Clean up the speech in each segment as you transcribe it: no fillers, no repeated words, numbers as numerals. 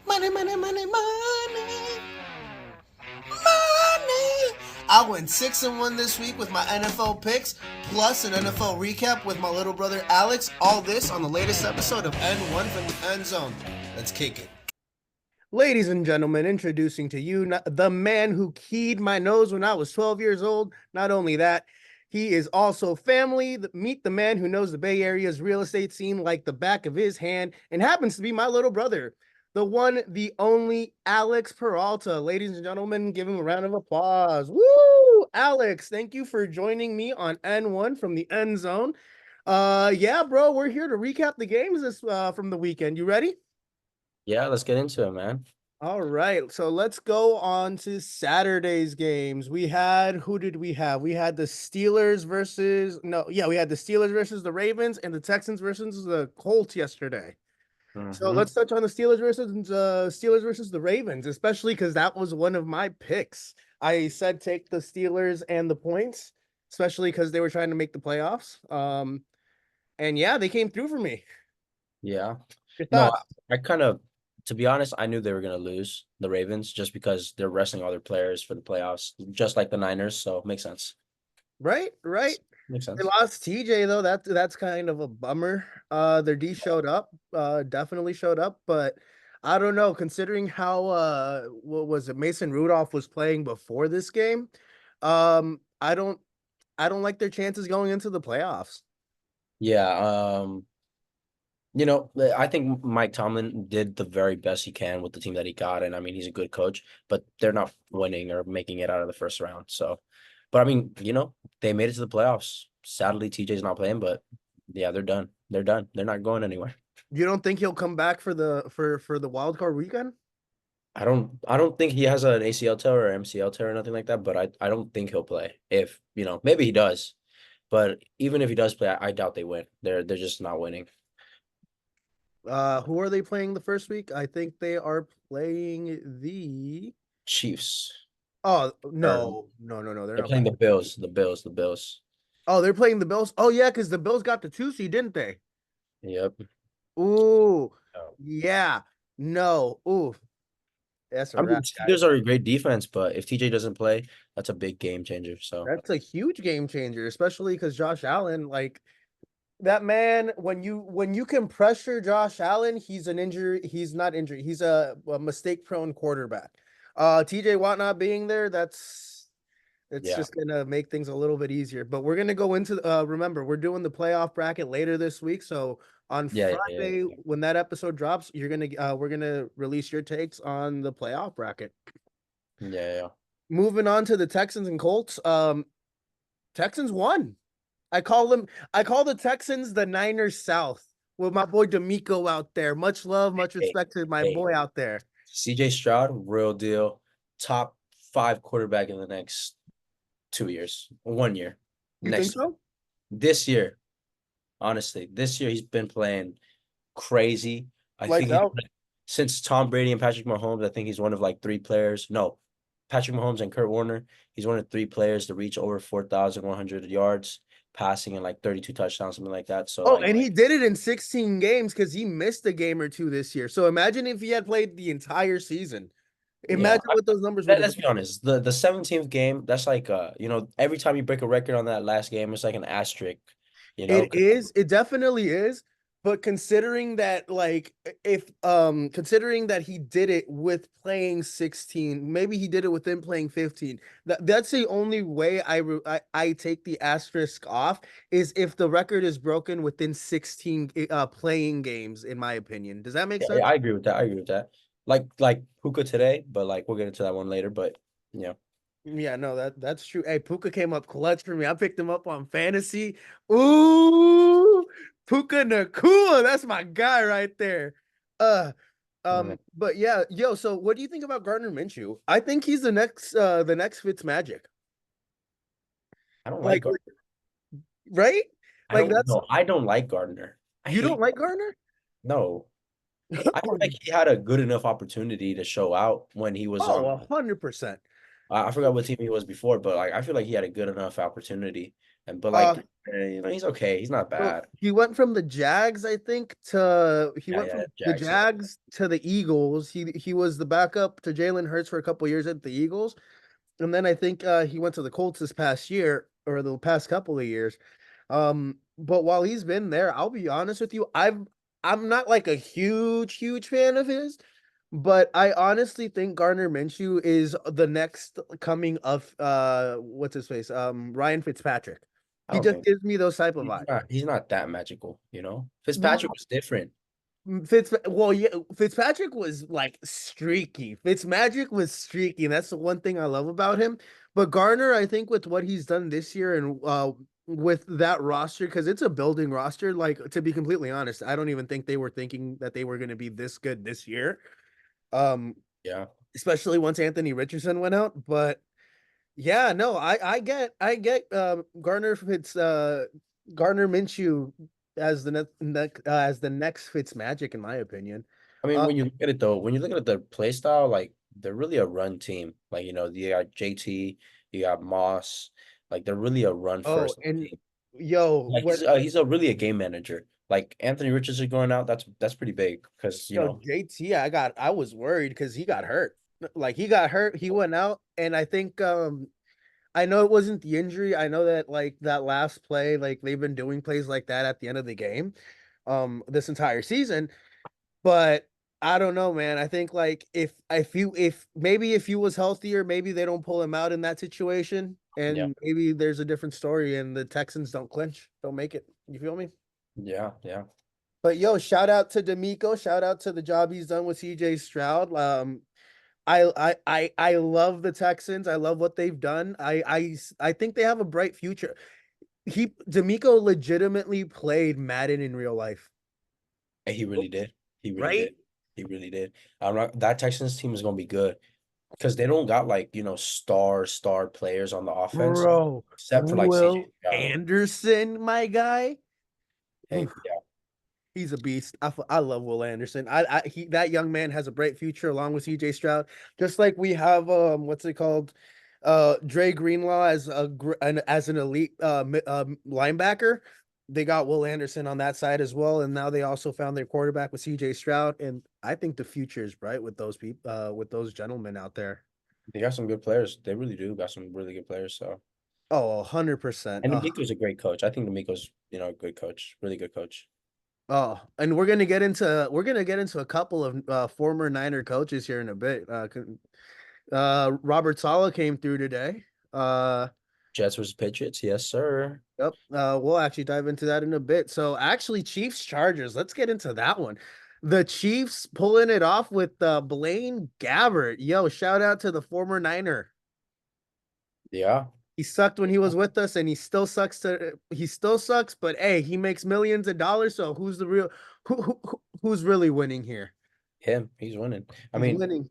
Money, money, money, money. Money. I went 6-1 this week with my NFL picks, plus an NFL recap with my little brother Alex. All this on the latest episode of N1 from the End Zone. Let's kick it. Ladies and gentlemen, introducing to you the man who keyed my nose when I was 12 years old. Not only that, he is also family. Meet the man who knows the Bay Area's real estate scene like the back of his hand and happens to be my little brother, the one, the only Alex Peralta. Ladies and gentlemen, give him a round of applause. Woo! Alex, thank you for joining me on N1 from the End Zone. Yeah, bro, we're here to recap the games from the weekend. You ready? Yeah, let's get into it, man. All right, so let's go on to Saturday's games. We had, who did we have? We had the Steelers versus, no, yeah, we had the Steelers versus the Ravens and the Texans versus the Colts yesterday. So let's touch on the Steelers versus the Ravens, especially because that was one of my picks. I said take the Steelers and the points, especially because they were trying to make the playoffs. And yeah, they came through for me. Yeah. Your No, thoughts? I kind of, to be honest, I knew they were going to lose the Ravens just because they're resting all their players for the playoffs, just like the Niners. So makes sense. Right, right. Makes They sense. lost TJ though. That's kind of a bummer. Their D showed up, definitely showed up, but I don't know. Considering how what was it? Mason Rudolph was playing before this game. I don't like their chances going into the playoffs. Yeah. I think Mike Tomlin did the very best he can with the team that he got. And I mean, he's a good coach, but they're not winning or making it out of the first round. So, but I mean, they made it to the playoffs. Sadly, TJ's not playing, but yeah, they're done. They're done. They're not going anywhere. You don't think he'll come back for the wild card weekend? I don't think he has an ACL tear or MCL tear or nothing like that, but I don't think he'll play. If, maybe he does. But even if he does play, I doubt they win. They're just not winning. Who are they playing the first week? I think they are playing the. Chiefs. Oh Or no, they're they're not playing playing. the Bills. Oh, they're playing the Bills. Oh yeah, because the Bills got the 2 seed, didn't they? Yep. Ooh, Oh. yeah. No. Ooh, that's a I mean, wrap, Steelers guys. are a great defense, but if TJ doesn't play, that's a big game changer. So That's a huge game changer, especially because Josh Allen, like that man, when you can pressure Josh Allen, he's an injury. He's not injured. He's a mistake prone quarterback. TJ Watt not being there, it's yeah, just gonna make things a little bit easier. But we're gonna go into remember, we're doing the playoff bracket later this week. So on yeah, yeah, yeah, Friday, yeah, when that episode drops, we're gonna release your takes on the playoff bracket. yeah, yeah. Moving on to the Texans and Colts. Texans won. I call the Texans the Niners South with my boy D'Amico out there. Much love, much Hey, respect to my hey, boy out there. CJ Stroud, real deal, top 5 quarterback in the next 2 years, 1 year, You think next year, so? this year. Honestly, this year he's been playing crazy. I think Lights out. since Tom Brady and Patrick Mahomes, I think he's one of like 3 players. No, Patrick Mahomes and Kurt Warner. He's one of 3 players to reach over 4,100 yards passing and like 32 touchdowns, something like that. So Oh, like, and he did it in 16 games because he missed a game or two this year. So imagine if he had played the entire season. yeah, Imagine what those numbers would have let's been. be honest. The 17th game, that's like every time you break a record on that last game, it's like an asterisk, you know. It is. It definitely is. But considering that, like, if considering that he did it with playing 16, maybe he did it with him playing 15. That's the only way I take the asterisk off is if the record is broken within 16 playing games, in my opinion. Does that make Yeah, yeah, sense? I agree with that. I agree with that. Like Puka today, but like we'll get into that one later. But yeah. Yeah, no, that's true. Hey, Puka came up clutch for me. I picked him up on fantasy. Ooh, Puka Nakua. That's my guy right there. Uh but yeah, yo, so what do you think about Gardner Minshew? I think he's the next Fitz Magic. I don't like Like, Gardner. right? I Like don't that's know. I don't like Gardner. I you don't hate like Gardner? no. I feel like he had a good enough opportunity to show out when he was Oh, on. 100%. I forgot what team he was before, but like I feel like he had a good enough opportunity. And but Uh, like he's okay. He's not so bad. he went from the Jags, I think, to he Yeah, went yeah, from the Jags. Yeah. Jags to the Eagles. He was the backup to Jalen Hurts for a couple years at the Eagles, and then I think he went to the Colts this past year or the past couple of years. But while he's been there, I'll be honest with you, I'm not like a huge fan of his, but I honestly think Gardner Minshew is the next coming of what's his face? Ryan Fitzpatrick. I He don't just think gives me those type of he's vibes. not. He's not that magical. You know, Fitzpatrick No, was different. Well, yeah, Fitzpatrick was like streaky. Fitzmagic was streaky, and that's the one thing I love about him. But Garner, I think with what he's done this year and with that roster, because it's a building roster, like to be completely honest, I don't even think they were thinking that they were going to be this good this year. Um, Yeah. especially once Anthony Richardson went out. But yeah, no, I get Garner Minshew as as the next Fitzmagic in my opinion. I mean, Uh when you look at it though, when you look at their play style, like they're really a run team. Like, you got JT, you got Moss, like they're really a run oh, first and team. yo, Like what he's a really a game manager. Like Anthony Richardson going out, that's pretty big because yo JT, I was worried because he got hurt. Like he got hurt, he went out, and I think I know it wasn't the injury. I know that like that last play, like they've been doing plays like that at the end of the game, this entire season. But I don't know, man. I think like if maybe if he was healthier, maybe they don't pull him out in that situation, yeah, and maybe there's a different story, and the Texans don't clinch, don't make it. You feel me? yeah, yeah. But yo, shout out to D'Amico. Shout out to the job he's done with CJ Stroud. I love the Texans. I love what they've done. I think they have a bright future. He D'Amico legitimately played Madden in real life, And he really did. He really right? did. He really did. I'm not that Texans team is gonna be good because they don't got like, star players on the offense Bro, except for like CJ Will Stroud. Anderson, my guy. Hey, yeah, He's a beast. I love Will Anderson. That young man has a bright future along with CJ Stroud. Just like we have what's it called? Dre Greenlaw as an elite linebacker. They got Will Anderson on that side as well, and now they also found their quarterback with CJ Stroud. And I think the future is bright with those people, with those gentlemen out there. they got some good players. They really do got some really good players. So Oh, 100%. and D'Amico's a great coach. I think D'Amico's, a good coach, really good coach. Oh, and we're gonna get into a couple of former Niner coaches here in a bit. Robert Saleh came through today. Uh, Jets versus Patriots, yes, sir. yep. We'll actually dive into that in a bit. So actually, Chiefs Chargers. Let's get into that one. The Chiefs pulling it off with Blaine Gabbert. Yo, shout out to the former Niner. Yeah, He sucked when he was with us, and he still sucks. But hey, he makes millions of dollars. So who's really winning here? him, he's winning. I He's mean, winning.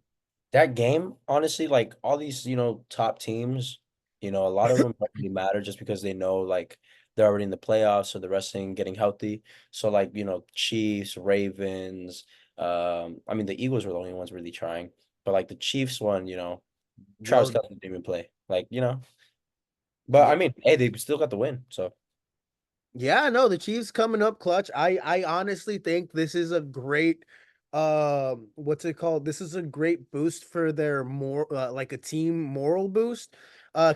that game, honestly, like all these, top teams, a lot of them don't really matter just because they know like they're already in the playoffs, so the rest thing getting healthy. So like, Chiefs, Ravens, I mean the Eagles were the only ones really trying, but like the Chiefs one, Travis Yo, Kelce didn't even play. But I mean, hey, they still got the win. So yeah, no, the Chiefs coming up clutch. I honestly think this is a great what's it called? This is a great boost for their more like a team moral boost.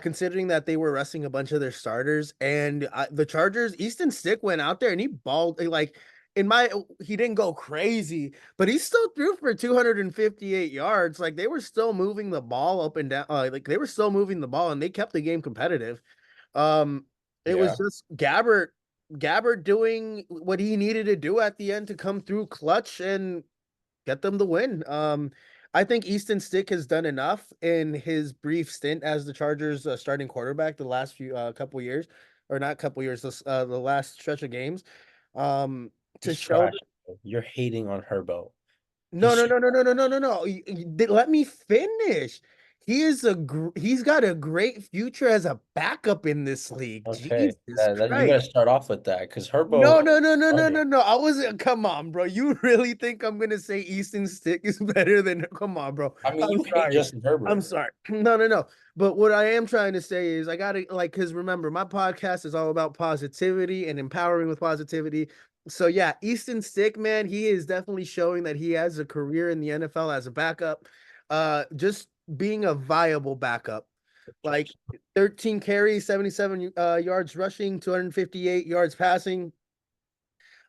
Considering that they were resting a bunch of their starters and the Chargers, Easton Stick went out there and he balled like in my he didn't go crazy, but he still threw for 258 yards. Like they were still moving the ball up and down, like they were still moving the ball and they kept the game competitive. Um, it was yeah, just Gabbert doing what he needed to do at the end to come through clutch and get them the win. I think Easton Stick has done enough in his brief stint as the Chargers starting quarterback the last few couple years, or not couple years, the last stretch of games, um, to he's show. trash. You're hating on Herbo. No, He's no, no, no, no, no, no, no, no. Let me finish. He's got a great future as a backup in this league. Okay, Jesus you got to Christ. start off with that because No, Herbo no, no, no, no, started. no, no. I wasn't. Come on, bro. You really think I'm gonna say Easton Stick is better than? Come on, bro. I mean, I'm you hate sorry. Justin I'm Herbert. sorry. No, no, no. But what I am trying to say is I gotta like, because remember, my podcast is all about positivity and empowering with positivity. So yeah, Easton Stick, man, he is definitely showing that he has a career in the NFL as a backup. Just being a viable backup. Like Chargers. 13 carries, 77 yards rushing, 258 yards passing.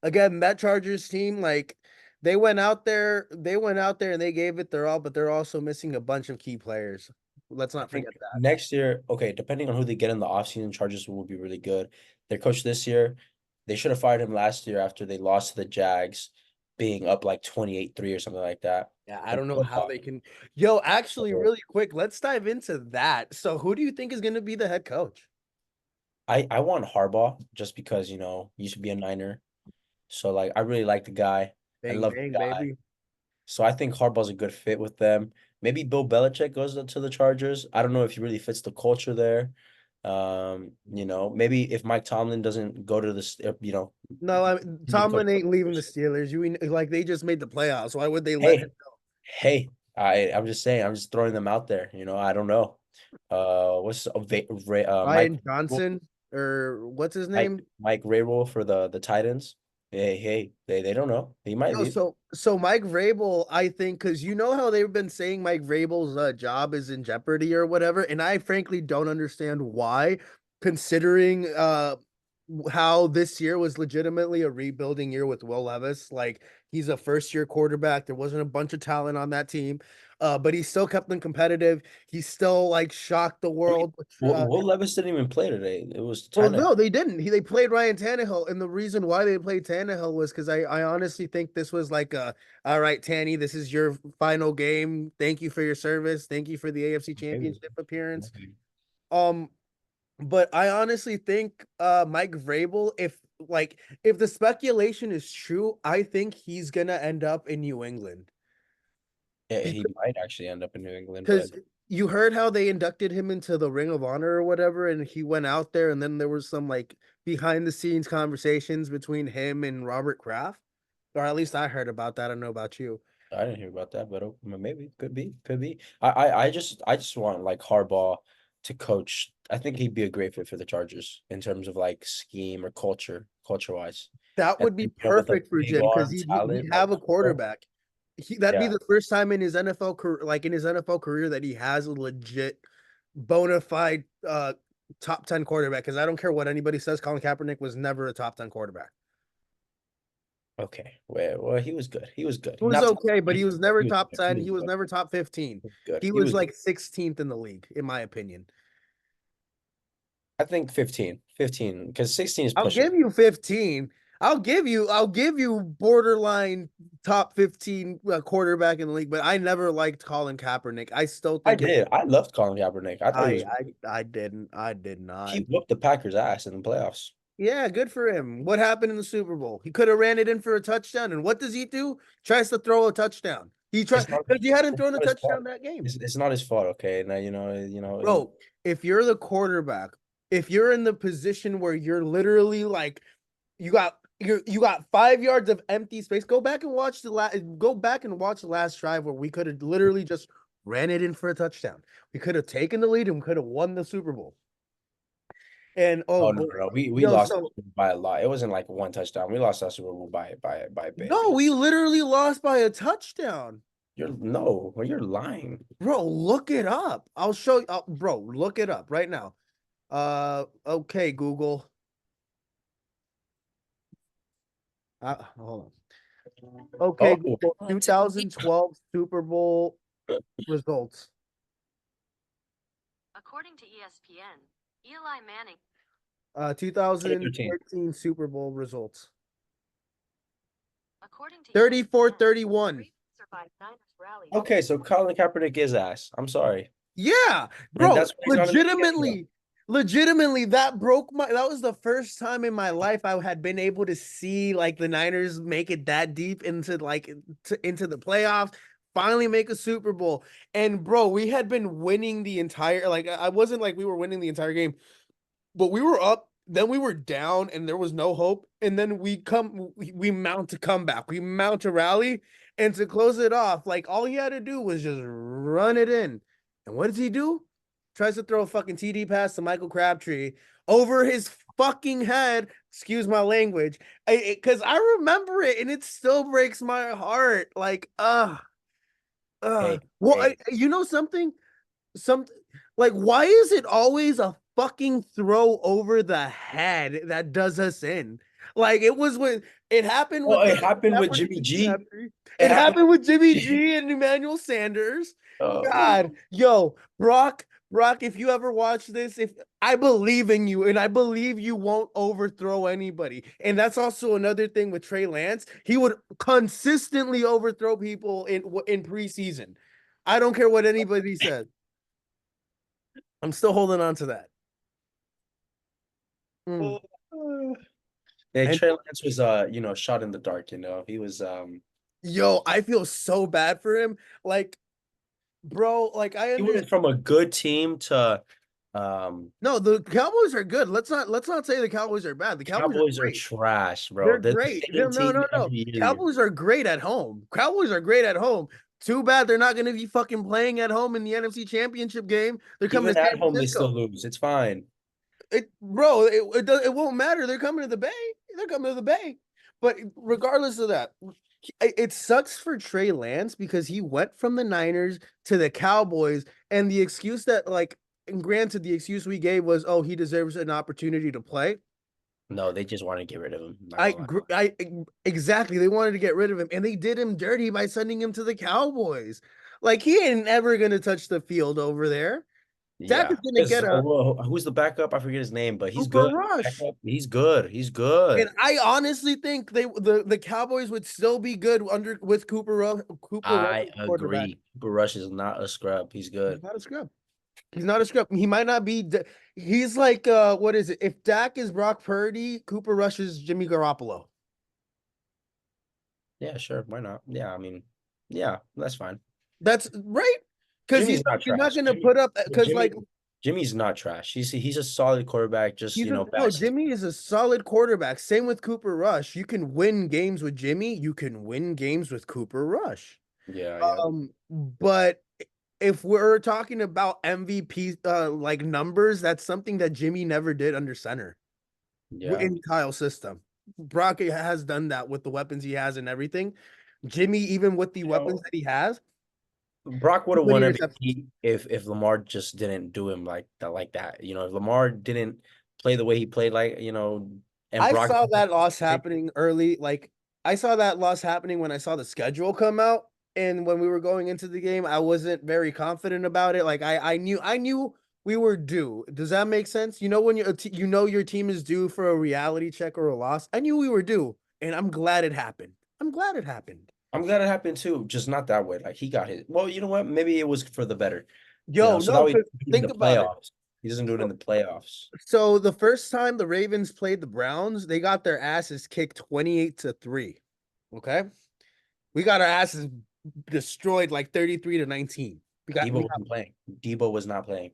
Again, that Chargers team, like they went out there and they gave it their all, but they're also missing a bunch of key players. Let's I not think forget that. next year, okay, depending on who they get in the offseason, Chargers will be really good. Their coach this year, they should have fired him last year after they lost to the Jags, being up like 28-3 or something like that. Yeah, I And don't know how they can. Yo, actually, so really quick, let's dive into that. So, who do you think is going to be the head coach? I want Harbaugh just because, he used to be a Niner. So like I really like the guy. I Bang, love the bang, guy. baby. So I think Harbaugh's a good fit with them. Maybe Bill Belichick goes to the Chargers. I don't know if he really fits the culture there. Maybe if Mike Tomlin doesn't go to No, be coach. Tomlin ain't leaving the Steelers. Like they just made the playoffs. Why would they let him Hey, go? hey, I'm just saying, I'm just throwing them out there. I don't know. What's Ryan Johnson or what's his Mike name? Mike Vrabel for the Titans? Hey, they don't know. He might Yo, leave. so Mike Vrabel, I think, because you know how they've been saying Mike Vrabel's job is in jeopardy or whatever, and I frankly don't understand why, considering how this year was legitimately a rebuilding year with Will Levis. Like he's a first year quarterback. There wasn't a bunch of talent on that team, but he still kept them competitive. He still like shocked the I mean, world. Will Levis didn't even play today. It was Well, Tannehill. no, they didn't. They played Ryan Tannehill, and the reason why they played Tannehill was because I honestly think this was like all right, Tanny, this is your final game. Thank you for your service. Thank you for the AFC Maybe. Championship appearance. Maybe. Um, but I honestly think Mike Vrabel, if the speculation is true, I think he's gonna end up in New England. Yeah, he might actually end up in New England, but Because you heard how they inducted him into the Ring of Honor or whatever, and he went out there, and then there was some like behind the scenes conversations between him and Robert Kraft, or at least I heard about that. I don't know about you. I didn't hear about that. But maybe could be. I just want like Harbaugh to coach. I think he'd be a great fit for the Chargers in terms of like scheme or culture wise. That And would be with a perfect for big Jim because arm he'd talent like have a Harbaugh, quarterback. That'd be yeah, the first time in his NFL career, like in his NFL career, that he has a legit, bona fide top 10 quarterback. Because I don't care what anybody says, Colin Kaepernick was never a top 10 quarterback. okay. Well, he was good. He was good. It was Not top okay, but 20, he was but never he was top good. He 10. was He was good. never top 15. He was good. He He was was good. like 16th in the league, in my opinion. I think 15. 15 because 16 is I'll pushing. give you 15. I'll give you borderline top 15 quarterback in the league, but I never liked Colin Kaepernick. I still I think it did. I loved Colin Kaepernick. I thought he was I didn't. I did not. he whooped the Packers' ass in the playoffs. Yeah, good for him. What happened in the Super Bowl? He could have ran it in for a touchdown. And what does he do? Tries to throw a touchdown. He tried It's not because he hadn't it's thrown a not his touchdown fault. that game. It's not his fault, okay? Now Bro, if you're the quarterback, if you're in the position where you're literally like you got 5 yards of empty space, go back and watch the last drive where we could have literally just ran it in for a touchdown. We could have taken the lead and we could have won the Super Bowl. And oh oh no, boy. no, no. We Yo, lost so by a lot. It wasn't like one touchdown. We lost that Super Bowl by a bit. no, we literally lost by a touchdown. You're lying. Bro, look it up. I'll show you. Bro, look it up right now. Okay, Google. Hold on. Okay, Oh, Google. 2012 Super Bowl results. According to ESPN, Eli Manning. 2013. 2013 Super Bowl results. According to 34-31. ESPN, survived Niners rally. Okay, so Colin Kaepernick is ass. I'm sorry. Yeah, And bro. that's why he's not in the league anymore. Legitimately, that was the first time in my life I had been able to see like the Niners make it that deep into into the playoffs. finally make a Super Bowl. And bro, we had been winning the entire like I wasn't like we were winning the entire game, but we were up, then we were down, and there was no hope. And then we mount a comeback, we mount a rally, and to close it off, like all he had to do was just run it in. And what does he do? Tries to throw a fucking TD pass to Michael Crabtree over his fucking head. Excuse my language, because I remember it, and it still breaks my heart. Like, Hey, well, hey, you know something? Some like why is it always a fucking throw over the head that does us in? Like it was when it happened well, with it happened with Stafford Jimmy and G. Crabtree. It It happened. happened with Jimmy G and Emmanuel Sanders. Oh, God, yo, Brock, if you ever watch this, if I believe in you and I believe you won't overthrow anybody. And that's also another thing with Trey Lance. He would consistently overthrow people in preseason. I don't care what anybody says. I'm still holding on to that. Mm. yeah, And Trey Lance was shot in the dark, He was yo, I feel so bad for him. Like, bro, like I he went understand. from a good team to um No, the Cowboys are good. Let's not say the Cowboys are bad. The Cowboys are Cowboys are great. trash, bro. They're They're the great. No, same no, team no, no. every year. Cowboys are great at home. Cowboys are great at home. Too bad they're not going to be fucking playing at home in the NFC Championship game. They're coming Even to at San home, they still Francisco. lose. It's fine. It won't matter. They're coming to the Bay. They're coming to the Bay. But regardless of that, it sucks for Trey Lance because he went from the Niners to the Cowboys, and the excuse that and granted, the excuse we gave was, oh, he deserves an opportunity to play. No, they just want to get rid of him. Not I, gonna lie. exactly. They wanted to get rid of him, and they did him dirty by sending him to the Cowboys. Like he ain't ever gonna touch the field over there. Dak Yeah, is gonna because get a who's the backup? I forget his name, but he's Cooper good. Rush. Backup, he's good. He's And good. I honestly think the Cowboys would still be good under with Cooper Rush I as quarterback. agree. Cooper Rush is not a scrub. He's He's good. not a scrub. He's not a scrub. He might not be. He's like what is it? If Dak is Brock Purdy, Cooper Rush is Jimmy Garoppolo. Yeah, sure. Why not? Yeah, I mean, yeah, that's fine. That's right. Because Jimmy's not he's not trash. going to put up because Jimmy, Jimmy's not trash. He's a solid quarterback. Just no, bad. Jimmy is a solid quarterback. Same with Cooper Rush. You can win games with Jimmy. You can win games with Cooper Rush. Yeah, yeah, But if we're talking about MVP like numbers, that's something that Jimmy never did under center yeah. in Kyle's system. Brock has done that with the weapons he has and everything. Jimmy, even with the weapons that he has, Brock would have many won interceptions. MVP if Lamar just didn't do him like that. If Lamar didn't play the way he played, and I Brock. saw that loss happening early. Like I saw that loss happening when I saw the schedule come out, and when we were going into the game, I wasn't very confident about it. Like I knew we were due. Does that make sense? You know when you know your team is due for a reality check or a loss. I knew we were due, and I'm glad it happened. I'm glad it happened. I'm glad it happened too, just not that way. Like he got his. Well, you know what? Maybe it was for the better. Yo, So no, that way because in the think about it. playoffs. He doesn't do it in the playoffs. So the first time the Ravens played the Browns, they got their asses kicked 28-3. Okay. We got our asses destroyed like 33-19. Debo wasn't playing. Debo was not playing.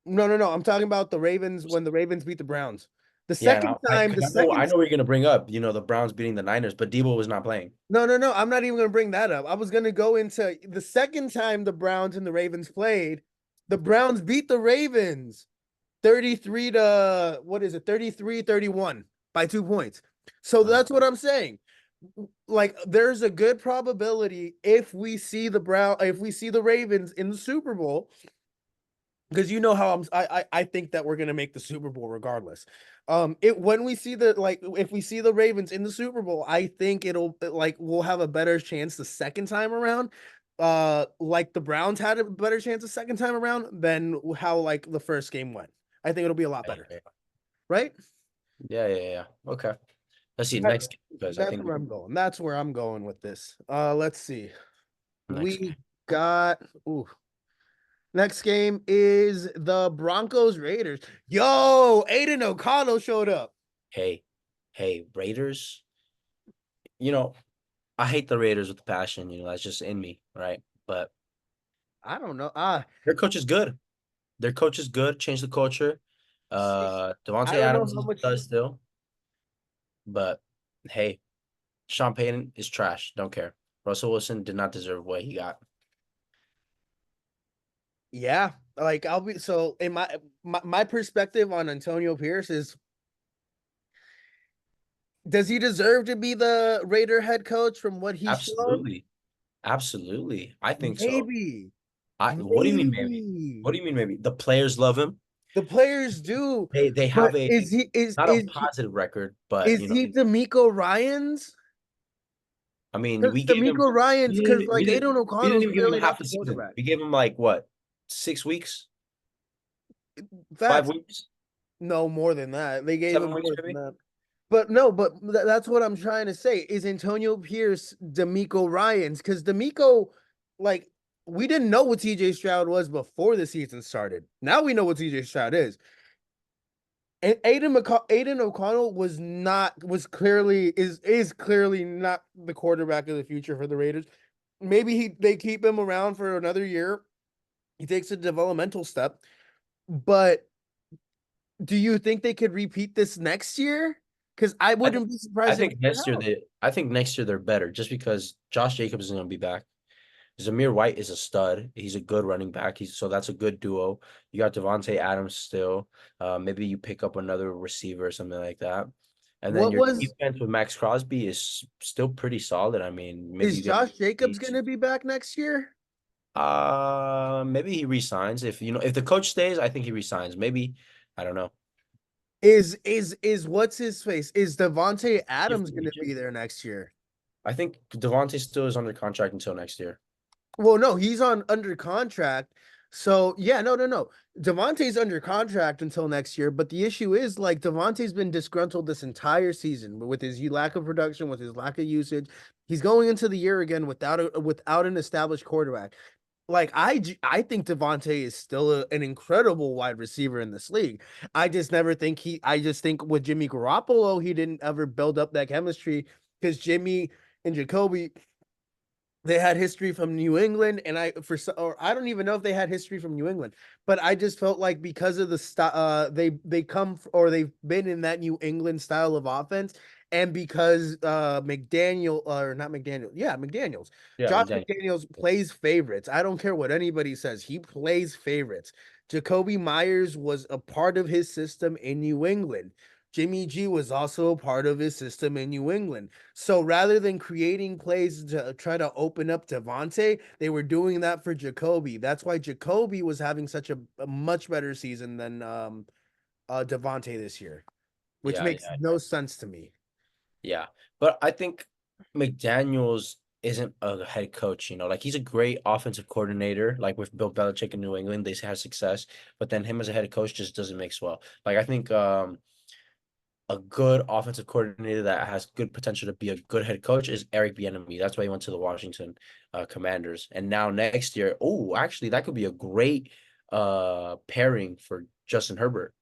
No. I'm talking about the Ravens when the Ravens beat the Browns. The Yeah, second I, time, the I second know what you're gonna bring up. The Browns beating the Niners, but Debo was not playing. no, I'm not even gonna bring that up. I was gonna go into the second time the Browns and the Ravens played. The Browns beat the Ravens 33 to what is it? 33-31 by 2 points. So that's what I'm saying. Like there's a good probability if we see the Ravens in the Super Bowl, because you know how I think that we're gonna make the Super Bowl regardless. When we see if we see the Ravens in the Super Bowl, I think we'll have a better chance the second time around. Like the Browns had a better chance the second time around than how like the first game went. I think it'll be a lot better, right? Yeah. Okay. Let's see That- next game because I That's think where I'm going. That's where I'm going with this. Let's see. next We game. got next game is the Broncos Raiders. Yo, Aiden O'Connell showed up. Hey, Raiders. I I hate the Raiders with passion. That's just in me, right? But I don't know. their coach is good. Their coach is good. Change the culture. I Devontae don't know Adams how is much. does still, but hey, Sean Payton is trash. Don't care. Russell Wilson did not deserve what he got. Yeah, like I'll be so in my perspective on Antonio Pierce is, does he deserve to be the Raider head coach from what he's shown? Absolutely, absolutely. I think so. Maybe, What do you mean maybe? maybe What do you mean maybe? The players love him. the players do, They but have a is he not a positive record, but is he D'Amico Ryans? I mean, Because we gave him D'Amico Ryans, we because didn't we like didn't Aiden we O'Connell didn't is even give him clearly half not the the season. quarterback. We gave him like what, 6 weeks, 5 Facts. weeks, No, more than that. They gave him 7 weeks more than maybe. that. But no, but that's what I'm trying to say. Is Antonio Pierce D'Amico Ryans? Because D'Amico, like, we didn't know what TJ Stroud was before the season started. Now we know what TJ Stroud is. And Aiden O'Connell was clearly is clearly not the quarterback of the future for the Raiders. Maybe they keep him around for another year. He takes a developmental step. But do you think they could repeat this next year? Because I I think wouldn't be I surprised if think it next year held. they're better just because Josh Jacobs is going to be back. Zamir White is a stud. He's a good running back. So that's a good duo. You got Devontae Adams still. Maybe you pick up another receiver or something like that. And then What your was defense with Max Crosby is still pretty solid. I mean, maybe is you get Josh Jacobs Beach. gonna be back next year? Maybe he resigns. If the coach stays, I think he resigns. Maybe, I don't know. Is what's his face? Is Devontae If Adams the gonna agent. be there next year? I think Devontae still is under contract until next year. Well, no, he's on under contract. So yeah, no. Devontae's under contract until next year, but the issue is like Devontae's been disgruntled this entire season with his lack of production, with his lack of usage. He's going into the year again without an established quarterback. Like I think Devontae is still an incredible wide receiver in this league. I just never think I just think with Jimmy Garoppolo, he didn't ever build up that chemistry because Jimmy and Jacoby, they had history from New England, and I don't even know if they had history from New England, but I just felt like because of they've been in that New England style of offense, and because McDaniels, Yeah, Josh McDaniel. McDaniels plays favorites. I don't care what anybody says, he plays favorites. Jacoby Myers was a part of his system in New England. Jimmy G was also a part of his system in New England. So rather than creating plays to try to open up Devontae, they were doing that for Jacoby. That's why Jacoby was having such a much better season than Devontae this year, which Yeah, makes yeah, no sense to me. yeah. But I think McDaniels isn't a head coach, like he's a great offensive coordinator, like with Bill Belichick in New England, they had success, but then him as a head coach just doesn't mix well. Like I think a good offensive coordinator that has good potential to be a good head coach is Eric Bieniemy. That's why he went to the Washington Commanders. And now next year, actually that could be a great pairing for Justin Herbert.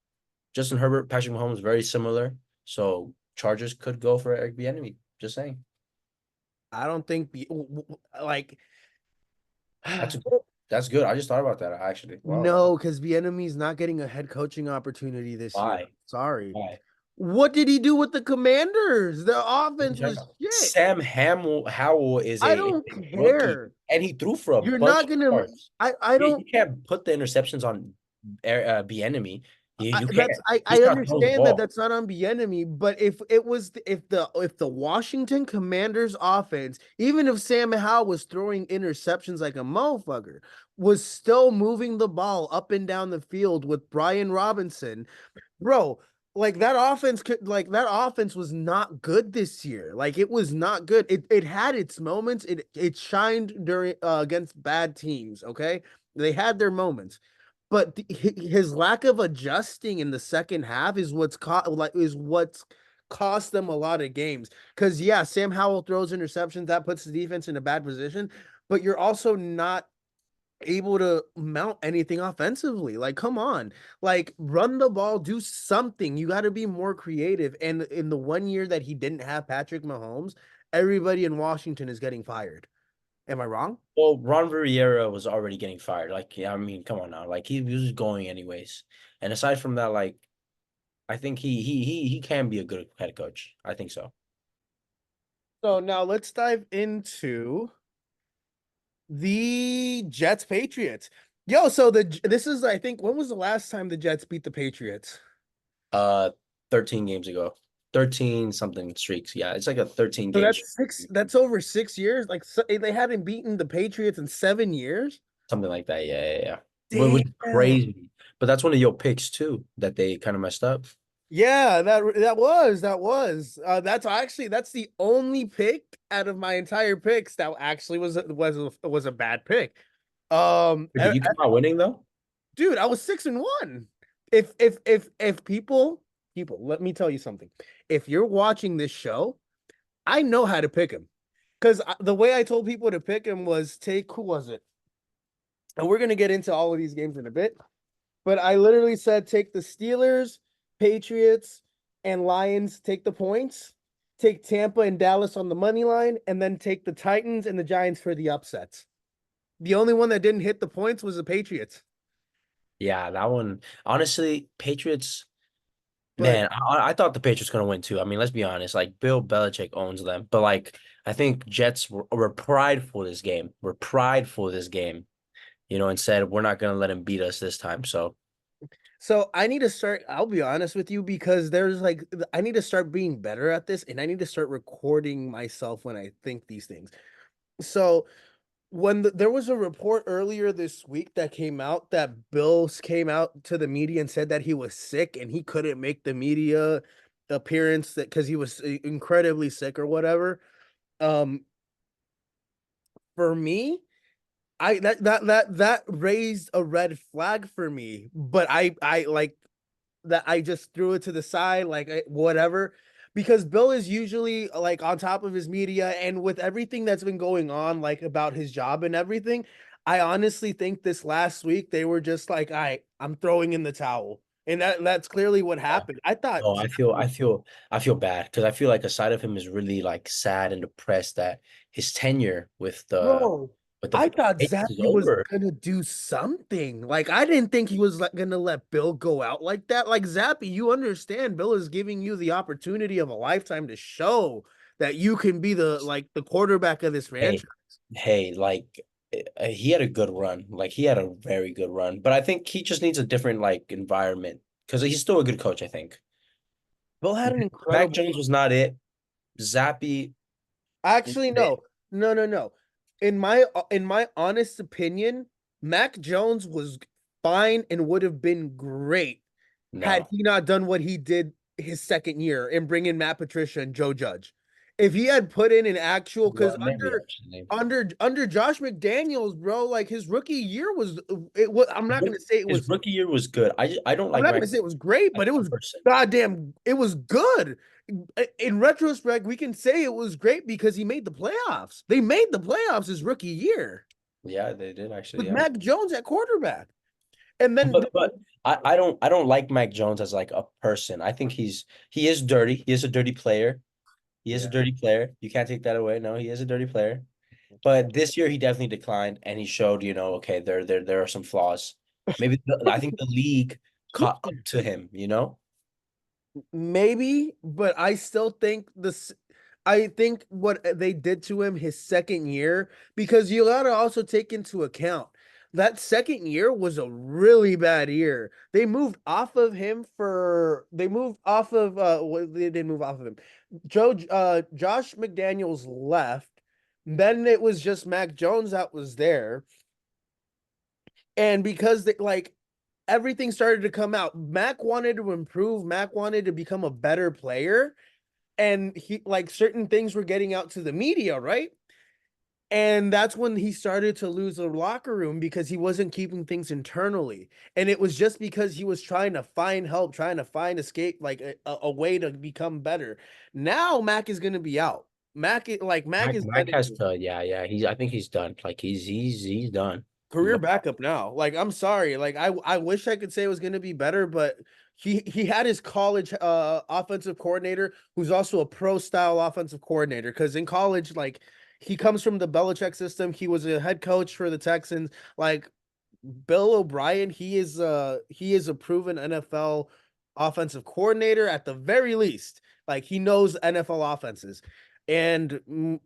Justin Herbert, Patrick Mahomes, very similar. So Chargers could go for Eric Bieniemy. Just saying. I don't think like That's good. That's good. I just thought about that actually. Wow. no, because Bieniemy's not getting a head coaching opportunity this year. Why? Sorry. Why? What did he do with the Commanders? The offense Check was out. shit. Sam Howell is I a don't rookie, care. and he threw for a You're bunch not of gonna. yards. I You don't. can't put the interceptions on Bieniemy. You That's can't. I He's not throwing the understand that ball. that's not on Bieniemy, but if the Washington Commanders offense, even if Sam Howell was throwing interceptions like a motherfucker, was still moving the ball up and down the field with Brian Robinson, bro, like that offense was not good this year. Like it was not good. It had its moments. It shined during against bad teams, okay? They had their moments. But his lack of adjusting in the second half is what's cost them a lot of games. Because yeah, Sam Howell throws interceptions that puts the defense in a bad position, but you're also not able to mount anything offensively. Like, come on, like run the ball, do something. You got to be more creative. And in the one year that he didn't have Patrick Mahomes, everybody in Washington is getting fired. Am I wrong? Well, Ron Rivera was already getting fired. Like, yeah, I mean, come on now. Like he was going anyways. And aside from that, like I think he can be a good head coach. I think so. So now let's dive into the Jets Patriots. Yo, so this is, I think, when was the last time the Jets beat the Patriots? 13 games ago. 13 something streaks. Yeah, it's like a 13 So game that's over 6 years. Like they hadn't beaten the Patriots in 7 years. something like that. Yeah. Which is Damn. crazy. But that's one of your picks too that they kind of messed up. Yeah, that was. That's the only pick out of my entire picks that actually was a bad pick. Did you come out winning though? Dude, I was 6-1. If people, let me tell you something. If you're watching this show, I know how to pick him. Because the way I told people to pick him was who was it? And we're gonna get into all of these games in a bit. But I literally said take the Steelers, Patriots, and Lions, take the points, take Tampa and Dallas on the money line, and then take the Titans and the Giants for the upsets. The only one that didn't hit the points was the Patriots. Yeah, that one. Honestly, Patriots. But Man, I thought the Patriots were gonna win too. I mean, let's be honest. Like Bill Belichick owns them, but like I think Jets were prideful this game. We're prideful this game, and said we're not gonna let him beat us this time. So I need to start, I'll be honest with you, because I need to start being better at this, and I need to start recording myself when I think these things. So when there was a report earlier this week that came out that Bills came out to the media and said that he was sick and he couldn't make the media appearance because he was incredibly sick or whatever. For me, that raised a red flag for me, but I like that I just threw it to the side, like whatever, because Bill is usually like on top of his media, and with everything that's been going on, like about his job and everything, I honestly think this last week they were just like, I'm throwing in the towel, and that's clearly what happened. I thought, No, I feel bad because I feel like a side of him is really like sad and depressed that his tenure with the bro, with the I thought Patriots is Zappy was over. gonna do something. Like I didn't think he was like gonna let Bill go out like that. Like Zappy, you understand Bill is giving you the opportunity of a lifetime to show that you can be the quarterback of this Hey, franchise. hey, like he had a good run. Like he had a very good run, but I think he just needs a different like environment because he's still a good coach. I think Bill had an Mac incredible. Jones was not it. Zappy, Actually, no. In my honest opinion, Mac Jones was fine and would have been great had no. he not done what he did his second year and bring in Matt Patricia and Joe Judge. If he had put in an actual, because Well, maybe actually. under Josh McDaniels, bro, like his rookie year was it was I'm not gonna say it His was rookie year was good. I don't I'm like not Mac gonna say it was great, as but it a was person. goddamn, it was good. In retrospect, we can say it was great because he made the playoffs. They made the playoffs his rookie year Yeah, they did actually. with Yeah. Mac Jones at quarterback. And then But I don't like Mac Jones as like a person. I think he is dirty. He is a dirty player. He is a yeah, dirty player. You can't take that away. No, he is a dirty player. But this year he definitely declined, and he showed, okay, there are some flaws. Maybe I think the league caught up to him. maybe, but I still think I think what they did to him his second year, because you got to also take into account that second year was a really bad year. They moved off of they didn't move off of him. Josh McDaniels left. Then it was just Mac Jones that was there. And because everything started to come out, Mac wanted to improve, Mac wanted to become a better player, and he like certain things were getting out to the media, right? And that's when he started to lose the locker room because he wasn't keeping things internally. And it was just because he was trying to find help, trying to find escape, like a way to become better. Now Mac is going to be out. Mac is Mac gonna has to, yeah. I think he's done. Like he's done. career backup now. Like I'm sorry. Like I wish I could say it was going to be better, but he had his college offensive coordinator who's also a pro style offensive coordinator, because in college, like, he comes from the Belichick system. He was a head coach for the Texans. Like, Bill O'Brien, he is a proven NFL offensive coordinator at the very least. Like, he knows NFL offenses, and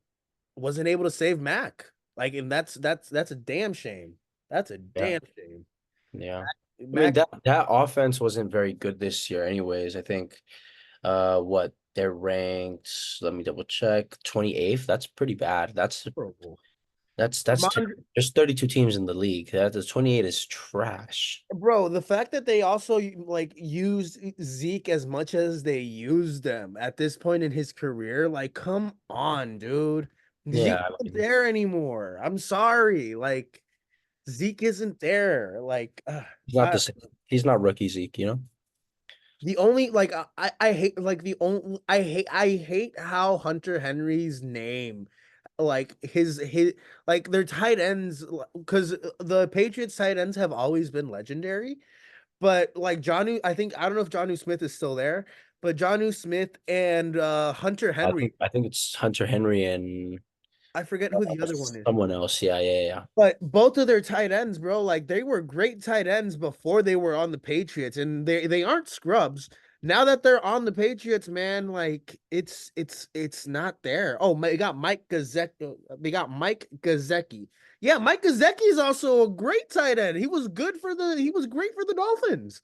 wasn't able to save Mac. Like, and that's a damn shame. That's a Yeah. damn shame. Yeah. I mean, Mac, that offense wasn't very good this year anyways. I think what they're ranked, let me double check, 28th. That's pretty bad. That's terrible. That's Ramondre, there's 32 teams in the league. The 28 is trash. bro, the fact that they also like used Zeke as much as they used them at this point in his career, like, come on, dude. Zeke Yeah, I isn't mean, there anymore. I'm sorry. Like, Zeke isn't there. Like, he's not the same. He's not rookie Zeke, you know? the only, like, I hate, like, the only I hate how Hunter Henry's name, like, his like, their tight ends, because the Patriots tight ends have always been legendary. But like I think, I don't know if Jonnu Smith is still there, but Jonnu Smith and Hunter Henry, I think it's Hunter Henry and I forget who the other one is. someone else. Yeah. But both of their tight ends, bro, like, they were great tight ends before they were on the Patriots, and they aren't scrubs. Now that they're on the Patriots, man, like, it's not there. Oh, they got Mike Gazecki. They got Mike Gazecki. Yeah, Mike Gazecki is also a great tight end. He was great for the Dolphins.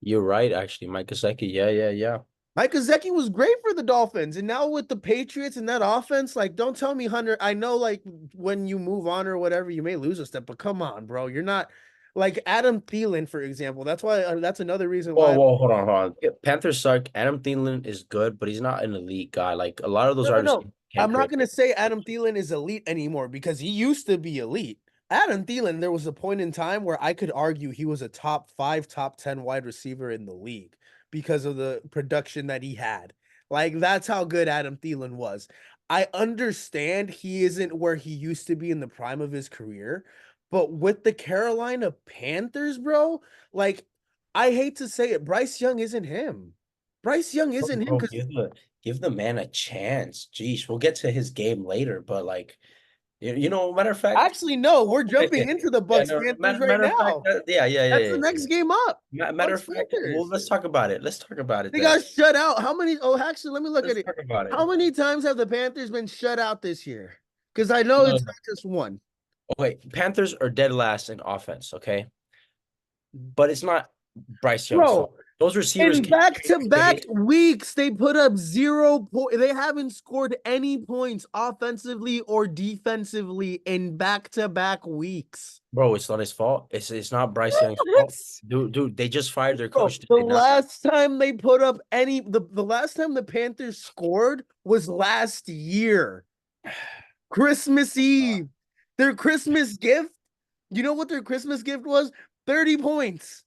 You're right, actually. Mike Gesicki. Yeah. Mike Gesicki was great for the Dolphins, and now with the Patriots and that offense, like, don't tell me, Hunter. I know, like, when you move on or whatever, you may lose a step, but come on, bro. You're not like Adam Thielen, for example. That's why. That's another reason why. Whoa, hold on. Yeah, Panthers suck. Adam Thielen is good, but he's not an elite guy. Like a lot of those No, no, artists no. can't I'm not create. going to say Adam Thielen is elite anymore, because he used to be elite. Adam Thielen, there was a point in time where I could argue he was a top 5, top 10 wide receiver in the league because of the production that he had. Like, that's how good Adam Thielen was. I understand he isn't where he used to be in the prime of his career, but with the Carolina Panthers, bro, like, I hate to say it, Bryce Young isn't him. Bryce Young isn't him, Bro, because give the man a chance. Jeez, we'll get to his game later, but like, you know, matter of fact, actually, no, we're jumping into the yeah, Bucks no, Panthers right matter of fact, now. That's the yeah. next game up. Matter Bucks of fact, well, Panthers. let's talk about it. Let's talk about it They then. got shut out. How many? Oh, actually, let me look at Let's it. talk about it. How many times have the Panthers been shut out this year? Because I know No, it's not just one. okay, Panthers are dead last in offense, okay? But it's not Bryce Young's Bro, fault. Those receivers in can't back-to-back hit. weeks, they put up 0 points. They haven't scored any points offensively or defensively in back-to-back weeks. Bro, it's not his fault. It's not Bryce Young's fault. Dude, they just fired their Bro, coach. Did the they not? last time they put up the last time the Panthers scored was last year. Christmas Eve. Their Christmas gift. You know what their Christmas gift was? 30 points.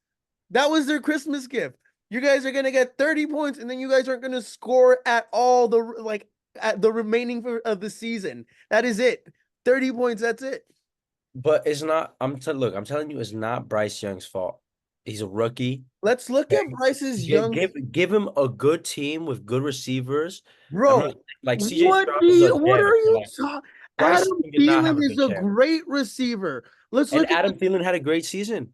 That was their Christmas gift. You guys are gonna get 30 points, and then you guys aren't gonna score at all at the remaining of the season. That is it. 30 points, that's it. But it's not. I'm telling you, it's not Bryce Young's fault. He's a rookie. Let's look at Bryce's young. Give him a good team with good receivers. I'm Bro, not like CJ Stroud is a what gem, are but you like talking? Bryce Adam Young did not have Thielen a is good a chance. great receiver. Let's And look at Adam Thielen had a great season.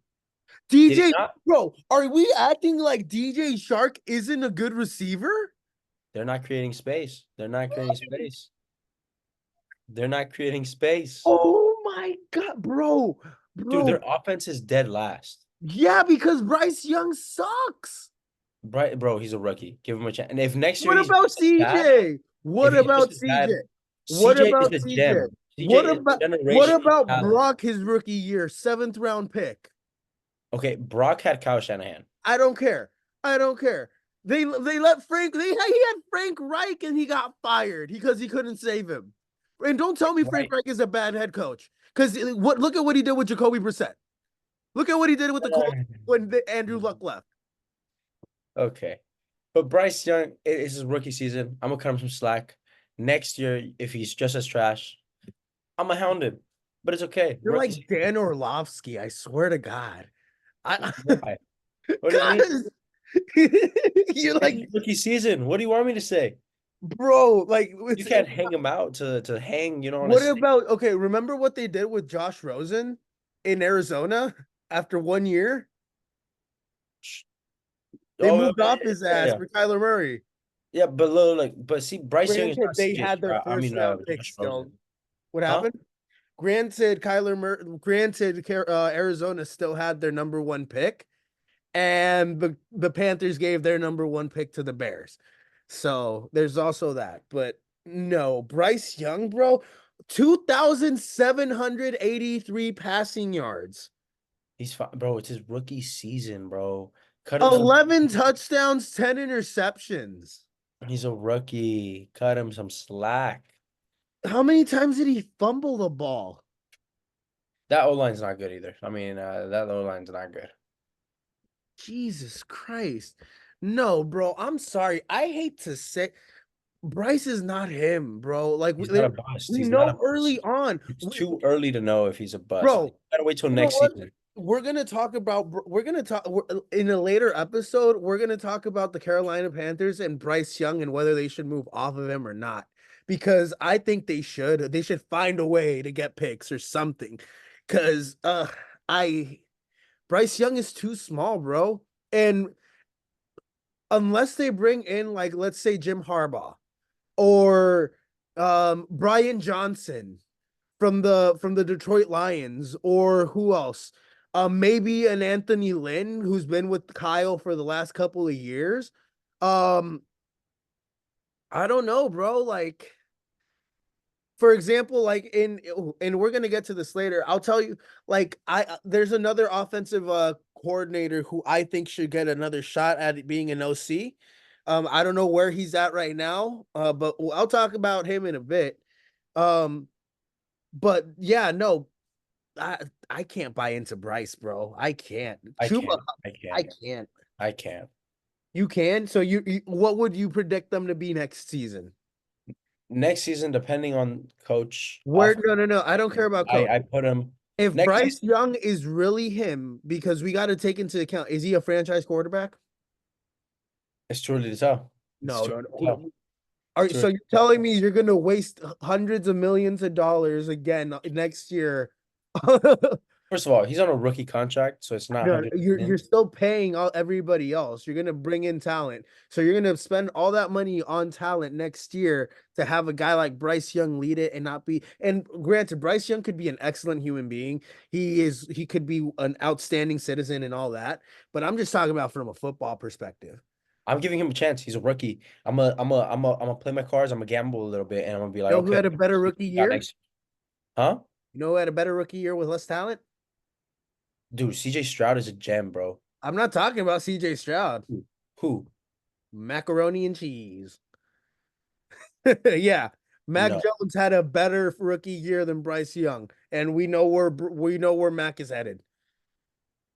Did he DJ. not? Bro, are we acting like DJ Shark isn't a good receiver? They're not creating space. They're not creating space. They're not creating space. Oh my God, bro. Dude, their offense is dead last. Yeah, because Bryce Young sucks. Bro, he's a rookie. Give him a chance. And if next year What he's about just as bad, CJ? if What he's just about as CJ? bad, What CJ is about a CJ? gem. CJ is What generational about talent. Brock his rookie year, 7th round pick? Okay, Brock had Kyle Shanahan. I don't care. I don't care. They let Frank. He had Frank Reich and he got fired because he couldn't save him. And don't tell me Frank Right. Reich is a bad head coach, because look at what he did with Jacoby Brissett. Look at what he did with the Colts when Andrew Luck left. Okay. But Bryce Young, it's his rookie season. I'm gonna cut him some slack. Next year, if he's just as trash, I'm gonna hound him. But it's okay. You're Rookie like season. Dan Orlovsky. I swear to God. Why? What do you mean? Cause you're like, Rookie season. What do you want me to say? bro, like You can't hang him out to hang, on a what stick. about okay? Remember what they did with Josh Rosen in Arizona after 1 year? They Oh, moved off his yeah, ass yeah. for Kyler Murray. Yeah, but see, Bryce Young is Granted, not they CJ had their Stroud. I first mean, round pick Josh still. Rosen. What Huh? happened? Granted, Arizona still had their number one pick, and the Panthers gave their number one pick to the Bears. So there's also that. But no, Bryce Young, bro, 2,783 passing yards, He's fine, bro. It's his rookie season, bro. Cut him some. 11 touchdowns, 10 interceptions. He's a rookie. Cut him some slack. How many times did he fumble the ball? That O line's not good either. I mean, that O line's not good. Jesus Christ. No, bro. I'm sorry. I hate to say Bryce is not him, bro. Like He's not a bust. we He's not a know bust. early on, It's too early to know if he's a bust. bro. You gotta wait till You know next what? season. We're gonna talk about. In a later episode. We're gonna talk about the Carolina Panthers and Bryce Young and whether they should move off of him or not. Because I think they should. They should find a way to get picks or something. Because I Bryce Young is too small, bro. And unless they bring in like let's say Jim Harbaugh or Brian Johnson from the Detroit Lions or who else? Maybe an Anthony Lynn who's been with Kyle for the last couple of years. Um I don't know, bro, like for example, like and we're gonna get to this later. I'll tell you, like there's another offensive coordinator who I think should get another shot at being an OC. I don't know where he's at right now, but I'll talk about him in a bit. Um, but yeah, no, I I can't buy into Bryce, bro. I can't. I Chuba, can't. I I can't. can't. I can't. You can. So what would you predict them to be next season? Next season, depending on coach, Where no, I don't care about coach. I put him If next Bryce season. Young is really him, because we got to take into account, is he a franchise quarterback? It's too early to tell. It's No, too no, early to no. tell. Too So early you're to tell. telling me you're gonna waste hundreds of millions of dollars again next year? First of all, he's on a rookie contract, so it's not No, 100 you're million. still paying everybody else. You're gonna bring in talent, so you're gonna spend all that money on talent next year to have a guy like Bryce Young lead it and not be. And granted, Bryce Young could be an excellent human being. He could be an outstanding citizen and all that. But I'm just talking about from a football perspective. I'm giving him a chance. He's a rookie. I'm gonna play my cards. I'm gonna gamble a little bit, and I'm gonna be You like, know who okay, had a better rookie got year? next, huh? You know who had a better rookie year with less talent? Dude, CJ Stroud is a gem, bro. I'm not talking about CJ Stroud. Who? Macaroni and cheese. Yeah. Mac No. Jones had a better rookie year than Bryce Young, and we know where Mac is headed.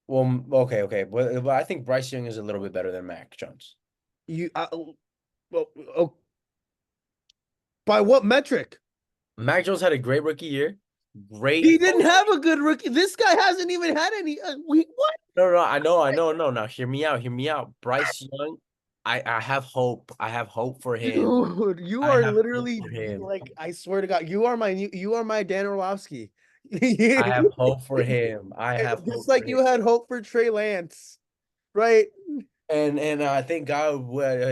Well, okay, but I think Bryce Young is a little bit better than Mac Jones. You well, oh, by what metric? Mac Jones had a great rookie year. Great. He didn't have a good rookie. This guy hasn't even had any. What? No, I know. No, now hear me out. Hear me out. Bryce Young, I have hope. I have hope for him. Dude, you I are have hope literally for him. like, I swear to God, you are my Dan Orlovsky. I have hope for him. I have hope Just like for him. you had hope for Trey Lance, right? And thank God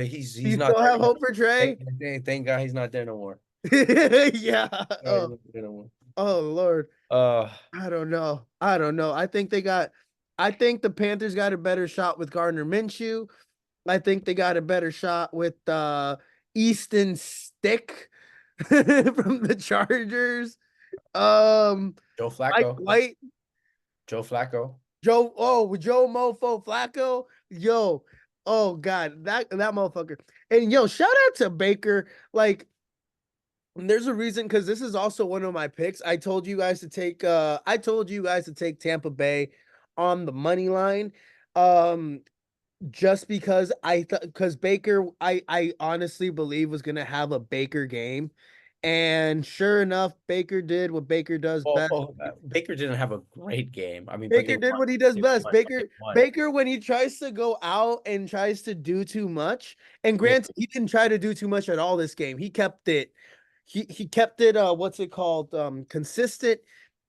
he's You not still there have no more. hope for Trey? Thank God he's not there no more. Yeah. He's not there no more. Oh Lord. Uh, I don't know. I think the Panthers got a better shot with Gardner Minshew. I think they got a better shot with Easton Stick from the Chargers. Joe Mike Flacco. White, Joe Flacco. Joe Mofo Flacco. Yo, oh God, that motherfucker. And yo, shout out to Baker. Like, there's a reason because this is also one of my picks. I told you guys to take Tampa Bay on the money line. Just because because Baker, I honestly believe was gonna have a Baker game, And sure enough, Baker did what Baker does best. Baker didn't have a great game. I mean, but Baker they did won. what he does They best. won. They Baker, won. Baker, when he tries to go out and tries to do too much, and Yeah. granted, he didn't try to do too much at all this game. He kept it, he kept it what's it called? Consistent.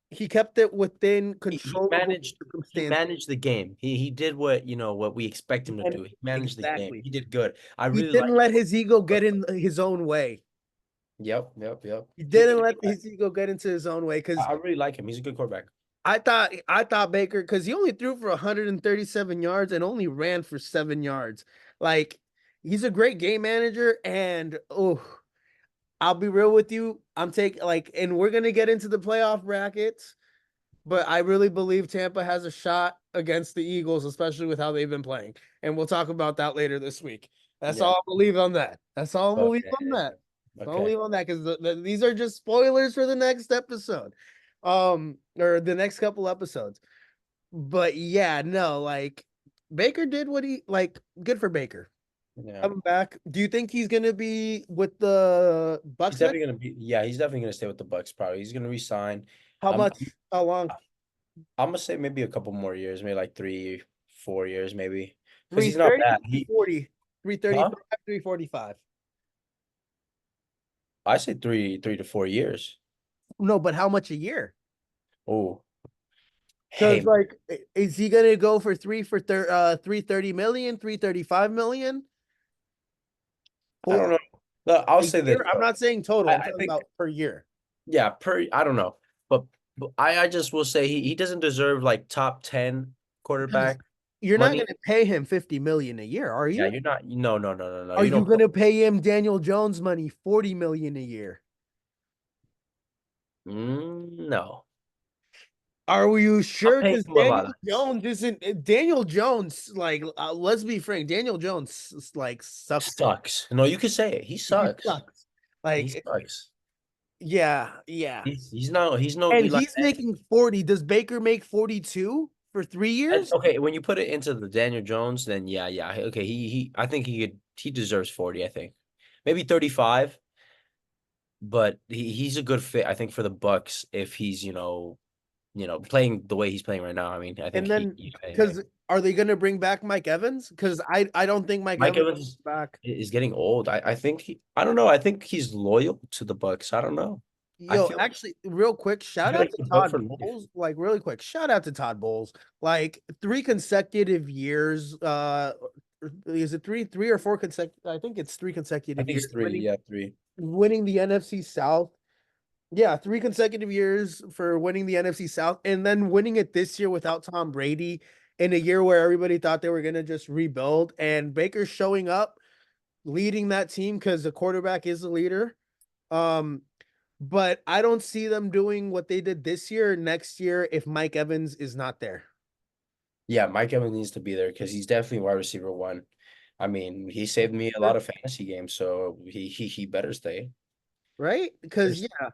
He kept it within He controllable managed. He circumstances. managed the game. He did what we expect him to And do. He managed the game. exactly. He did good. I He really didn't like. let his ego get in his own way. Yep. He He's a didn't good let quarterback. his ego get into his own way because I really like him. He's a good quarterback. I thought Baker, because he only threw for 137 yards and only ran for 7 yards. Like, he's a great game manager, and I'll be real with you. I'm taking, like, and we're gonna get into the playoff brackets, but I really believe Tampa has a shot against the Eagles, especially with how they've been playing. And we'll talk about that later this week. That's Yeah. all I'll believe on that. That's all I'm gonna leave on Okay. that. That's all I'll Okay. leave on that because these are just spoilers for the next episode, or the next couple episodes. But yeah, no, like Baker did what he like. Good for Baker. Yeah. Coming back. Do you think he's gonna be with the He's Bucks next? definitely gonna be. Yeah, he's definitely gonna stay with the Bucks. Probably he's gonna resign. How I'm. much? How long? I'm gonna say maybe a couple more years, maybe like 3, 4 years, maybe, because he's not 330, bad. 340, Huh? 335, 345. I say 3 to 4 years. No, but how much a year? Oh, Because hey, like, is he gonna go for 330 million, 335 million? I don't For know. Look, I'll a say this year? I'm though. not saying total. I'm I talking think, about per year. yeah, I don't know, but I just will say he doesn't deserve like top 10 Because quarterback you're not money. gonna pay him 50 million a year, are Yeah, you? you're not. No. Are You you don't. gonna pay him Daniel Jones money, 40 million a year? No. Are you I'm sure? paying Because him a Daniel lot. Jones isn't Daniel Jones, like, let's be frank, Daniel Jones like sucks. Sucks. No, you can say it. He He sucks. sucks. He Like, sucks. yeah. He's no And Eli he's Manning. making 40. Does Baker make 42 for 3 years? Okay, when you put it into the Daniel Jones, then yeah. Okay, I think he deserves 40, I think. Maybe 35, but he's a good fit, I think, for the Bucks if he's, playing the way he's playing right now. I mean, I think And then he's paying. because are they gonna bring back Mike Evans? Because I don't think Mike Mike Evans Evans is back. is getting old. I think I don't know. I think he's loyal to the Bucks. I don't know. I Yo, feel like actually, real quick, he's shout gonna out to get built Todd for life. Bowles. Like, really quick, shout out to Todd Bowles. Like, 3 consecutive years. Is it three or four consecutive? I think it's three I consecutive think years it's three. Yeah, three. winning the NFC South. Yeah, 3 consecutive years for winning the NFC South, and then winning it this year without Tom Brady in a year where everybody thought they were gonna just rebuild. And Baker showing up, leading that team because the quarterback is the leader. Um, but I don't see them doing what they did this year, next year, if Mike Evans is not there. Yeah, Mike Evans needs to be there because he's definitely wide receiver one. I mean, he saved me a lot of fantasy games, so he better stay. Right? Because yeah,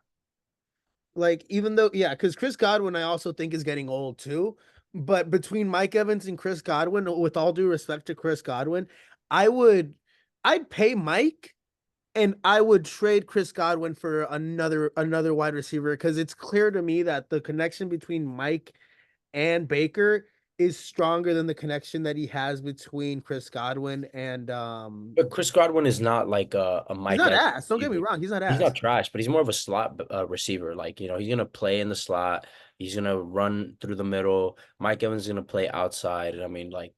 like even though because Chris Godwin I also think is getting old too. But between Mike Evans and Chris Godwin, with all due respect to Chris Godwin, I would I'd pay Mike and I would trade Chris Godwin for another wide receiver because it's clear to me that the connection between Mike and Baker is stronger than the connection that he has between Chris Godwin and But Chris Godwin is not like a he's Mike not Evans ass. Don't get me receiver. wrong, he's not He's ass. not trash, but he's more of a slot receiver. Like, he's gonna play in the slot. He's gonna run through the middle. Mike Evans is gonna play outside. I mean, like,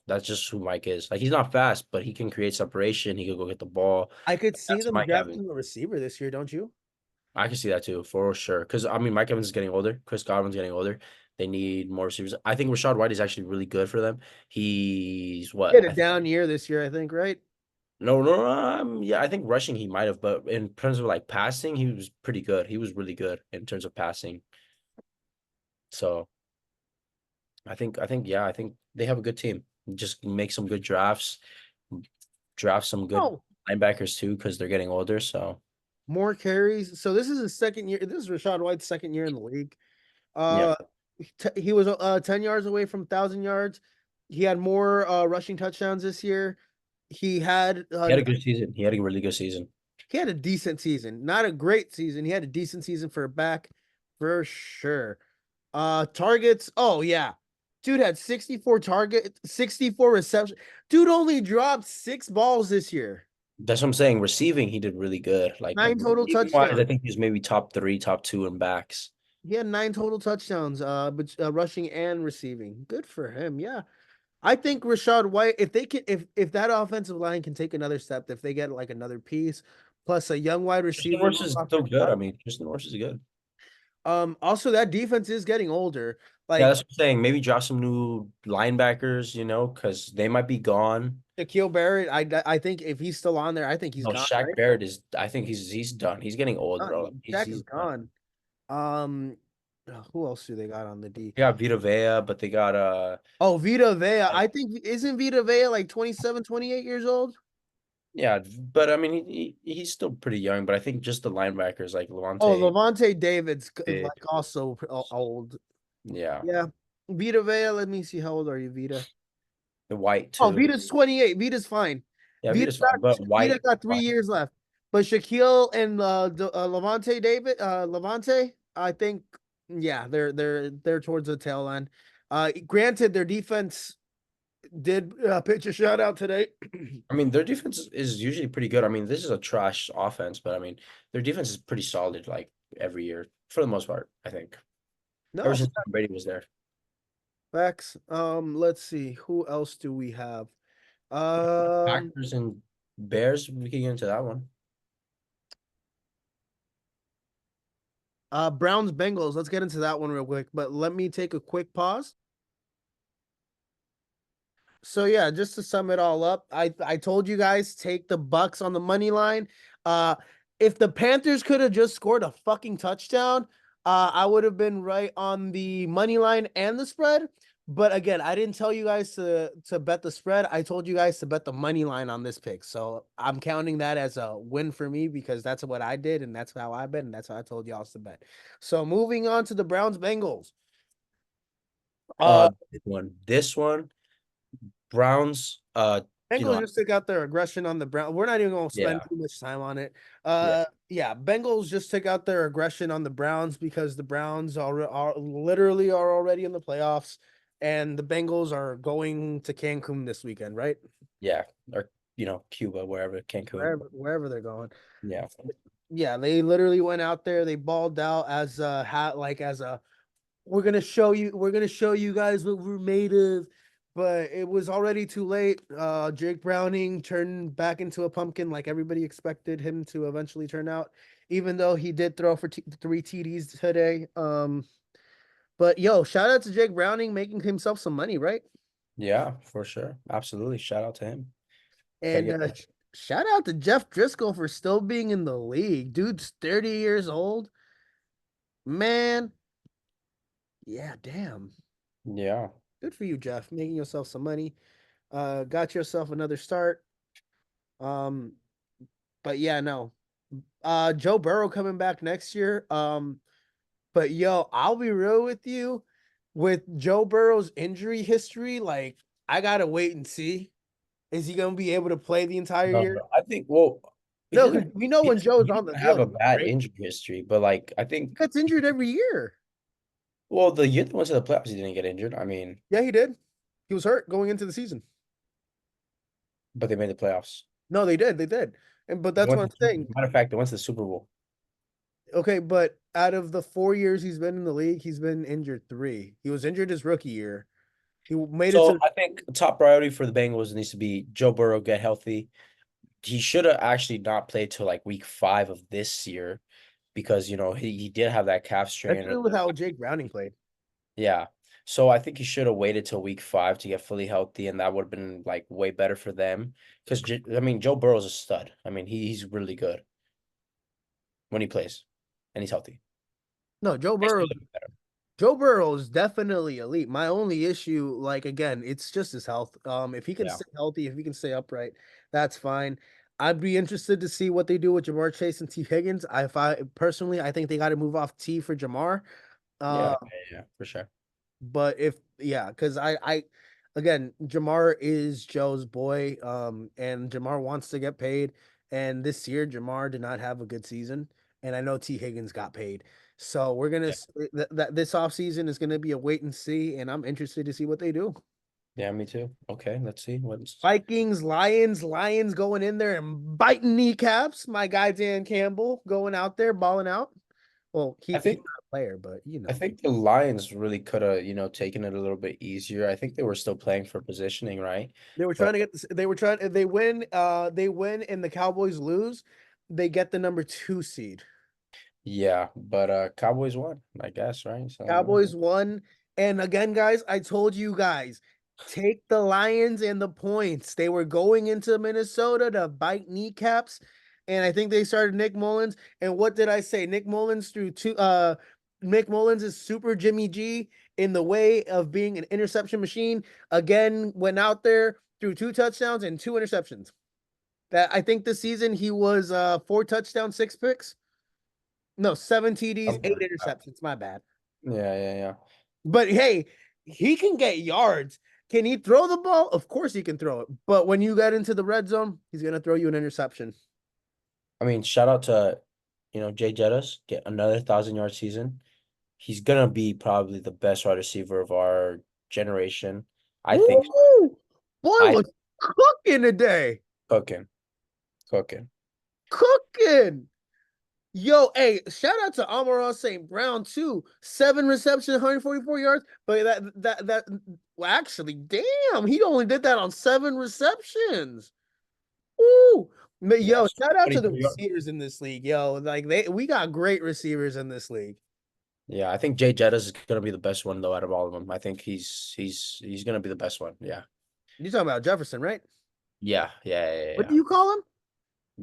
that's just who Mike is. Like, he's not fast, but he can create separation. He could go get the ball. I could see That's them Mike Evans. drafting a receiver this year, don't you? I can see that too, for sure. Because I mean, Mike Evans is getting older. Chris Godwin's getting older. They need more receivers. I think Rashad White is actually really good for them. He's He what? had a down year this year, I think, right? No. Yeah, I think rushing he might have, but in terms of like passing, he was pretty good. He was really good in terms of passing. So I think they have a good team. Just make some good drafts, draft some good Oh, linebackers too, because they're getting older. So more carries. So this is his second year. This is Rashad White's second year in the league. yeah, Uh, he was 10 yards away from 1,000 yards. He had more rushing touchdowns this year. He had he had a good season. He had a really good season. He had a decent season, not a great season. He had a decent season for a back, for sure. Targets. Oh yeah, dude had 64 receptions. Dude only dropped 6 balls this year. That's what I'm saying. Receiving, he did really good. Like 9 total receiving wise, I touchdowns. think he's maybe top 3, top 2 in backs. He had 9 total touchdowns, but rushing and receiving. Good for him. Yeah. I think Rashad White, if they can, if that offensive line can take another step, if they get like another piece, plus a young wide Tristan receiver, Wirfs is still good. I mean, Tristan Wirfs is good. also that defense is getting older. Yeah, Like that's what I'm saying. Maybe draft some new linebackers, because they might be gone. Shaquille Barrett, I think if he's still on there, I think he's No, gone, Shaq right? Barrett is. I think he's done. He's getting old, bro. Like, Shaq is he's done. gone. Um, who else do they got on the D? They got Vita Vea, but they got Oh, Vita Vea. I think isn't Vita Vea like 27, 28 years old? yeah, but I mean he's still pretty young. But I think just the linebackers like Oh, Levante, Levante David's Big, like also old. yeah, Yeah. Vita Vea, let me see. How old are you, Vita? the White Oh, too. Vita's 28. Vita's fine. Yeah, Vita Vita's fine, but Vita White, got 3 years left. But Shaquille and Levante David, Levante, I think, yeah, they're towards the tail end. Granted, their defense did pitch a shutout today. I mean, their defense is usually pretty good. I mean, this is a trash offense, but I mean, their defense is pretty solid like every year for the most part, I think. Ever No since Tom Brady was there. facts. Let's see. Who else do we have? Um, Packers and Bears, we can get into that one. Browns Bengals. Let's get into that one real quick. But let me take a quick pause. So yeah, just to sum it all up, I told you guys take the Bucks on the money line. Uh, if the Panthers could have just scored a fucking touchdown, I would have been right on the money line and the spread. But again, I didn't tell you guys to bet the spread. I told you guys to bet the money line on this pick. So I'm counting that as a win for me because that's what I did and that's how I bet and that's how I told y'all to bet. So moving on to the Browns Bengals. This one, Browns, Bengals just took out their aggression on the Browns. We're not even going to spend yeah, too much time on it. yeah, Yeah, Bengals just took out their aggression on the Browns because the Browns are literally are already in the playoffs, and the Bengals are going to Cancun this weekend, right? yeah, or Cuba, wherever, Cancun. Wherever they're going. Yeah. Yeah, they literally went out there. They balled out as a as a we're gonna show you guys what we're made of. But it was already too late. Jake Browning turned back into a pumpkin like everybody expected him to eventually turn out, even though he did throw for 3 TDs today. But yo, shout out to Jake Browning making himself some money, right? Yeah, for sure. Absolutely. Shout out to him. Gotta And get that. shout out to Jeff Driscoll for still being in the league. Dude's 30 years old. Man, yeah, damn. Yeah. Good for you, Jeff, making yourself some money. Got yourself another start. Um, but yeah, no. Joe Burrow coming back next year. But yo, I'll be real with you. With Joe Burrow's injury history, like I gotta wait and see. Is he gonna be able to play the entire No, year? no, I think, well, he No, because didn't we know he when didn't Joe's he on the didn't have field, a he's bad great. injury history, but like I He think gets injured every year. well, the year they went to the playoffs, he didn't get injured. I mean, Yeah, he did. He was hurt going into the season. but they made the playoffs. No, they did. They did. And but They that's went what to I'm saying. matter of fact, they went to the Super Bowl. Okay, but out of the 4 years he's been in the league, he's been injured 3. He was injured his rookie year. He made it So to I think top priority for the Bengals needs to be Joe Burrow get healthy. He should have actually not played till like week 5 of this year because he did have that calf strain. especially with how Jake Browning played. Yeah. So I think he should have waited till week 5 to get fully healthy, and that would have been like way better for them. Because I mean, Joe Burrow's a stud. I mean, he's really good when he plays and he's healthy. No, Makes me look better. Joe Burrow is definitely elite. My only issue, like again, it's just his health. If he can Yeah. stay healthy, if he can stay upright, that's fine. I'd be interested to see what they do with Jamar Chase and T. Higgins. If I personally, I think they got to move off T for Jamar. Yeah, Uh, yeah, for sure. but if yeah, because again, Jamar is Joe's boy. And Jamar wants to get paid, And this year, Jamar did not have a good season. And I know T. Higgins got paid. So we're gonna this offseason is gonna be a wait and see, and I'm interested to see what they do. Yeah, me too. Okay, let's see what's. Vikings, Lions going in there and biting kneecaps. My guy Dan Campbell going out there balling out. Well, I he's think not a player, but you know. I think the Lions really could have, taken it a little bit easier. I think they were still playing for positioning, right? They were But trying to get this, they were trying they win and the Cowboys lose, they get the number 2 seed. yeah, but Cowboys won, I guess, right? So Cowboys won. And again, guys, I told you guys, take the Lions and the points. They were going into Minnesota to bite kneecaps. And I think they started Nick Mullins. And what did I say? Nick Mullins Nick Mullins is super Jimmy G in the way of being an interception machine. Again, went out there, threw 2 touchdowns and 2 interceptions. That I think this season he was 4 touchdowns, 6 picks. No, 7 TDs, 8 interceptions. My bad. Yeah. But hey, he can get yards. Can he throw the ball? Of course he can throw it. But when you get into the red zone, he's going to throw you an interception. I mean, shout out to, Jay Jettis, get another 1,000-yard season. He's gonna be probably the best wide receiver of our generation. I think. Woo! Boy I was cooking today. cooking. Cooking. Yo, hey, shout out to Amon-Ra St. Brown too. 7 receptions, 144 yards. But well, actually, damn, he only did that on 7 receptions. Woo! Yo, shout out to the 23 yards. receivers in this league. Yo, like we got great receivers in this league. Yeah, I think Jay Jettis is gonna be the best one though out of all of them. I think he's gonna be the best one. Yeah. You're talking about Jefferson, right? Yeah. What do you call him?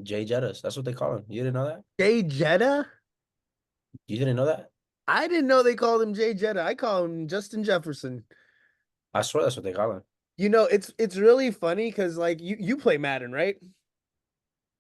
Jay Jettis. That's what they call him. You didn't know that? Jay Jetta? You didn't know that? I didn't know they called him Jay Jetta. I call him Justin Jefferson. I swear that's what they call him. You know, it's really funny because like you play Madden, right?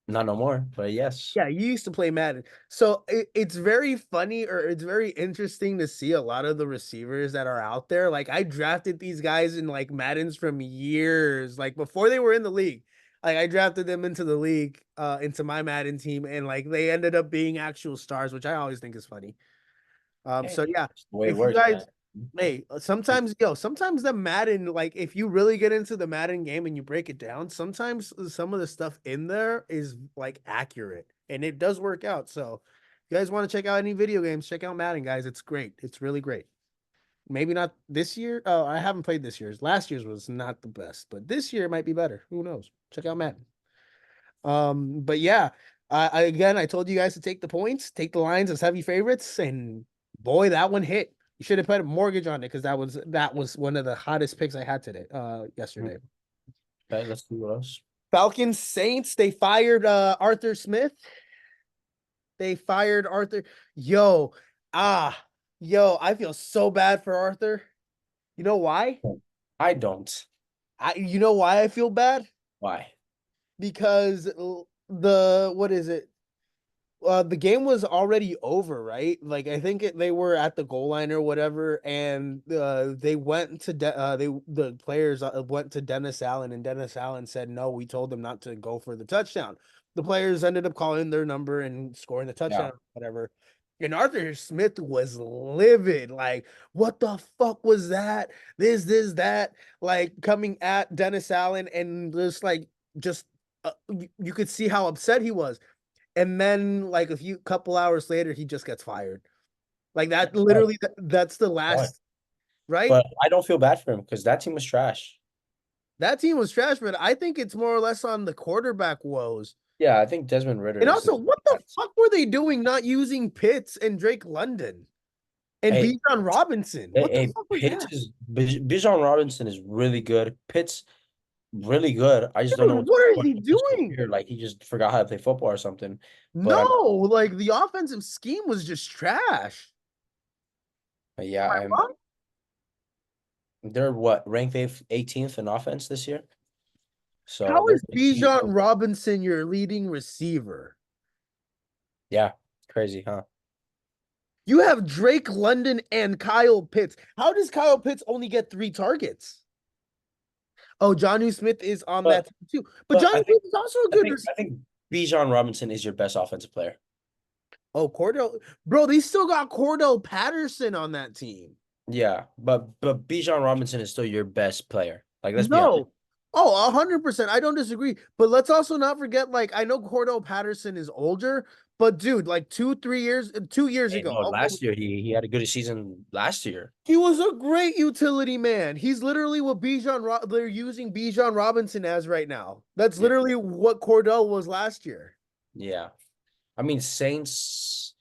Not no more, but yes. Yeah, you used to play Madden. So it's very funny or it's very interesting to see a lot of the receivers that are out there. Like I drafted these guys in like Maddens from years, like before they were in the league. Like I drafted them into the league, into my Madden team, and like they ended up being actual stars, which I always think is funny. So yeah, It's the way it if you works, guys, man. hey, sometimes the Madden, like if you really get into the Madden game and you break it down, sometimes some of the stuff in there is like accurate and it does work out. So if you guys want to check out any video games, check out Madden, guys. It's great. It's really great. Maybe not this year. Oh, I haven't played this year's. Last year's was not the best, but this year might be better. Who knows? Check out Madden. But yeah, I told you guys to take the points, take the lines as heavy favorites, and boy, that one hit. You should have put a mortgage on it because that was one of the hottest picks I had today, yesterday. Okay, let's see what else. Falcons, Saints, they fired Arthur Smith. They fired Arthur. Yo, I feel so bad for Arthur. You know why? I don't. You know why I feel bad? Why? Because what is it? The game was already over, right? Like I think they were at the goal line or whatever, and they went to the players went to Dennis Allen, and Dennis Allen said no. We told them not to go for the touchdown. The players ended up calling their number and scoring the touchdown, or whatever. And Arthur Smith was livid, like, what the fuck was that? This, that, like coming at Dennis Allen, and just you could see how upset he was. And then like a couple hours later, he just gets fired. Like that, literally, that's the last, right? But I don't feel bad for him because that team was trash. That team was trash, but I think it's more or less on the quarterback woes. Yeah, I think Desmond Ridder. And also, what the fuck were they doing not using Pitts and Drake London and Bijan Robinson? What the fuck was that? Bijan Robinson is really good. Pitts really good. I just don't know what is he doing. Like he just forgot how to play football or something. No, like the offensive scheme was just trash. Yeah, they're ranked 18th in offense this year. So how is Bijan Robinson your leading receiver? Yeah, crazy, huh? You have Drake London and Kyle Pitts. How does Kyle Pitts only get 3 targets? Oh, Jonnu Smith is on that team too. But Jonnu Smith is also a good receiver. Bijan Robinson is your best offensive player. Oh, Cordell, bro, they still got Cordell Patterson on that team. Yeah, but Bijan Robinson is still your best player. Like, let's be honest. No. Oh, 100%. I don't disagree. But let's also not forget, like, I know Cordell Patterson is older, but dude, like 2 years Hey, ago, no, last year he had a good season last year. he was a great utility man. He's literally what they're using Bijan Robinson as right now. That's Yeah. literally what Cordell was last year. Yeah. I mean, Saints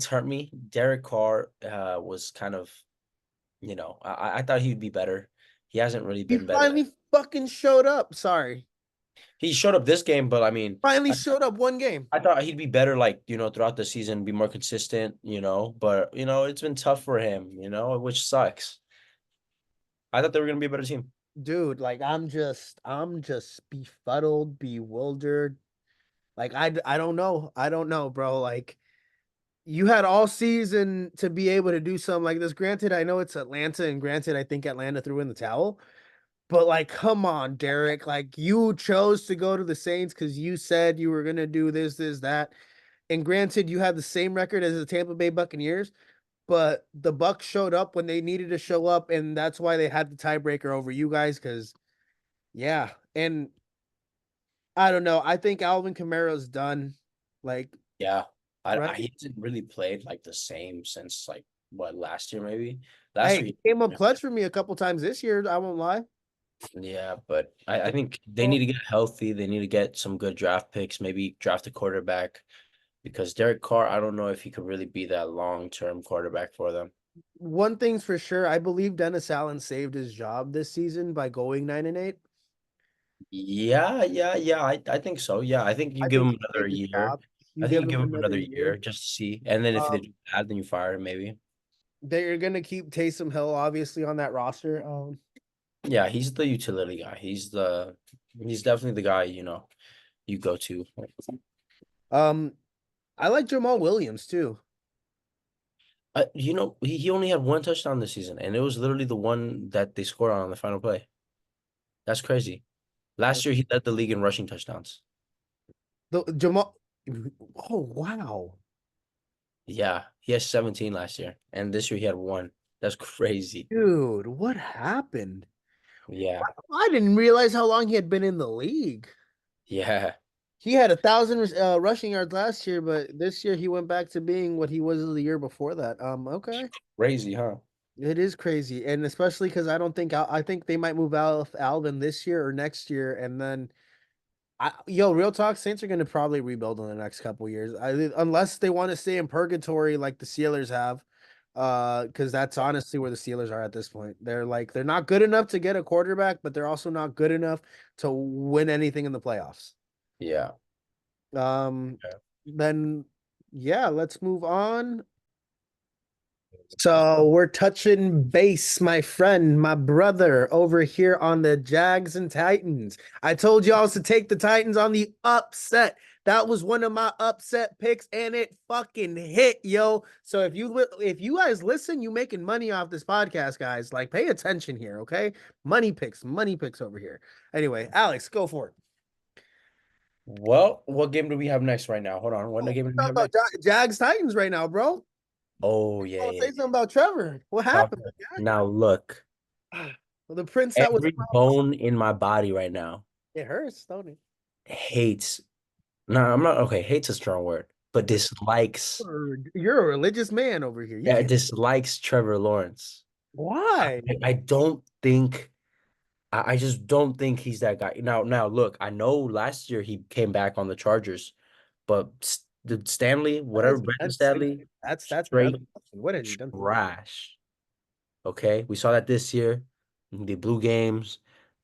hurt me. Derek Carr was kind of, I thought he'd be better. He hasn't really He been better. finally fucking showed up. Sorry. He showed up this game, but I mean, Finally showed up one game. I thought he'd be better, like, throughout the season, be more consistent, but it's been tough for him, which sucks. I thought they were gonna be a better team. Dude, like I'm just befuddled, bewildered. Like I don't know. I don't know, bro. Like you had all season to be able to do something like this. Granted, I know it's Atlanta, and granted, I think Atlanta threw in the towel. But like, come on, Derek. Like you chose to go to the Saints because you said you were gonna do this, that. And granted, you had the same record as the Tampa Bay Buccaneers, but the Bucks showed up when they needed to show up, and that's why they had the tiebreaker over you guys. Because yeah, and I don't know. I think Alvin Kamara's done. Like, Yeah, right? he hasn't really played like the same since like what last year maybe. Hey, Last year, he came up clutch for me a couple times this year. I won't lie. yeah, but I think they need to get healthy. They need to get some good draft picks. Maybe draft a quarterback because Derek Carr, I don't know if he could really be that long-term quarterback for them. One thing's for sure. I believe Dennis Allen saved his job this season by going 9-8. Yeah, yeah, yeah. I think so. Yeah, I think you I give think him he another saved his year. job. You I think give you him give him another another year year. just to see, and then if they Um, do bad, then you fire him maybe. they're gonna keep Taysom Hill obviously on that roster. Yeah, he's the utility guy. He's definitely the guy, you go to. Um, I like Jamal Williams too. He only had one touchdown this season, and it was literally the one that they scored on the final play. That's crazy. Last year he led the league in rushing touchdowns. The Jamal. Oh wow, Yeah, he has 17 last year, and this year he had one. That's crazy. dude, what happened? Yeah, I didn't realize how long he had been in the league. yeah, He had 1,000 rushing yards last year, but this year he went back to being what he was the year before that. Okay, crazy, huh? it is crazy, and especially because I think they might move Alvin this year or next year, and then real talk, Saints are going to probably rebuild in the next couple years, unless they want to stay in purgatory like the Steelers have. Because that's honestly where the Steelers are at this point. They're not good enough to get a quarterback, but they're also not good enough to win anything in the playoffs. Yeah. Um, Okay. then yeah, let's move on. So we're touching base, my friend, my brother over here on the Jags and Titans. I told y'all to take the Titans on the upset. That was one of my upset picks, and it fucking hit, yo. So if you guys listen, you making money off this podcast, guys. Like, pay attention here, okay? Money picks over here. Anyway, Alex, go for it. Well, what game do we have next right now? Hold on. What game do we Talk have about next? Jags Titans right now, bro. Oh, yeah, Oh, yeah. say something about Trevor. What happened? Now look, Well, the prince that was every bone in my body right now it hurts, don't it? hates. No, I'm not okay. Hate's a strong word, but dislikes. You're a religious man over here. You Yeah, can't. dislikes Trevor Lawrence. Why? I don't think. I just don't think he's that guy. Now, look. I know last year he came back on the Chargers, but the Stanley, whatever, Brandon Stanley, That's straight another question. What has he done? trash. Okay, we saw that this year. The blue games.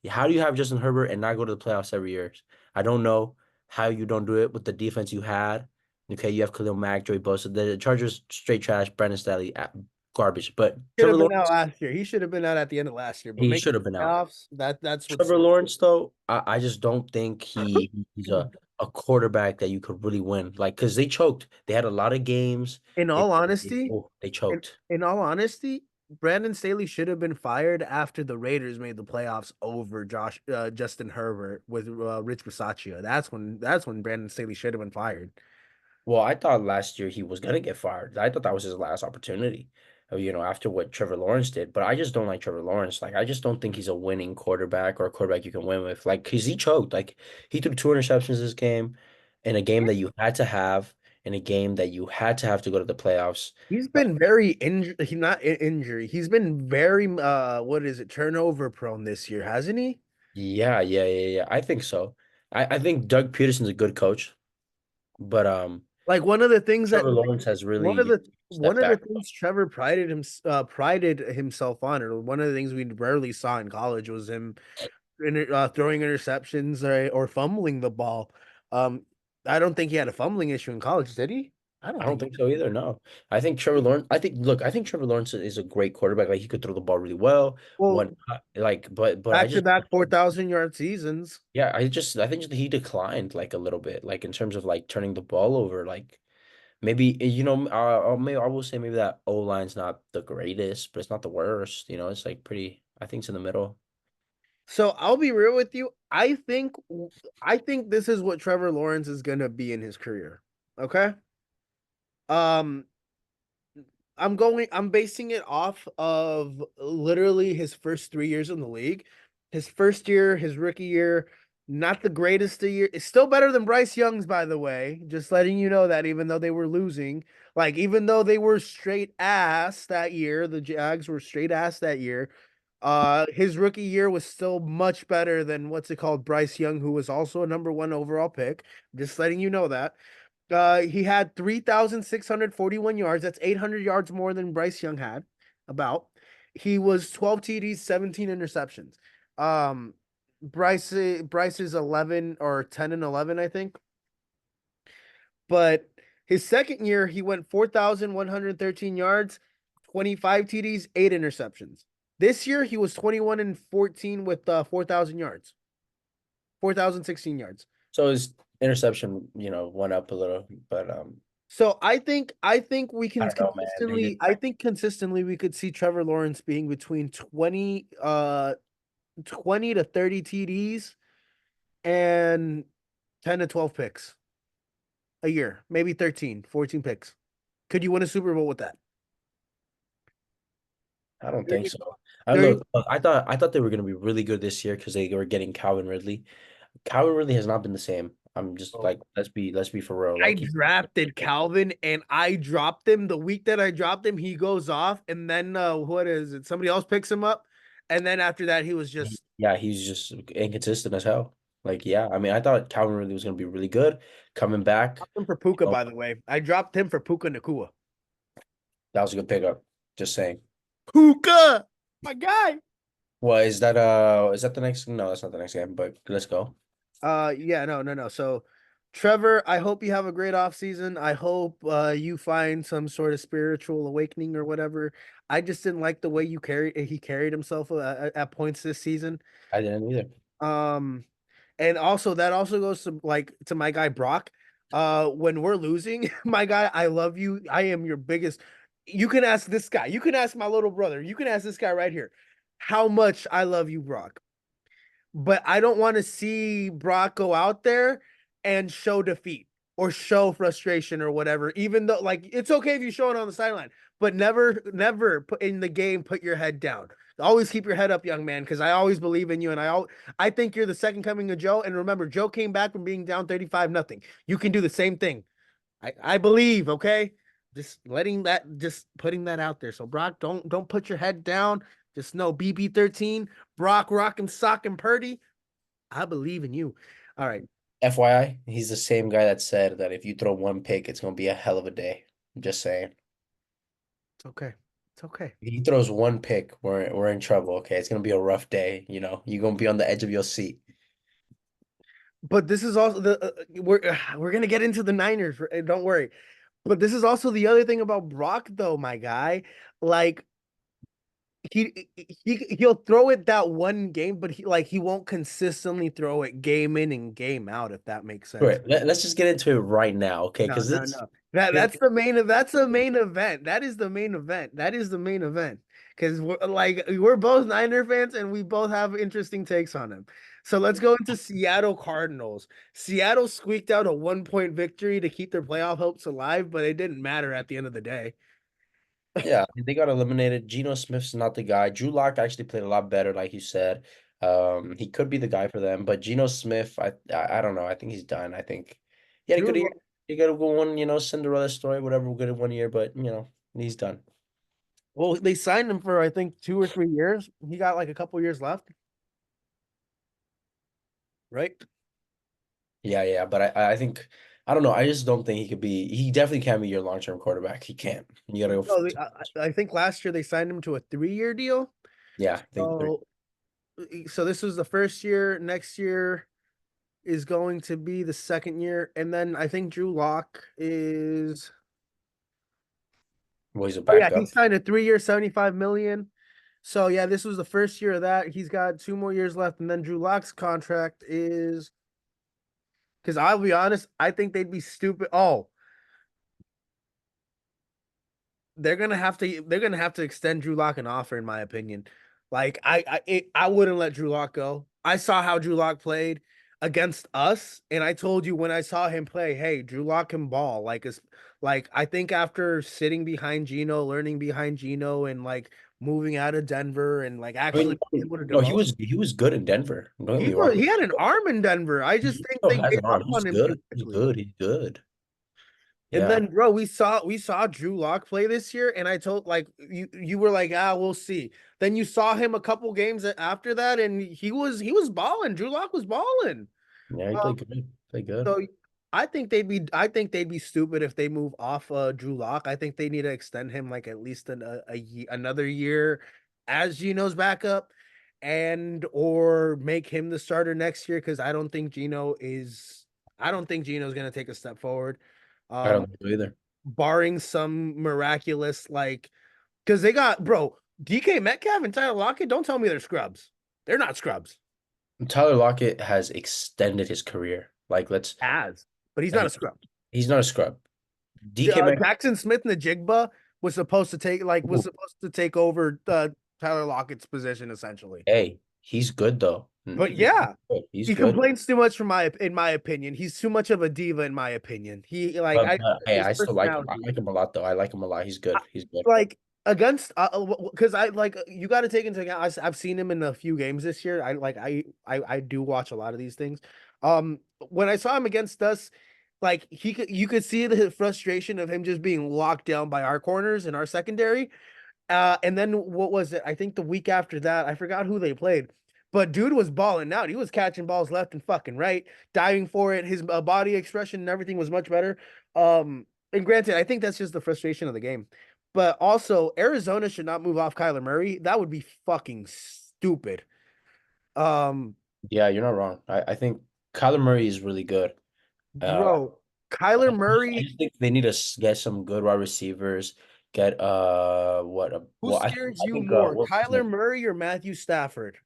How do you have Justin Herbert and not go to the playoffs every year? I don't know how you don't do it with the defense you had. Okay, you have Khalil Mack, Joey Bosa. The Chargers straight trash. Brandon Staley garbage. But Should Trevor have been out Lawrence, last year. He should have been out at the end of last year. But he making should have been out. playoffs, that's what's. Trevor Lawrence, though, I just don't think he's a quarterback that you could really win. Like, because they choked. They had a lot of games. In They, all honesty, they choked. in all honesty, Brandon Staley should have been fired after the Raiders made the playoffs over Justin Herbert with Rich Bisaccia. That's when Brandon Staley should have been fired. Well, I thought last year he was gonna get fired. I thought that was his last opportunity, after what Trevor Lawrence did. But I just don't like Trevor Lawrence. Like, I just don't think he's a winning quarterback or a quarterback you can win with. Like, cause he choked. Like, he threw 2 interceptions this game, in a game that you had to have, in a game that you had to have to go to the playoffs. He's been very injured. He not injury. He's been very what is it, turnover prone this year, hasn't he? Yeah. I think so. I think Doug Peterson's a good coach, but Like one of the things that Trevor Lawrence has one of really the one stepped of the back. things Trevor prided himself on, or one of the things we rarely saw in college was him throwing interceptions or fumbling the ball. Um, I don't think he had a fumbling issue in college, did he? I don't I don't think. think so either. No, I think Trevor Lawrence. I think Trevor Lawrence is a great quarterback. Like, he could throw the ball really well. Well, When but I back to just back 4,000-yard seasons. yeah, I think just he declined like a little bit, like in terms of like turning the ball over. Like, maybe maybe I will say maybe that O line's not the greatest, but it's not the worst. It's like pretty. I think it's in the middle. So I'll be real with you. I think this is what Trevor Lawrence is gonna be in his career. Okay. Um, I'm basing it off of literally his first 3 years in the league. His first year, his rookie year, not the greatest of year. It's still better than Bryce Young's, by the way. Just letting you know that even though they were losing, like even though they were straight ass that year, the Jags were straight ass that year. His rookie year was still much better than what's it called, Bryce Young, who was also a number 1 overall pick. Just letting you know that. He had 3,641 yards. That's 800 yards more than Bryce Young had. About. He was 12 TDs, 17 interceptions. Um, Bryce is 11 or 10 and 11, I think. But his second year, he went 4,113 yards, 25 TDs, 8 interceptions. This year, he was 21 and 14 with 4,000 yards, 4,016 yards. So his interception, went up a little, but So I think we I can don't know, man. consistently I think consistently we could see Trevor Lawrence being between 20 to 30 TDs and 10 to 12 picks a year, maybe 13, 14 picks. Could you win a Super Bowl with that? I don't think 30, so. 30 Look, I thought they were gonna be really good this year because they were getting Calvin Ridley. Calvin Ridley has not been the same. I'm just like, let's be for real. I Like, drafted Calvin and I dropped him the week that I dropped him. He goes off, and then what is it? Somebody else picks him up, and then after that, he was just yeah, he's just inconsistent as hell. Like, yeah, I mean, I thought Calvin Ridley was gonna be really good coming back. him for Puka. Oh, By the way, I dropped him for Puka Nakua. that was a good pickup. Just saying. Puka, my guy. Well, is that the next? No, that's not the next game. But let's go. Yeah, no. So, Trevor, I hope you have a great off season. I hope you find some sort of spiritual awakening or whatever. I just didn't like the way he carried himself at points this season. I didn't either. Um, and also that also goes to my guy Brock. When we're losing, my guy, I love you. I am your biggest. You can ask this guy. You can ask my little brother. You can ask this guy right here. How much I love you, Brock. But I don't want to see Brock go out there and show defeat or show frustration or whatever. Even though, like, it's okay if you show it on the sideline, but never put in the game, put your head down. Always keep your head up, young man, because I always believe in you, and I think you're the second coming of Joe. And remember, Joe came back from being down 35-0. You can do the same thing. I believe. Okay, just putting that out there. So Brock, don't put your head down. Just know BB13, Brock, Rock'em, Sock, and Purdy. I believe in you. All right. FYI, he's the same guy that said that if you throw one pick, it's gonna be a hell of a day. I'm just saying. It's okay. It's okay. If he throws one pick, we're in trouble. Okay, it's gonna be a rough day. You're gonna be on the edge of your seat. But this is also we're gonna get into the Niners. Don't worry. But this is also the other thing about Brock, though, my guy. Like he'll throw it that one game, but he won't consistently throw it game in and game out, if that makes sense. Right. Let's just get into it right now, okay? No, Because no, this no. That's the main event. That is the main event. That is the main event. because we're both Niner fans and we both have interesting takes on him. So let's go into Seattle Cardinals. Seattle squeaked out a 1-point victory to keep their playoff hopes alive, but it didn't matter at the end of the day. Yeah, they got eliminated. Geno Smith's not the guy. Drew Lock actually played a lot better, like you said. He could be the guy for them, but Geno Smith, I don't know. I think he's done. I think he had a good Drew, year. He got a good one, Cinderella story, whatever, good in 1 year, but he's done. well, they signed him for I think 2 or 3 years. He got like a couple years left, right? Yeah, but I think I don't know. I just don't think he could be. He definitely can't be your long-term quarterback. He can't. You gotta go. No, I think last year they signed him to a 3-year deal. Yeah, I think So this was the first year. Next year is going to be the second year, and then I think Drew Lock is. well, he's a Oh yeah, backup. he signed a 3-year, 75 million. So yeah, this was the first year of that. He's got 2 more years left, and then Drew Lock's contract is. Because I'll be honest, I think they'd be stupid. Oh, they're gonna have to extend Drew Lock an offer, in my opinion. Like I wouldn't let Drew Lock go. I saw how Drew Lock played against us, and I told you when I saw him play, hey, Drew Lock can ball. Like I think after sitting behind Geno, learning behind Geno, and like moving out of Denver and like I mean, actually being able to no, he develop. was good in Denver. Don't get me wrong. He had an arm in Denver. I just He think still they has gave an up arm. He's on him too good. He's quickly. good. He's good. And Yeah. then, bro, we saw Drew Lock play this year, and I told like you were like, we'll see. Then you saw him a couple games after that, and he was balling. Drew Lock was balling. Yeah, he played good. Played good. So I think they'd be stupid if they move off Drew Lock. I think they need to extend him like at least another year as Geno's backup, and or make him the starter next year because I don't think Geno's gonna take a step forward. I Um, don't think so either. barring some miraculous like because they got DK Metcalf and Tyler Lockett. Don't tell me they're scrubs. They're not scrubs. Tyler Lockett has extended his career. Like, But he's not he- a scrub. he's not a scrub. DK Metcalf, Jackson Smith and the Jigba was supposed to take over Tyler Lockett's position essentially. hey, he's good though. But yeah, He's he good. complains too much in my opinion. He's too much of a diva in my opinion. He like But, hey, his I still like him. I personality. like him a lot though. I like him a lot. He's good. He's good. Like against because I like you got to take into account I've seen him in a few games this year. I do watch a lot of these things. When I saw him against us, like you could see the frustration of him just being locked down by our corners and our secondary. And then what was it? I think the week after that, I forgot who they played. But dude was balling out. He was catching balls left and fucking right, diving for it. His body expression and everything was much better. And granted, I think that's just the frustration of the game. But also, Arizona should not move off Kyler Murray. That would be fucking stupid. Um, Yeah, you're not wrong. I think Kyler Murray is really good. bro, Kyler I Murray. just think they need to get some good wide receivers. Get what? Who I scares I you think more, what's his Kyler name? Murray or Matthew Stafford?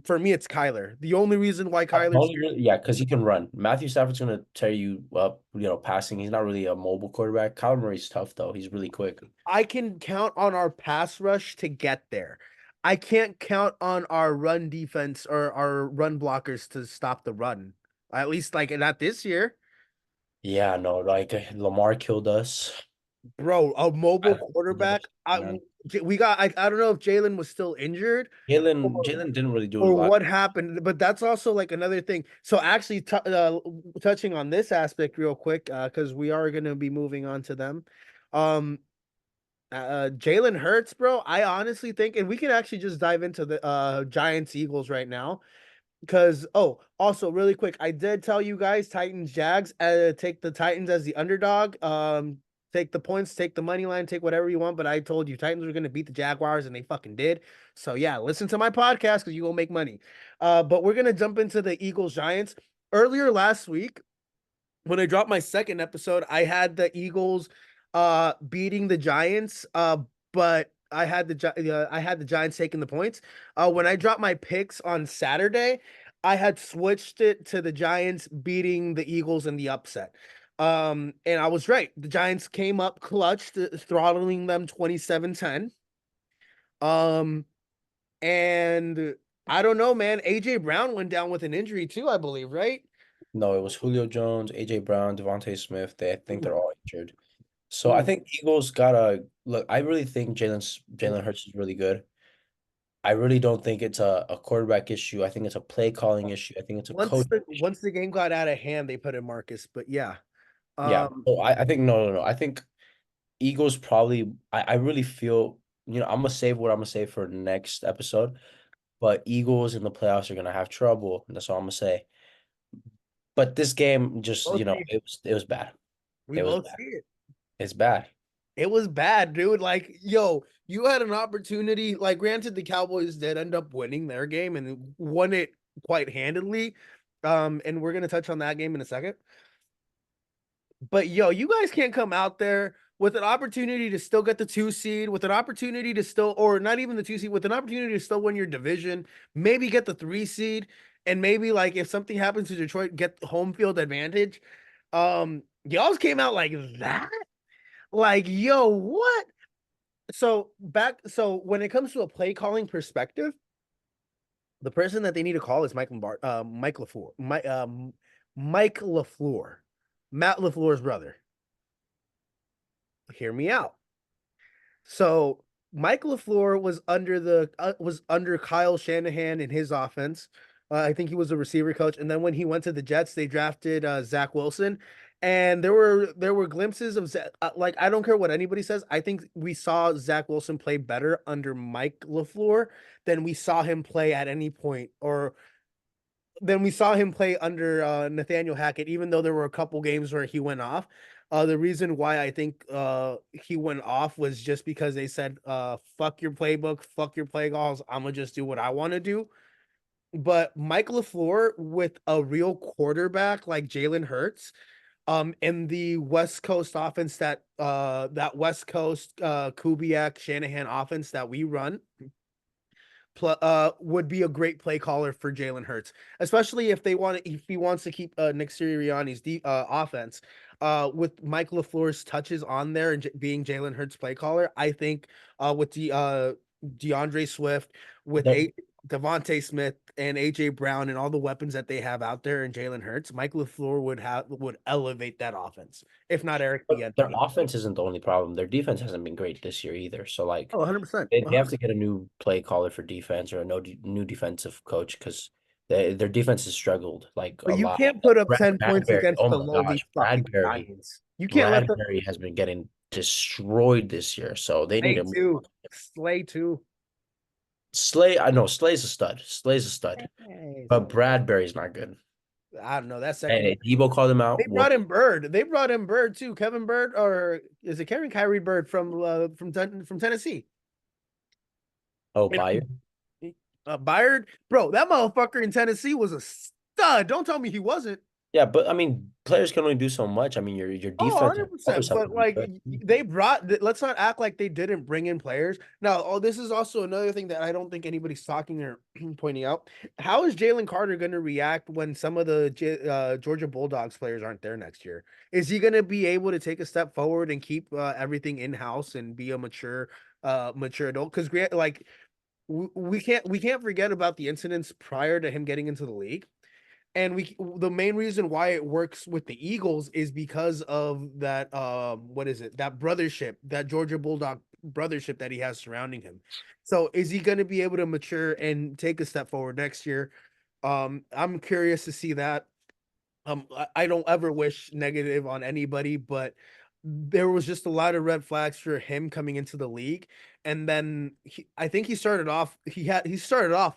For me, it's Kyler. The only reason why Kyler's Yeah, because he can run. Matthew Stafford's gonna tear you up, passing. He's not really a mobile quarterback. Kyler Murray's tough though. He's really quick. I can count on our pass rush to get there. I can't count on our run defense or our run blockers to stop the run. At least like not this year. Yeah, no, like Lamar killed us. Bro, a mobile I- quarterback. man. I don't know if Jalen was still injured Jalen didn't really do a or lot. what happened, but that's also like another thing. So actually touching on this aspect real quick because we are going to be moving on to them. Jalen Hurts, bro. I honestly think, and we can actually just dive into the Giants Eagles right now. Because also really quick, I did tell you guys Titans Jags. Take the Titans as the underdog. Take the points, take the money line, take whatever you want. But I told you Titans were gonna beat the Jaguars, and they fucking did. So yeah, listen to my podcast because you will make money. But we're gonna jump into the Eagles Giants. Earlier last week, when I dropped my second episode, I had the Eagles beating the Giants. But I had the Giants taking the points. When I dropped my picks on Saturday, I had switched it to the Giants beating the Eagles in the upset. And I was right. The Giants came up clutch, throttling them 27-10. Um, and I don't know, man. AJ Brown went down with an injury too, I believe, right? No, it was Julio Jones, AJ Brown, Devontae Smith. I think they're Ooh, all injured. So I ooh, think Eagles gotta look. I really think Jalen ooh. Hurts is really good. I really don't think it's a quarterback issue. I think it's a play calling issue. I think it's a coach issue. Once the game got out of hand, they put in Marcus. But yeah, Yeah. um, So I think no. I think Eagles probably. I really feel I'm gonna save what I'm gonna save for next episode. But Eagles in the playoffs are gonna have trouble. That's all I'm gonna say. But this game just both see it was bad. we It was both bad. see it. It's bad. It was bad, dude. Like, yo, you had an opportunity. Like, granted, the Cowboys did end up winning their game and won it quite handedly. And we're gonna touch on that game in a second. But yo, you guys can't come out there with an opportunity to still get the 2 seed, with an opportunity to still, or not even the 2 seed, with an opportunity to still win your division, maybe get the 3 seed, and maybe like if something happens to Detroit, get the home field advantage. Y'all came out like that. Like, yo, what? So when it comes to a play calling perspective, the person that they need to call is Mike LaFleur. Mike LaFleur. Matt LaFleur's brother. Hear me out. So Mike LaFleur was under Kyle Shanahan in his offense. I think he was a receiver coach, and then when he went to the Jets, they drafted Zach Wilson, and there were glimpses of like I don't care what anybody says. I think we saw Zach Wilson play better under Mike LaFleur than we saw him play at any point, or than we saw him play under Nathaniel Hackett, even though there were a couple games where he went off. The reason why I think he went off was just because they said, fuck your playbook, fuck your play calls. I'm going to just do what I want to do. But Mike LaFleur with a real quarterback like Jalen Hurts, in the West Coast offense that West Coast Kubiak Shanahan offense that we run, would be a great play caller for Jalen Hurts, especially if he wants to keep Nick Sirianni's offense. With Mike LaFleur's touches on there and being Jalen Hurts play caller, I think with the DeAndre Swift, with They're, Devontae Smith and AJ Brown and all the weapons that they have out there and Jalen Hurts, Mike LaFleur would elevate that offense, if not Eric but their Bieniemy. offense isn't the only problem. Their defense hasn't been great this year either. So like Oh, 100%. they have to get a new play caller for defense or a new defensive coach because their defense has struggled like a But you lot. can't put up 10 points Bradbury, against oh the my lowly gosh, fucking Giants. You can't let them Bradbury has been getting destroyed this year. So they need Slay to move on. too. Slay too. Slay, I know Slay's a stud. Slay's a stud. Hey, But Bradbury's not good. I don't know. That And secondary. Debo called him They out. brought What? in Bird. They brought in Bird too. Kevin Bird, or is it Kevin Kyrie Bird from Tennessee? Oh, And Bayou? Byard, bro, that motherfucker in Tennessee was a stud. Don't tell me he wasn't. Yeah, but I mean, players can only do so much. I mean, your Oh, defense and covers 100%. have to But be like good. let's not act like they didn't bring in players. Now, this is also another thing that I don't think anybody's talking or pointing out. How is Jalen Carter going to react when some of the Georgia Bulldogs players aren't there next year? Is he going to be able to take a step forward and keep everything in house and be a mature adult? Because like we can't forget about the incidents prior to him getting into the league. And the main reason why it works with the Eagles is because of that what is it? That brothership, that Georgia Bulldog brothership that he has surrounding him. So is he going to be able to mature and take a step forward next year? I'm curious to see that. I don't ever wish negative on anybody, but there was just a lot of red flags for him coming into the league. And then I think he started off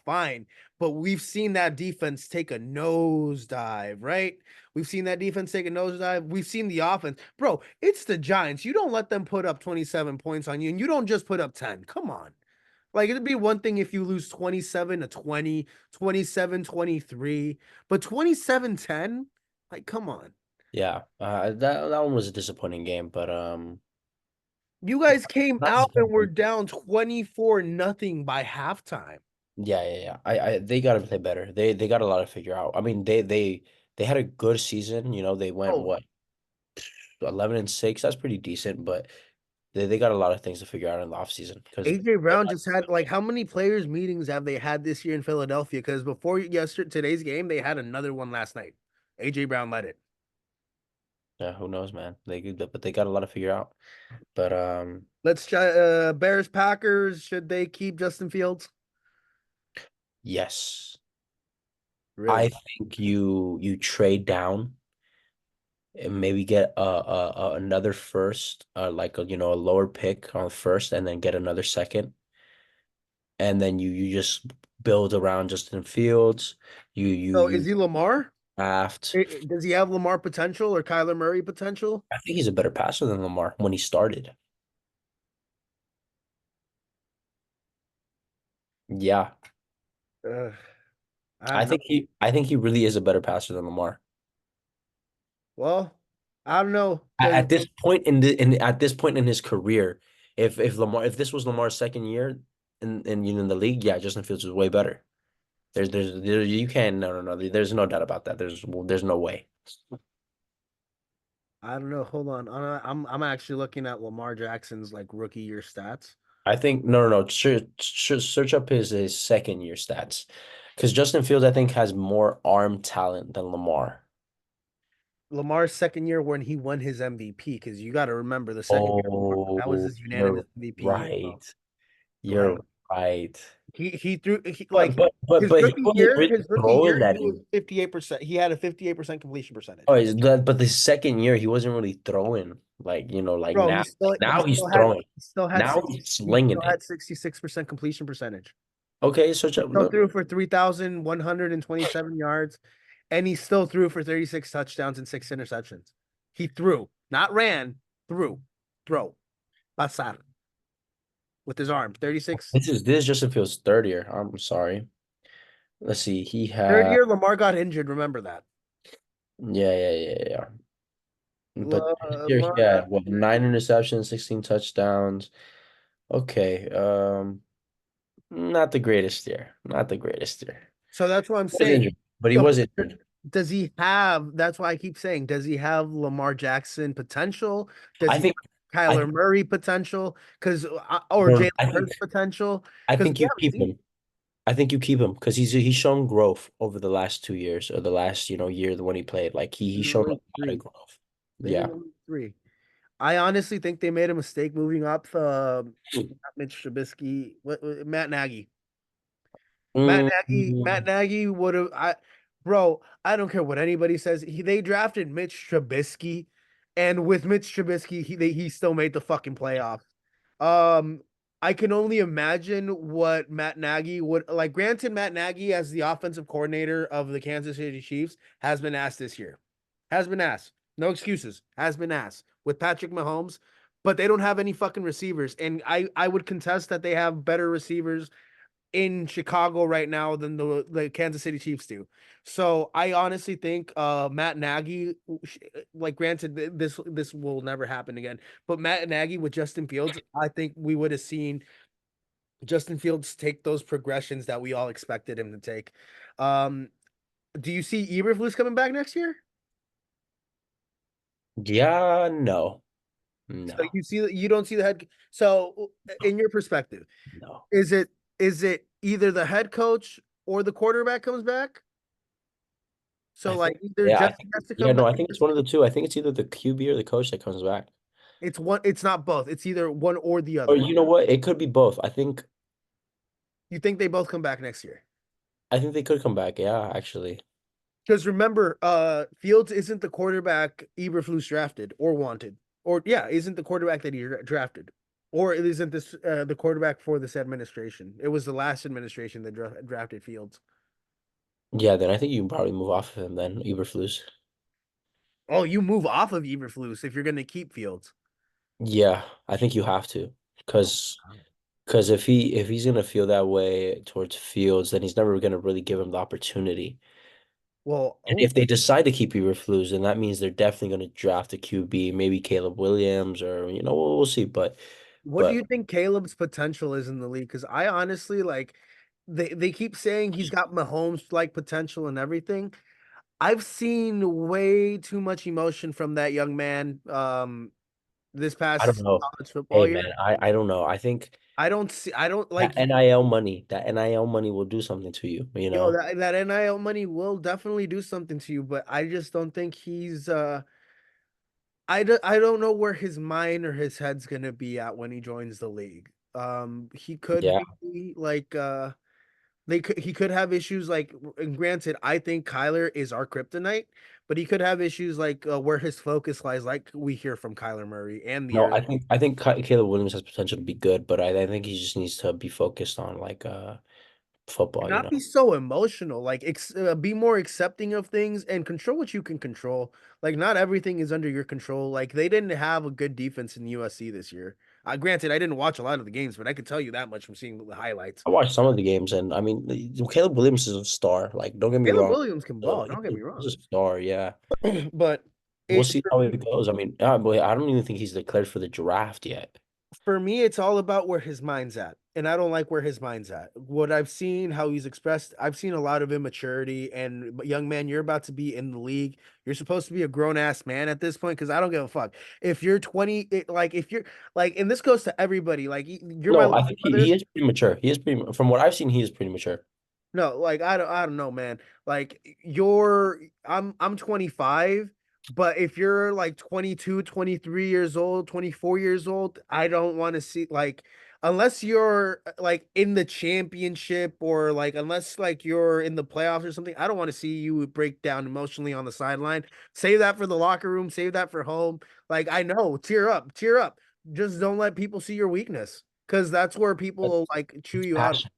fine, but we've seen that defense take a nosedive, right? We've seen that defense take a nosedive. We've seen the offense. Bro, it's the Giants. You don't let them put up 27 points on you, and you don't just put up 10. Come on. Like, it'd be one thing if you lose 27-20, 27-23, but 27-10, like, come on. Yeah, that one was a disappointing game, but You guys came not out and were disappointing. down 24-0 by halftime. Yeah. I they got to play better. They got a lot to figure out. I mean, they had a good season. They went Oh, what 11-6. That's pretty decent, but They got a lot of things to figure out in the offseason because AJ Brown just had like how many players meetings have they had this year in Philadelphia? Because before today's game, they had another one last night. AJ Brown led it. yeah, who knows, man? But they got a lot to figure out. But Let's try Bears Packers. Should they keep Justin Fields? yes, I Really? think you trade down and maybe get another first, like a, a lower pick on first, and then get another second, and then you just build around Justin Fields. So is he Lamar? Draft. Does he have Lamar potential or Kyler Murray potential? I think he's a better passer than Lamar when he started. Yeah, Uh, I don't know. I think he really is a better passer than Lamar. Well, I don't know because At this point at this point in his career, if this was Lamar's second year in the league, yeah, Justin Fields is way better. You can't no. There's no doubt about that. There's no way. I don't know. Hold on. I'm actually looking at Lamar Jackson's like rookie year stats. I think no. Search up his second year stats, because Justin Fields I think has more arm talent than Lamar. Lamar's second year when he won his MVP, because you got to remember the second year that was Oh, his unanimous you're MVP year. right. Like You're right. he threw like his But he rookie wasn't year, really his rookie throwing year, that. he was 58%. He had a 58% completion percentage. Oh, but the second year he wasn't really throwing like Bro, now. Like now he's throwing. he still had Now 60, he's he slinging still it. had 66% completion percentage. Okay, search He up. still Look. threw for 3,127 yards, and he still threw for 36 touchdowns and 6 interceptions. He threw, not ran, threw, throw, pasar with his arm. 36. This is Justin Fields' third year. I'm sorry. Let's see. He Third had year, Lamar got injured. Remember that. yeah. But this year Lamar he got had what, injured. 9 interceptions, 16 touchdowns. Okay. Not the greatest year. Not the greatest year. So that's what I'm He was saying. injured, but he So was injured. does he have? That's why I keep saying, does he have Lamar Jackson potential? Does I he think have I Kyler Murray potential? Because or no, Jalen Hurts potential? I Because think we you haven't keep seen. him. I think you keep him because he's shown growth over the last 2 years or the last year when he played. Like he's In the shown a league lot of three. growth. Been in Yeah. the league three. I honestly think they made a mistake moving up not Mitch Trubisky, Matt Nagy. Matt Mm, Nagy would have bro, I don't care what anybody says. They drafted Mitch Trubisky, and with Mitch Trubisky, he still made the fucking playoffs. Um, I can only imagine what Matt Nagy would like. Granted, Matt Nagy as the offensive coordinator of the Kansas City Chiefs has been asked this year. Has been asked. No excuses. Has been asked with Patrick Mahomes, but they don't have any fucking receivers. And I would contest that they have better receivers in Chicago right now than the Kansas City Chiefs do. So I honestly think Matt Nagy, like granted this will never happen again, but Matt Nagy with Justin Fields, I think we would have seen Justin Fields take those progressions that we all expected him to take. Um, do you see Eberflus coming back next year? yeah, no. So No. you don't see the head. So in your perspective, No. is it either the head coach or the quarterback comes back? So I like think either yeah, I Jesse think has to yeah, come no, back. I think it's one of the two. I think it's either the QB or the coach that comes back. It's one. It's not both. It's either one or the Or other. you know what? It could be both. You think they both come back next year? I think they could come back. Yeah, actually. Because remember, Fields isn't the quarterback Eberflus drafted or wanted, or yeah, isn't the quarterback that he drafted, or it isn't this the quarterback for this administration. It was the last administration that drafted Fields. Yeah, then I think you can probably move off of him then, Eberflus. Oh, you move off of Eberflus if you're going to keep Fields. Yeah, I think you have to. Because if he's gonna feel that way towards Fields, then he's never gonna really give him the opportunity. Well, And oh, if they decide to keep Eberflus, then that means they're definitely gonna draft a QB, maybe Caleb Williams, or we'll see. what do But you think Caleb's potential is in the league? Because I honestly like they keep saying he's got Mahomes like potential and everything. I've seen way too much emotion from that young man. this I don't past know. college football Hey year. man, I don't know. I think I don't like, that NIL money will do something to you, you yo, know? that NIL money will definitely do something to you, but I just don't think he's I don't know where his mind or his head's gonna be at when he joins the league. He could Yeah. be like he could have issues like, and granted, I think Kyler is our kryptonite, but he could have issues like where his focus lies, like we hear from Kyler Murray and the No, Arizona. I think Caleb Williams has potential to be good, but I think he just needs to be focused on like football, you Not know. be so emotional, like be more accepting of things and control what you can control. Like not everything is under your control. Like they didn't have a good defense in USC this year. Granted, I didn't watch a lot of the games, but I could tell you that much from seeing the highlights. I watched some of the games, and I mean, Caleb Williams is a star. Like, don't get me Caleb wrong. Williams can ball, don't get me He's wrong. a star, yeah. But We'll it see how it goes. I mean, boy, I don't even think he's declared for the draft yet. for me, it's all about where his mind's at. And I don't like where his mind's at. What I've seen, how he's expressed, I've seen a lot of immaturity. And young man, you're about to be in the league. You're supposed to be a grown ass man at this point because I don't give a fuck. If you're 20, like if you're like, and this goes to everybody, like you're my No, I little think he brothers. is pretty mature. He is pretty, from what I've seen, he is pretty mature. No, like I don't know, man. Like I'm 25, but if you're like 22, 23 years old, 24 years old, I don't want to see like unless you're like in the championship or like unless like you're in the playoffs or something, I don't want to see you break down emotionally on the sideline. Save that for the locker room, save that for home. Like I know, tear up, tear up. Just don't let people see your weakness because that's where people That's will like chew you out. passion.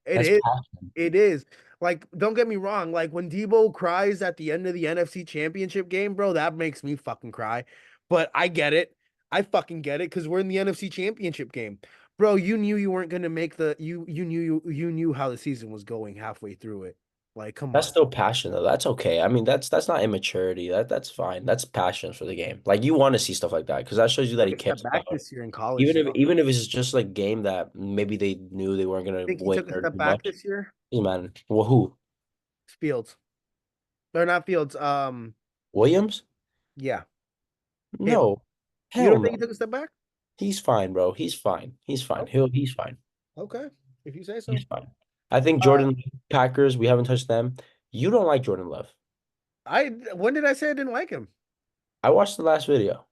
It That's is. passion. It is. Like, don't get me wrong. Like when Debo cries at the end of the NFC Championship game, bro, that makes me fucking cry. But I get it. I fucking get it because we're in the NFC Championship game. Bro, you knew you weren't gonna make the you knew how the season was going halfway through it. Like, come That's on. still passion though. That's okay. I mean, that's not immaturity. That's fine. That's passion for the game. Like you want to see stuff like that because that shows you that Took he a step cares back about it. this year in college, though. Even if it's just like game that maybe they knew they weren't gonna Think he win took a or step do back much. this year? Hey, man, well, who? Fields. Or not Fields. Williams? Yeah. Caleb. No, You hell don't think he no. took a step back? He's fine, bro. He's fine. He's fine. Okay. He's fine. Okay. If you say He's so. fine. I think Uh, Jordan Packers. We haven't touched them. You don't like Jordan Love. when did I say I didn't like him? I watched the last video.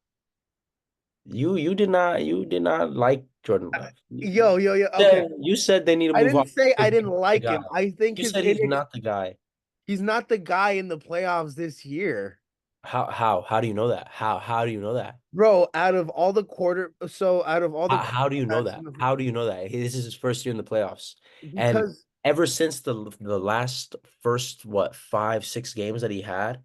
You did not like Jordan Love. Yo, yo, yo. Okay. You said they need to I move didn't on say I because didn't he's not the like him. guy. I think You said he's not the guy. he's not the guy in the playoffs this year. How do you know that? How do you know that? Bro, out of all the out of all the How do you know quarterbacks that? How do you know that? This is his first year in the playoffs, and because ever since the last first what 5 6 games that he had,